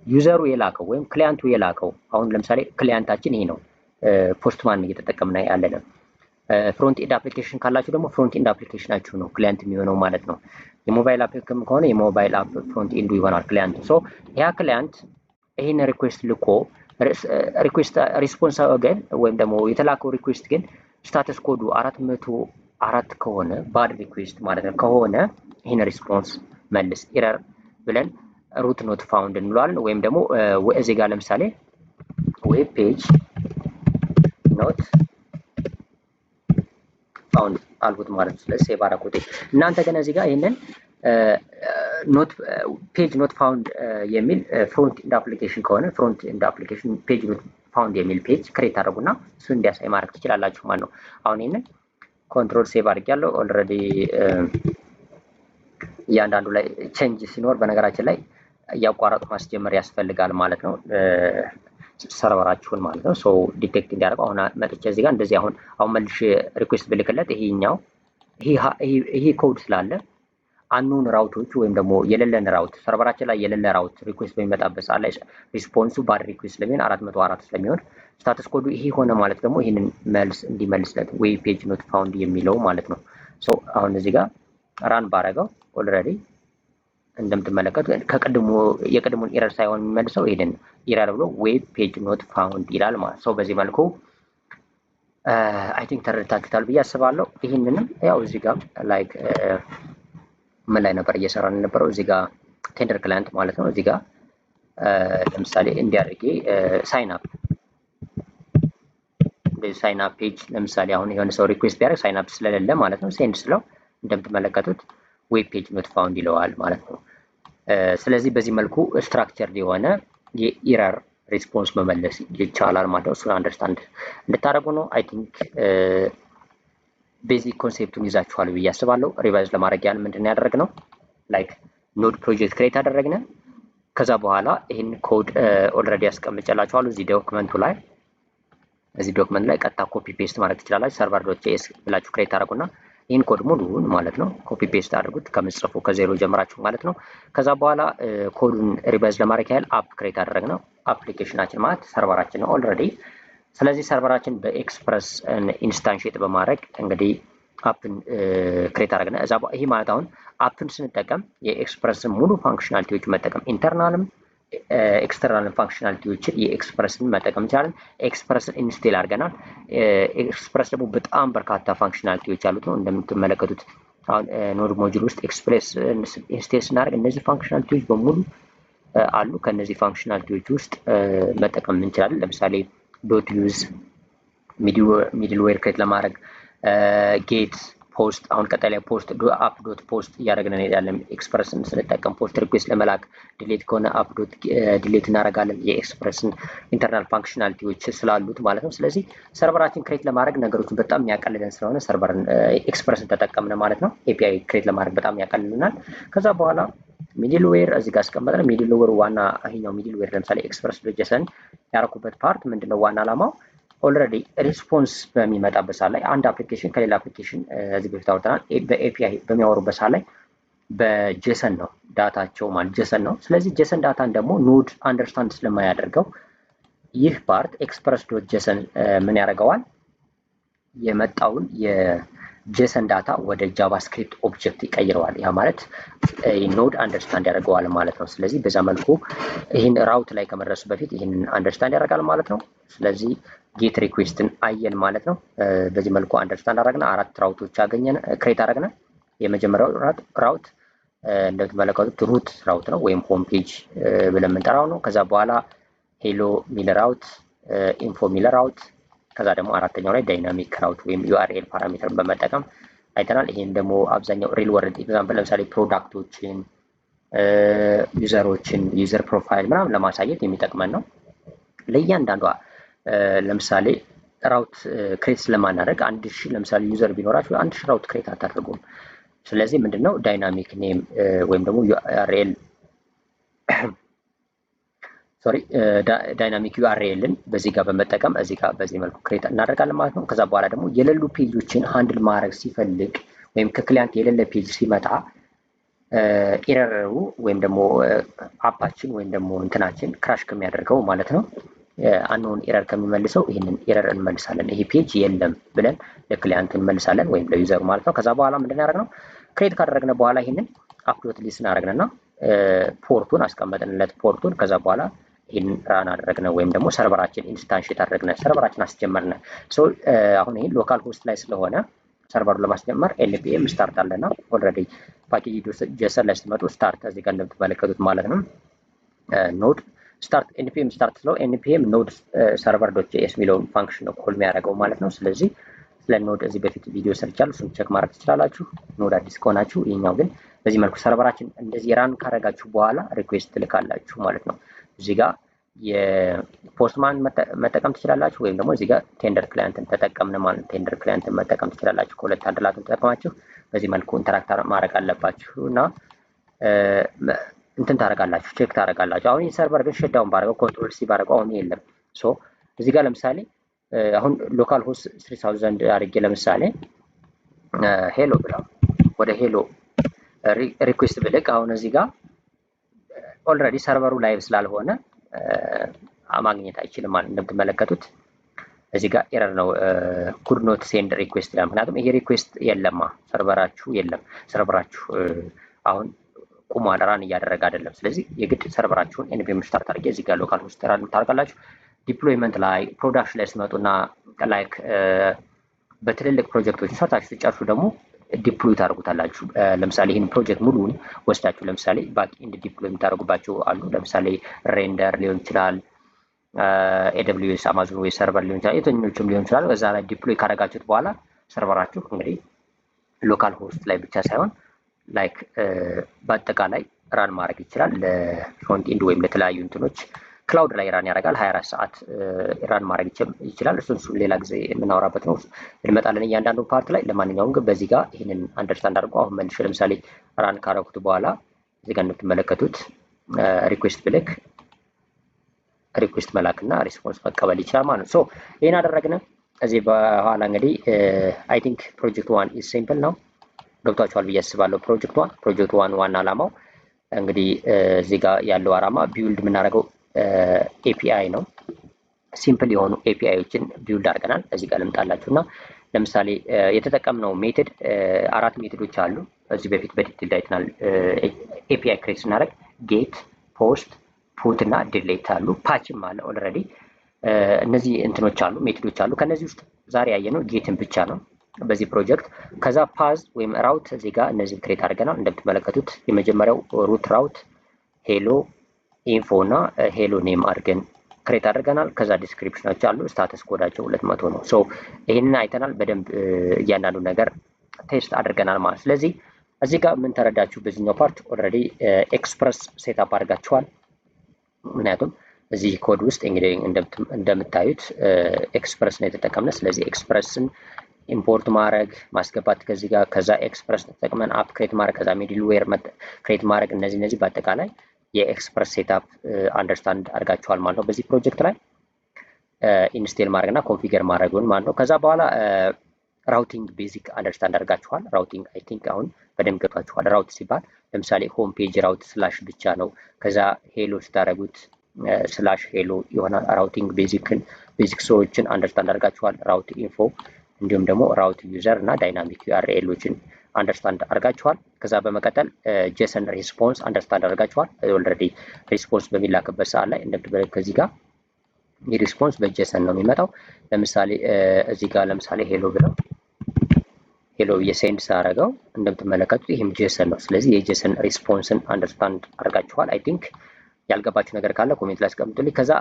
ዩዘሩ የላከው ወይም ክሊያንቱ የላከው አሁን ለምሳሌ ክሊያንታችን ይሄ ነው፣ ፖስትማን እየተጠቀምና ያለነው። ፍሮንት ኤንድ አፕሊኬሽን ካላችሁ ደግሞ ፍሮንት ኤንድ አፕሊኬሽናችሁ ነው ክሊያንት የሚሆነው ማለት ነው። የሞባይል አፕሊኬሽን ከሆነ የሞባይል አፕ ፍሮንት ኤንዱ ይሆናል ክሊያንቱ። ሶ ያ ክሊያንት ይሄን ሪኩዌስት ልኮ ሪስፖንስ ወገን ወይም ደግሞ የተላከው ሪኩዌስት ግን ስታተስ ኮዱ 404 ከሆነ ባድ ሪኩዌስት ማለት ነው ከሆነ ይሄን ሪስፖንስ መልስ ኤረር ብለን ሩት ኖት ፋውንድ እንለዋለን። ወይም ደግሞ እዚህ ጋር ለምሳሌ ዌብ ፔጅ ኖት ፋውንድ አልኩት ማለት ነው። ስለዚህ ሴቭ አደረኩት። እናንተ ግን እዚህ ጋር ይሄንን ኖት ፔጅ ኖት ፋውንድ የሚል ፍሮንት ኤንድ አፕሊኬሽን ከሆነ ፍሮንት ኤንድ አፕሊኬሽን ፔጅ ኖት ፋውንድ የሚል ፔጅ ክሬት አድርጉና እሱ እንዲያሳይ ማድረግ ትችላላችሁ ማለት ነው። አሁን ይሄንን ኮንትሮል ሴቭ አድርጌያለሁ። ኦልሬዲ እያንዳንዱ ላይ ቼንጅ ሲኖር በነገራችን ላይ እያቋረጡ ማስጀመር ያስፈልጋል ማለት ነው። ሰርቨራችሁን ማለት ነው። ሶ ዲቴክት እንዲያደርገው አሁን መጥቼ እዚህ ጋር እንደዚህ አሁን መልሼ ሪኩዌስት ብልክለት ይሄኛው ይሄ ኮድ ስላለ አንኖን ራውቶች ወይም ደግሞ የሌለን ራውት ሰርቨራችን ላይ የሌለ ራውት ሪኩዌስት በሚመጣበት ሰዓት ላይ ሪስፖንሱ ባድ ሪኩዌስት ስለሚሆን 404 ስለሚሆን ስታተስ ኮዱ ይሄ ሆነ ማለት ደግሞ ይህንን መልስ እንዲመልስለት ዌብ ፔጅ ኖት ፋውንድ የሚለው ማለት ነው። ሶ አሁን እዚህ ጋር ራን ባረገው ኦልሬዲ እንደምትመለከቱ የቅድሙን ኢረር ሳይሆን የሚመልሰው ይሄንን ኢረር ብሎ ዌብ ፔጅ ኖት ፋውንድ ይላል ማለት ነው። በዚህ መልኩ አይ ቲንክ ተረድታችሁታል ብዬ አስባለሁ። ይህንንም ያው እዚህ ጋር ላይክ ምን ላይ ነበር እየሰራን የነበረው? እዚህ ጋር ቴንደር ክላይንት ማለት ነው። እዚህ ጋር ለምሳሌ እንዲያደርጌ ሳይን አፕ ሳይን አፕ ፔጅ ለምሳሌ አሁን የሆነ ሰው ሪኩዌስት ቢያደርግ ሳይን አፕ ስለሌለ ማለት ነው ሴንድ ስለው እንደምትመለከቱት ዌብ ፔጅ ኖት ፋውንድ ይለዋል ማለት ነው። ስለዚህ በዚህ መልኩ ስትራክቸርድ የሆነ የኢረር ሪስፖንስ መመለስ ይቻላል ማለት ነው። እሱን አንደርስታንድ እንድታደርጉ ነው። አይ ቲንክ ቤዚክ ኮንሴፕቱን ይዛችኋል ብዬ አስባለሁ። ሪቫይዝ ለማድረግ ያን ምንድን ያደረግነው ላይክ ኖድ ፕሮጀክት ክሬት አደረግን። ከዛ በኋላ ይህን ኮድ ኦልሬዲ ያስቀምጨላችኋለሁ እዚህ ዶክመንቱ ላይ። እዚህ ዶክመንት ላይ ቀጥታ ኮፒ ፔስት ማድረግ ትችላላችሁ። ሰርቨር ዶት ጄኤስ ብላችሁ ክሬት አድርጉና ይህን ኮድ ሙሉውን ማለት ነው ኮፒ ፔስት አድርጉት ከምጽፉ ከዜሮ ጀምራችሁ ማለት ነው። ከዛ በኋላ ኮዱን ሪቫይዝ ለማድረግ ያህል አፕ ክሬት አደረግነው። አፕሊኬሽናችን ማለት ሰርቨራችን ነው ኦልሬዲ። ስለዚህ ሰርቨራችን በኤክስፕረስ ኢንስታንሽት በማድረግ እንግዲህ አፕን ክሬት አደረግነ። እዛ ይሄ ማለት አሁን አፕን ስንጠቀም የኤክስፕረስን ሙሉ ፋንክሽናሊቲዎች መጠቀም ኢንተርናልም ኤክስተርናል ፋንክሽናሊቲዎችን የኤክስፕረስን መጠቀም እንችላለን። ኤክስፕረስን ኢንስቴል አድርገናል። ኤክስፕረስ ደግሞ በጣም በርካታ ፋንክሽናሊቲዎች አሉት ነው እንደምትመለከቱት። አሁን ኖድ ሞጁል ውስጥ ኤክስፕረስ ኢንስቴል ስናደርግ እነዚህ ፋንክሽናሊቲዎች በሙሉ አሉ። ከነዚህ ፋንክሽናሊቲዎች ውስጥ መጠቀም እንችላለን። ለምሳሌ ዶት ዩዝ ሚድልዌር ክሬት ለማድረግ ጌት ፖስት አሁን ቀጣይ ላይ ፖስት አፕ ዶት ፖስት እያደረግን እንሄዳለን። ኤክስፕረስን ስንጠቀም ፖስት ሪኩዌስት ለመላክ ዲሌት ከሆነ አፕ ዶት ዲሌት እናደርጋለን። የኤክስፕረስን ኢንተርናል ፋንክሽናሊቲዎች ስላሉት ማለት ነው። ስለዚህ ሰርቨራችን ክሬት ለማድረግ ነገሮችን በጣም የሚያቀልልን ስለሆነ ሰርቨርን ኤክስፕረስን ተጠቀምን ማለት ነው። ኤፒአይ ክሬት ለማድረግ በጣም ያቀልልናል። ከዛ በኋላ ሚድልዌር እዚህ ጋር አስቀመጥን። ሚድልዌር ዋና ይሄኛው ሚድልዌር ለምሳሌ ኤክስፕረስ ጀሰን ያደረኩበት ፓርት ምንድነው ዋና ዓላማው ኦልሬዲ ሪስፖንስ በሚመጣበት ሰዓት ላይ አንድ አፕሊኬሽን ከሌላ አፕሊኬሽን እዚህ በፊት አውርተናል። በኤፒአይ በሚያወሩበት ሰዓት ላይ በጄሰን ነው ዳታቸው ማለት ጄሰን ነው። ስለዚህ ጄሰን ዳታን ደግሞ ኖድ አንደርስታንድ ስለማያደርገው ይህ ፓርት ኤክስፕረስ ዶት ጄሰን ምን ያደርገዋል? የመጣውን የጄሰን ዳታ ወደ ጃቫስክሪፕት ኦብጀክት ይቀይረዋል። ያ ማለት ኖድ አንደርስታንድ ያደርገዋል ማለት ነው። ስለዚህ በዛ መልኩ ይህን ራውት ላይ ከመድረሱ በፊት ይህንን አንደርስታንድ ያደርጋል ማለት ነው። ስለዚህ ጌት ሪኩዌስትን አየን ማለት ነው። በዚህ መልኩ አንደርስታንድ አደረግን። 4 ራውቶች አገኘን ክሬት አደረግን። የመጀመሪያው ራውት እንደምትመለከቱት ሩት ራውት ነው ወይም ሆም ፔጅ ብለን የምንጠራው ነው። ከዛ በኋላ ሄሎ ሚል ራውት፣ ኢንፎ ሚል ራውት፣ ከዛ ደግሞ አራተኛው ላይ ዳይናሚክ ራውት ወይም ዩአርኤል ፓራሜትርን በመጠቀም አይተናል። ይሄን ደግሞ አብዛኛው ሪል ወርልድ ኤግዛምፕል ለምሳሌ ፕሮዳክቶችን፣ ዩዘሮችን፣ ዩዘር ፕሮፋይል ምናምን ለማሳየት የሚጠቅመን ነው። ለእያንዳንዷ ለምሳሌ ራውት ክሬት ስለማናደርግ 1000 ለምሳሌ ዩዘር ቢኖራችሁ 1000 ራውት ክሬት አታደርጉም። ስለዚህ ምንድነው ዳይናሚክ ኔም ወይም ደግሞ ዩአርኤል ዳይናሚክ ዩአርኤልን በዚህ ጋር በመጠቀም እዚህ ጋር በዚህ መልኩ ክሬት እናደርጋለን ማለት ነው። ከዛ በኋላ ደግሞ የሌሉ ፔጆችን ሃንድል ማድረግ ሲፈልግ ወይም ከክሊያንት የሌለ ፔጅ ሲመጣ ኤረሩ ወይም ደግሞ አፓችን ወይም ደግሞ እንትናችን ክራሽ ከሚያደርገው ማለት ነው አንኖን ኤረር ከሚመልሰው ይህንን ኤረር እንመልሳለን። ይሄ ፔጅ የለም ብለን ለክሊያንቱ እንመልሳለን ወይም ለዩዘሩ ማለት ነው። ከዛ በኋላ ምንድን ያደረግነው ክሬት ካደረግነ በኋላ ይህንን አፕሎድ ሊስን አደረግንና ፖርቱን አስቀመጥንለት ፖርቱን። ከዛ በኋላ ይህን ራን አደረግነ ወይም ደግሞ ሰርቨራችን ኢንስታንሽት አደረግነ ሰርቨራችን አስጀመርነ። አሁን ይህን ሎካል ሆስት ላይ ስለሆነ ሰርቨሩን ለማስጀመር ኤንፒኤም ስታርት አለና ኦልሬዲ ፓኬጅ ጄሰን ላይ ስትመጡ ስታርት እዚህ ጋር እንደምትመለከቱት ማለት ነው ኖድ ስታርት ኤንፒኤም ስታርት ስለው ኤንፒኤም ኖድ ሰርቨር ዶት ጄኤስ የሚለውን ፋንክሽን ነው ኮል የሚያደርገው ማለት ነው። ስለዚህ ስለ ኖድ እዚህ በፊት ቪዲዮ ሰርቻለሁ፣ እሱን ቼክ ማድረግ ትችላላችሁ ኖድ አዲስ ከሆናችሁ። ይሄኛው ግን በዚህ መልኩ ሰርቨራችን እንደዚህ ራን ካደረጋችሁ በኋላ ሪኩዌስት ትልካላችሁ ማለት ነው። እዚህ ጋር የፖስትማን መጠቀም ትችላላችሁ ወይም ደግሞ እዚህ ጋር ቴንደር ክላይንትን ተጠቀምን ማለት ቴንደር ክላይንትን መጠቀም ትችላላችሁ። ከሁለት አንድላቱን ተጠቅማችሁ በዚህ መልኩ ኢንተራክት ማድረግ አለባችሁ እና እንትን ታደርጋላችሁ ቼክ ታደርጋላችሁ። አሁን ሰርቨር ግን ሸዳውን ባደረገው ኮንትሮል ሲ ባደረገው አሁን የለም። እዚህ ጋር ለምሳሌ አሁን ሎካል ሆስት 3000 አድርጌ ለምሳሌ ሄሎ ብላ ወደ ሄሎ ሪኩዌስት ብልክ አሁን እዚህ ጋር ኦልሬዲ ሰርቨሩ ላይቭ ስላልሆነ ማግኘት አይችልም ማለት እንደምትመለከቱት እዚህ ጋር ኤረር ነው ኩድ ኖት ሴንድ ሪኩዌስት ይላል። ምክንያቱም ይሄ ሪኩዌስት የለማ ሰርቨራችሁ የለም። ሰርቨራችሁ አሁን ቁሟል፣ ራን እያደረገ አይደለም። ስለዚህ የግድ ሰርቨራችሁን ኤንቪኤም ስታርት አድርጌ እዚህ ጋር ሎካል ሆስት ራን ታደርጋላችሁ። ዲፕሎይመንት ላይ ፕሮዳክሽን ላይ ስትመጡና ላይክ በትልልቅ ፕሮጀክቶች ሰርታችሁ ሲጨርሱ ደግሞ ዲፕሎይ ታደርጉታላችሁ። ለምሳሌ ይህን ፕሮጀክት ሙሉውን ወስዳችሁ ለምሳሌ ባክ ኤንድ ዲፕሎይ የምታደርጉባቸው አሉ። ለምሳሌ ሬንደር ሊሆን ይችላል፣ ኤደብሊውኤስ አማዞን ወይ ሰርቨር ሊሆን ይችላል፣ የትኞቹም ሊሆን ይችላል። በዛ ላይ ዲፕሎይ ካደረጋችሁት በኋላ ሰርቨራችሁ እንግዲህ ሎካል ሆስት ላይ ብቻ ሳይሆን ላይክ በአጠቃላይ ራን ማድረግ ይችላል። ለፍሮንት ኤንድ ወይም ለተለያዩ እንትኖች ክላውድ ላይ ራን ያደርጋል። 24 ሰዓት ራን ማድረግ ይችላል። እሱን ሌላ ጊዜ የምናወራበት ነው፣ እንመጣለን እያንዳንዱ ፓርት ላይ። ለማንኛውም ግን በዚህ ጋር ይህንን አንደርስታንድ አድርጎ አሁን መልሼ ለምሳሌ ራን ካረኩት በኋላ እዚህ ጋር እንደምትመለከቱት ሪኩዌስት ብልክ ሪኩዌስት መላክና ሪስፖንስ መቀበል ይችላል ማለት ነው። ሶ ይህን አደረግን። እዚህ በኋላ እንግዲህ አይ ቲንክ ፕሮጀክት ዋን ኢዝ ሲምፕል ነው። ገብቷችኋል ብዬ አስባለሁ። ፕሮጀክት ዋን ዋና ዓላማው እንግዲህ እዚህ ጋር ያለው ዓላማ ቢውልድ የምናደርገው ኤፒአይ ነው። ሲምፕል የሆኑ ኤፒአይዎችን ቢውልድ አድርገናል። እዚህ ጋር ልምጣላችሁ እና ለምሳሌ የተጠቀምነው ሜትድ 4 ሜትዶች አሉ። እዚህ በፊት በዲቴል አይተናል። ኤፒአይ ክሬት ስናደርግ ጌት፣ ፖስት፣ ፑት እና ዲሌት አሉ። ፓችም አለ ኦልሬዲ። እነዚህ እንትኖች አሉ፣ ሜትዶች አሉ። ከነዚህ ውስጥ ዛሬ ያየነው ጌትን ብቻ ነው በዚህ ፕሮጀክት። ከዛ ፓዝ ወይም ራውት እዚህ ጋር እነዚህን ክሬት አድርገናል። እንደምትመለከቱት የመጀመሪያው ሩት ራውት ሄሎ ኢንፎ እና ሄሎ ኔም አድርገን ክሬት አድርገናል። ከዛ ዲስክሪፕሽኖች አሉ። ስታተስ ኮዳቸው 200 ነው። ሶ ይህንን አይተናል በደንብ እያንዳንዱ ነገር ቴስት አድርገናል ማለት። ስለዚህ እዚህ ጋር ምን ተረዳችሁ? በዚህኛው ፓርት ኦልሬዲ ኤክስፕረስ ሴትአፕ አድርጋችኋል። ምክንያቱም እዚህ ኮድ ውስጥ እንግዲህ እንደምታዩት ኤክስፕረስ ነው የተጠቀምነ። ስለዚህ ኤክስፕረስን ኢምፖርት ማድረግ ማስገባት ከዚህ ጋር ከዛ ኤክስፕረስ ተጠቅመን አፕ ክሬት ማድረግ ከዛ ሚድልዌር ክሬት ማድረግ እነዚህ በአጠቃላይ የኤክስፕረስ ሴትአፕ አንደርስታንድ አድርጋችኋል ማለት ነው። በዚህ ፕሮጀክት ላይ ኢንስቴል ማድረግ እና ኮንፊገር ማድረጉን ማለት ነው። ከዛ በኋላ ራውቲንግ ቤዚክ አንደርስታንድ አድርጋችኋል። ራውቲንግ አይ ቲንክ አሁን በደንብ ገብቷችኋል። ራውት ሲባል ለምሳሌ ሆም ፔጅ ራውት ስላሽ ብቻ ነው። ከዛ ሄሎ ስታደርጉት ስላሽ ሄሎ የሆነ ራውቲንግ ቤዚክ ሰዎችን አንደርስታንድ አድርጋችኋል። ራውት ኢንፎ እንዲሁም ደግሞ ራውት ዩዘር እና ዳይናሚክ ዩአርኤሎችን አንደርስታንድ አድርጋችኋል። ከዛ በመቀጠል ጄሰን ሪስፖንስ አንደርስታንድ አድርጋችኋል። ኦልሬዲ ሪስፖንስ በሚላክበት ሰዓት ላይ እንደምትመለከቱት ከዚህ ጋር የሪስፖንስ በጄሰን ነው የሚመጣው። ለምሳሌ እዚህ ጋር ለምሳሌ ሄሎ ብለው ሄሎ የሴንድ ሳረገው እንደምትመለከቱት ይህም ጄሰን ነው። ስለዚህ የጄሰን ሪስፖንስን አንደርስታንድ አድርጋችኋል። አይ ቲንክ ያልገባችሁ ነገር ካለ ኮሜንት ላይ አስቀምጡልኝ። ከዛ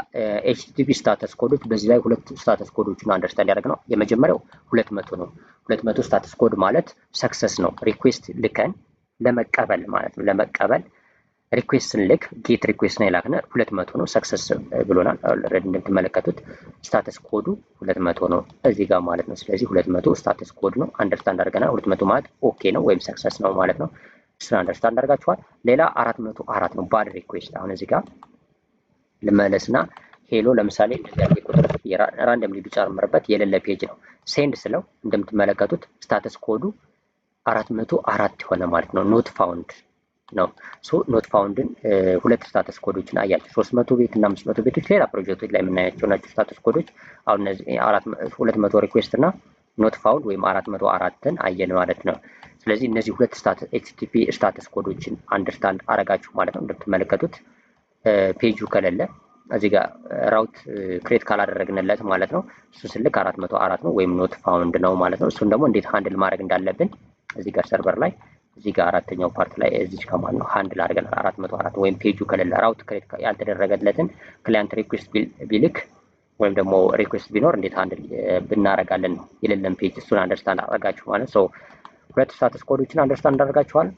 ኤችቲቲፒ ስታተስ ኮዶች በዚህ ላይ 2 ስታተስ ኮዶችን አንደርስታንድ ያደረግነው የመጀመሪያው 200 ነው። 200 ስታተስ ኮድ ማለት ሰክሰስ ነው። ሪኩዌስት ልከን ለመቀበል ማለት ነው። ለመቀበል ሪኩዌስት ስንልክ ጌት ሪኩዌስት ነው የላክነ 200 ነው። ሰክሰስ ብሎናል። ኦልሬዲ እንደምትመለከቱት ስታተስ ኮዱ 200 ነው እዚህ ጋር ማለት ነው። ስለዚህ 200 ስታተስ ኮድ ነው አንደርስታንድ አድርገናል። 200 ማለት ኦኬ ነው ወይም ሰክሰስ ነው ማለት ነው። እሱን አንደርስታንድ አድርጋችኋል። ሌላ 404 ነው ባድ ሪኩዌስት። አሁን እዚህ ጋር ልመለስና ሄሎ ለምሳሌ እንደዚህ ቁጥር ራንደምሊ ብጨምርበት የሌለ ፔጅ ነው። ሴንድ ስለው እንደምትመለከቱት ስታተስ ኮዱ 404 ሆነ ማለት ነው። ኖት ፋውንድ ነው። ሶ ኖት ፋውንድን 2 ስታተስ ኮዶችን አያችሁ። 300 ቤት እና 500 ቤቶች ሌላ ፕሮጀክቶች ላይ የምናያቸው ናቸው ስታተስ ኮዶች። አሁን እነዚህ 200 ሪኩዌስት እና ኖት ፋውንድ ወይም 404ን አየን ማለት ነው። ስለዚህ እነዚህ 2 ኤችቲቲፒ ስታተስ ኮዶችን አንደርስታንድ አረጋችሁ ማለት ነው። እንደምትመለከቱት ፔጁ ከሌለ እዚህ ጋር ራውት ክሬት ካላደረግንለት ማለት ነው እሱ ስልክ 404 ነው ወይም ኖት ፋውንድ ነው ማለት ነው። እሱን ደግሞ እንዴት ሃንድል ማድረግ እንዳለብን እዚህ ጋር ሰርቨር ላይ እዚህ ጋር አራተኛው ፓርት ላይ እዚህ ጋር ማለት ነው ሃንድል አድርገናል። 404 ወይም ፔጁ ከሌለ ራውት ክሬት ያልተደረገለትን ክላይንት ሪኩዌስት ቢልክ ወይም ደግሞ ሪኩዌስት ቢኖር እንዴት ሃንድል ብናረጋለን ነው የሌለን ፔጅ። እሱን አንደርስታንድ አድርጋችሁ ማለት ነው። 2 ስታተስ ኮዶችን አንደርስታንድ አድርጋችኋል።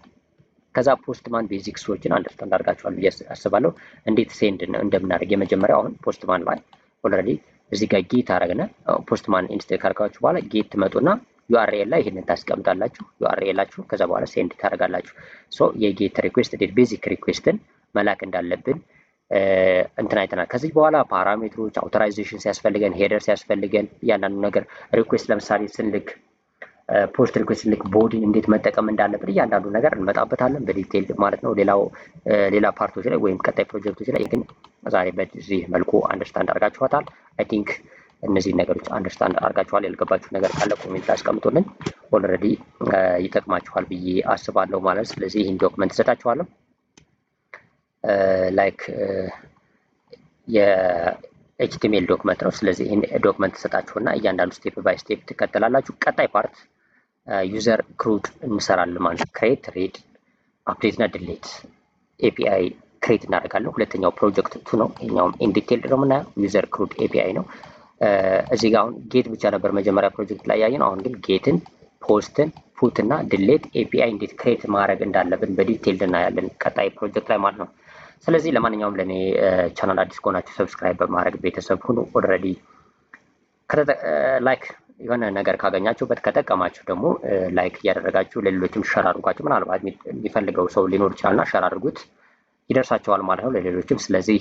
ከዛ ፖስትማን ቤዚክሶችን አንደርስታንድ አድርጋችኋል ብዬ አስባለሁ። እንዴት ሴንድ እንደምናደርግ የመጀመሪያው አሁን ፖስትማን ላይ ኦልሬዲ እዚህ ጋር ጌት አደረግነ። ፖስትማን ኢንስቴል ካደረጋችሁ በኋላ ጌት ትመጡና ዩአርኤል ላይ ይሄንን ታስቀምጣላችሁ። ዩአርኤላችሁ ከዛ በኋላ ሴንድ ታደርጋላችሁ። ሶ የጌት ሪኩዌስት እንዴት ቤዚክ ሪኩዌስትን መላክ እንዳለብን እንትን አይተናል። ከዚህ በኋላ ፓራሜትሮች አውቶራይዜሽን ሲያስፈልገን ሄደር ሲያስፈልገን እያንዳንዱ ነገር ሪኩዌስት ለምሳሌ ስንልክ ፖስት ሪኩዌስት ሊንክ ቦዲን እንዴት መጠቀም እንዳለብን እያንዳንዱ ነገር እንመጣበታለን በዲቴል ማለት ነው። ሌላ ፓርቶች ላይ ወይም ቀጣይ ፕሮጀክቶች ላይ ግን ዛሬ በዚህ መልኩ አንደርስታንድ አድርጋችኋታል። አይ ቲንክ እነዚህ ነገሮች አንደርስታንድ አድርጋችኋል። ያልገባችሁ ነገር ካለ ኮሜንት አስቀምጡልን። ኦልሬዲ ይጠቅማችኋል ብዬ አስባለሁ ማለት። ስለዚህ ይህን ዶክመንት እሰጣችኋለሁ። ላይክ የኤችቲኤምኤል ዶክመንት ነው። ስለዚህ ይህን ዶክመንት ተሰጣችሁና እያንዳንዱ ስቴፕ ባይ ስቴፕ ትከተላላችሁ። ቀጣይ ፓርት ዩዘር ክሩድ እንሰራለን ማለት ነው። ክሬት፣ ሬድ፣ አፕዴት እና ድሌት ኤፒአይ ክሬት እናደርጋለን። ሁለተኛው ፕሮጀክት 2 ነው። ይሄኛውም ኢን ዲቴል ነው የምናየው። ዩዘር ክሩድ ኤፒአይ ነው። እዚህ ጋር አሁን ጌት ብቻ ነበር መጀመሪያ ፕሮጀክት ላይ ያየነው። አሁን ግን ጌትን፣ ፖስትን፣ ፑት እና ድሌት ኤፒአይ እንዴት ክሬት ማድረግ እንዳለብን በዲቴል እናያለን ቀጣይ ፕሮጀክት ላይ ማለት ነው። ስለዚህ ለማንኛውም ለእኔ ቻናል አዲስ ከሆናችሁ ሰብስክራይብ በማድረግ ቤተሰብ ሁኑ። ኦልሬዲ ላይክ የሆነ ነገር ካገኛችሁበት ከጠቀማችሁ ደግሞ ላይክ እያደረጋችሁ ለሌሎችም ሸር አድርጓችሁ። ምናልባት የሚፈልገው ሰው ሊኖር ይችላልና ሸር አድርጉት፣ ይደርሳቸዋል ማለት ነው ለሌሎችም። ስለዚህ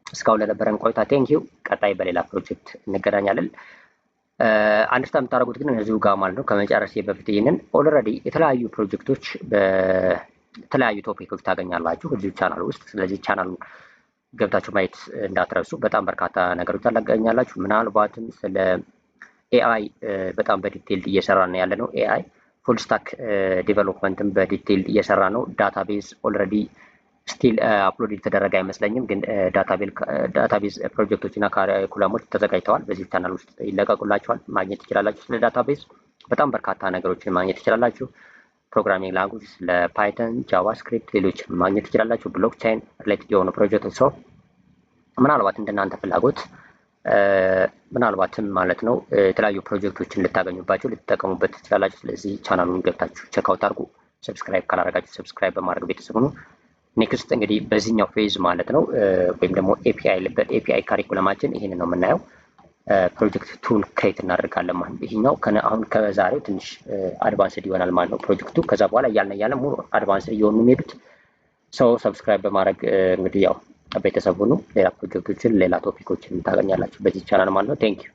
እስካሁን ለነበረን ቆይታ ቴንኪው። ቀጣይ በሌላ ፕሮጀክት እንገናኛለን። አንደርስታንድ የምታደርጉት ግን እዚሁ ጋር ማለት ነው። ከመጨረሴ በፊት ይህንን ኦልሬዲ የተለያዩ ፕሮጀክቶች በተለያዩ ቶፒኮች ታገኛላችሁ እዚሁ ቻናል ውስጥ። ስለዚህ ቻናሉ ገብታችሁ ማየት እንዳትረሱ። በጣም በርካታ ነገሮች ታገኛላችሁ። ምናልባትም ስለ ኤአይ በጣም በዲቴል እየሰራ ነው ያለ ነው። ኤአይ ፉል ስታክ ዲቨሎፕመንትም በዲቴል እየሰራ ነው። ዳታቤዝ ኦልሬዲ ስቲል አፕሎድ የተደረገ አይመስለኝም፣ ግን ዳታቤዝ ፕሮጀክቶች እና ካሪኩለሞች ተዘጋጅተዋል። በዚህ ቻናል ውስጥ ይለቀቁላችኋል፣ ማግኘት ትችላላችሁ። ስለ ዳታቤዝ በጣም በርካታ ነገሮችን ማግኘት ትችላላችሁ። ፕሮግራሚንግ ላንጉጅ፣ ለፓይተን፣ ጃቫስክሪፕት፣ ሌሎች ማግኘት ትችላላችሁ። ብሎክቻይን ሪሌትድ የሆኑ ፕሮጀክቶች ሰው ምናልባት እንደናንተ ፍላጎት ምናልባትም ማለት ነው የተለያዩ ፕሮጀክቶችን ልታገኙባቸው ልትጠቀሙበት ትችላላችሁ። ስለዚህ ቻናሉን ገብታችሁ ቼክአውት አድርጉ። ሰብስክራይብ ካላደረጋችሁ ሰብስክራይብ በማድረግ ቤተሰብ ሁኑ። ኔክስት እንግዲህ በዚህኛው ፌዝ ማለት ነው ወይም ደግሞ በኤፒአይ ካሪኩለማችን ይህን ነው የምናየው። ፕሮጀክት ቱን ክሬት እናደርጋለን ማለት ነው። ይሄኛው አሁን ከዛሬው ትንሽ አድቫንስድ ይሆናል ማለት ነው ፕሮጀክቱ። ከዛ በኋላ እያልን ሙሉ አድቫንስድ እየሆኑ የሚሄዱት ሰው ሰብስክራይብ በማድረግ እንግዲህ ያው ቤተሰብ ሁኑ። ሌላ ፕሮጀክቶችን ሌላ ቶፒኮችን ታገኛላችሁ በዚህ ቻናል ማለት ነው። ቴንክ ዩ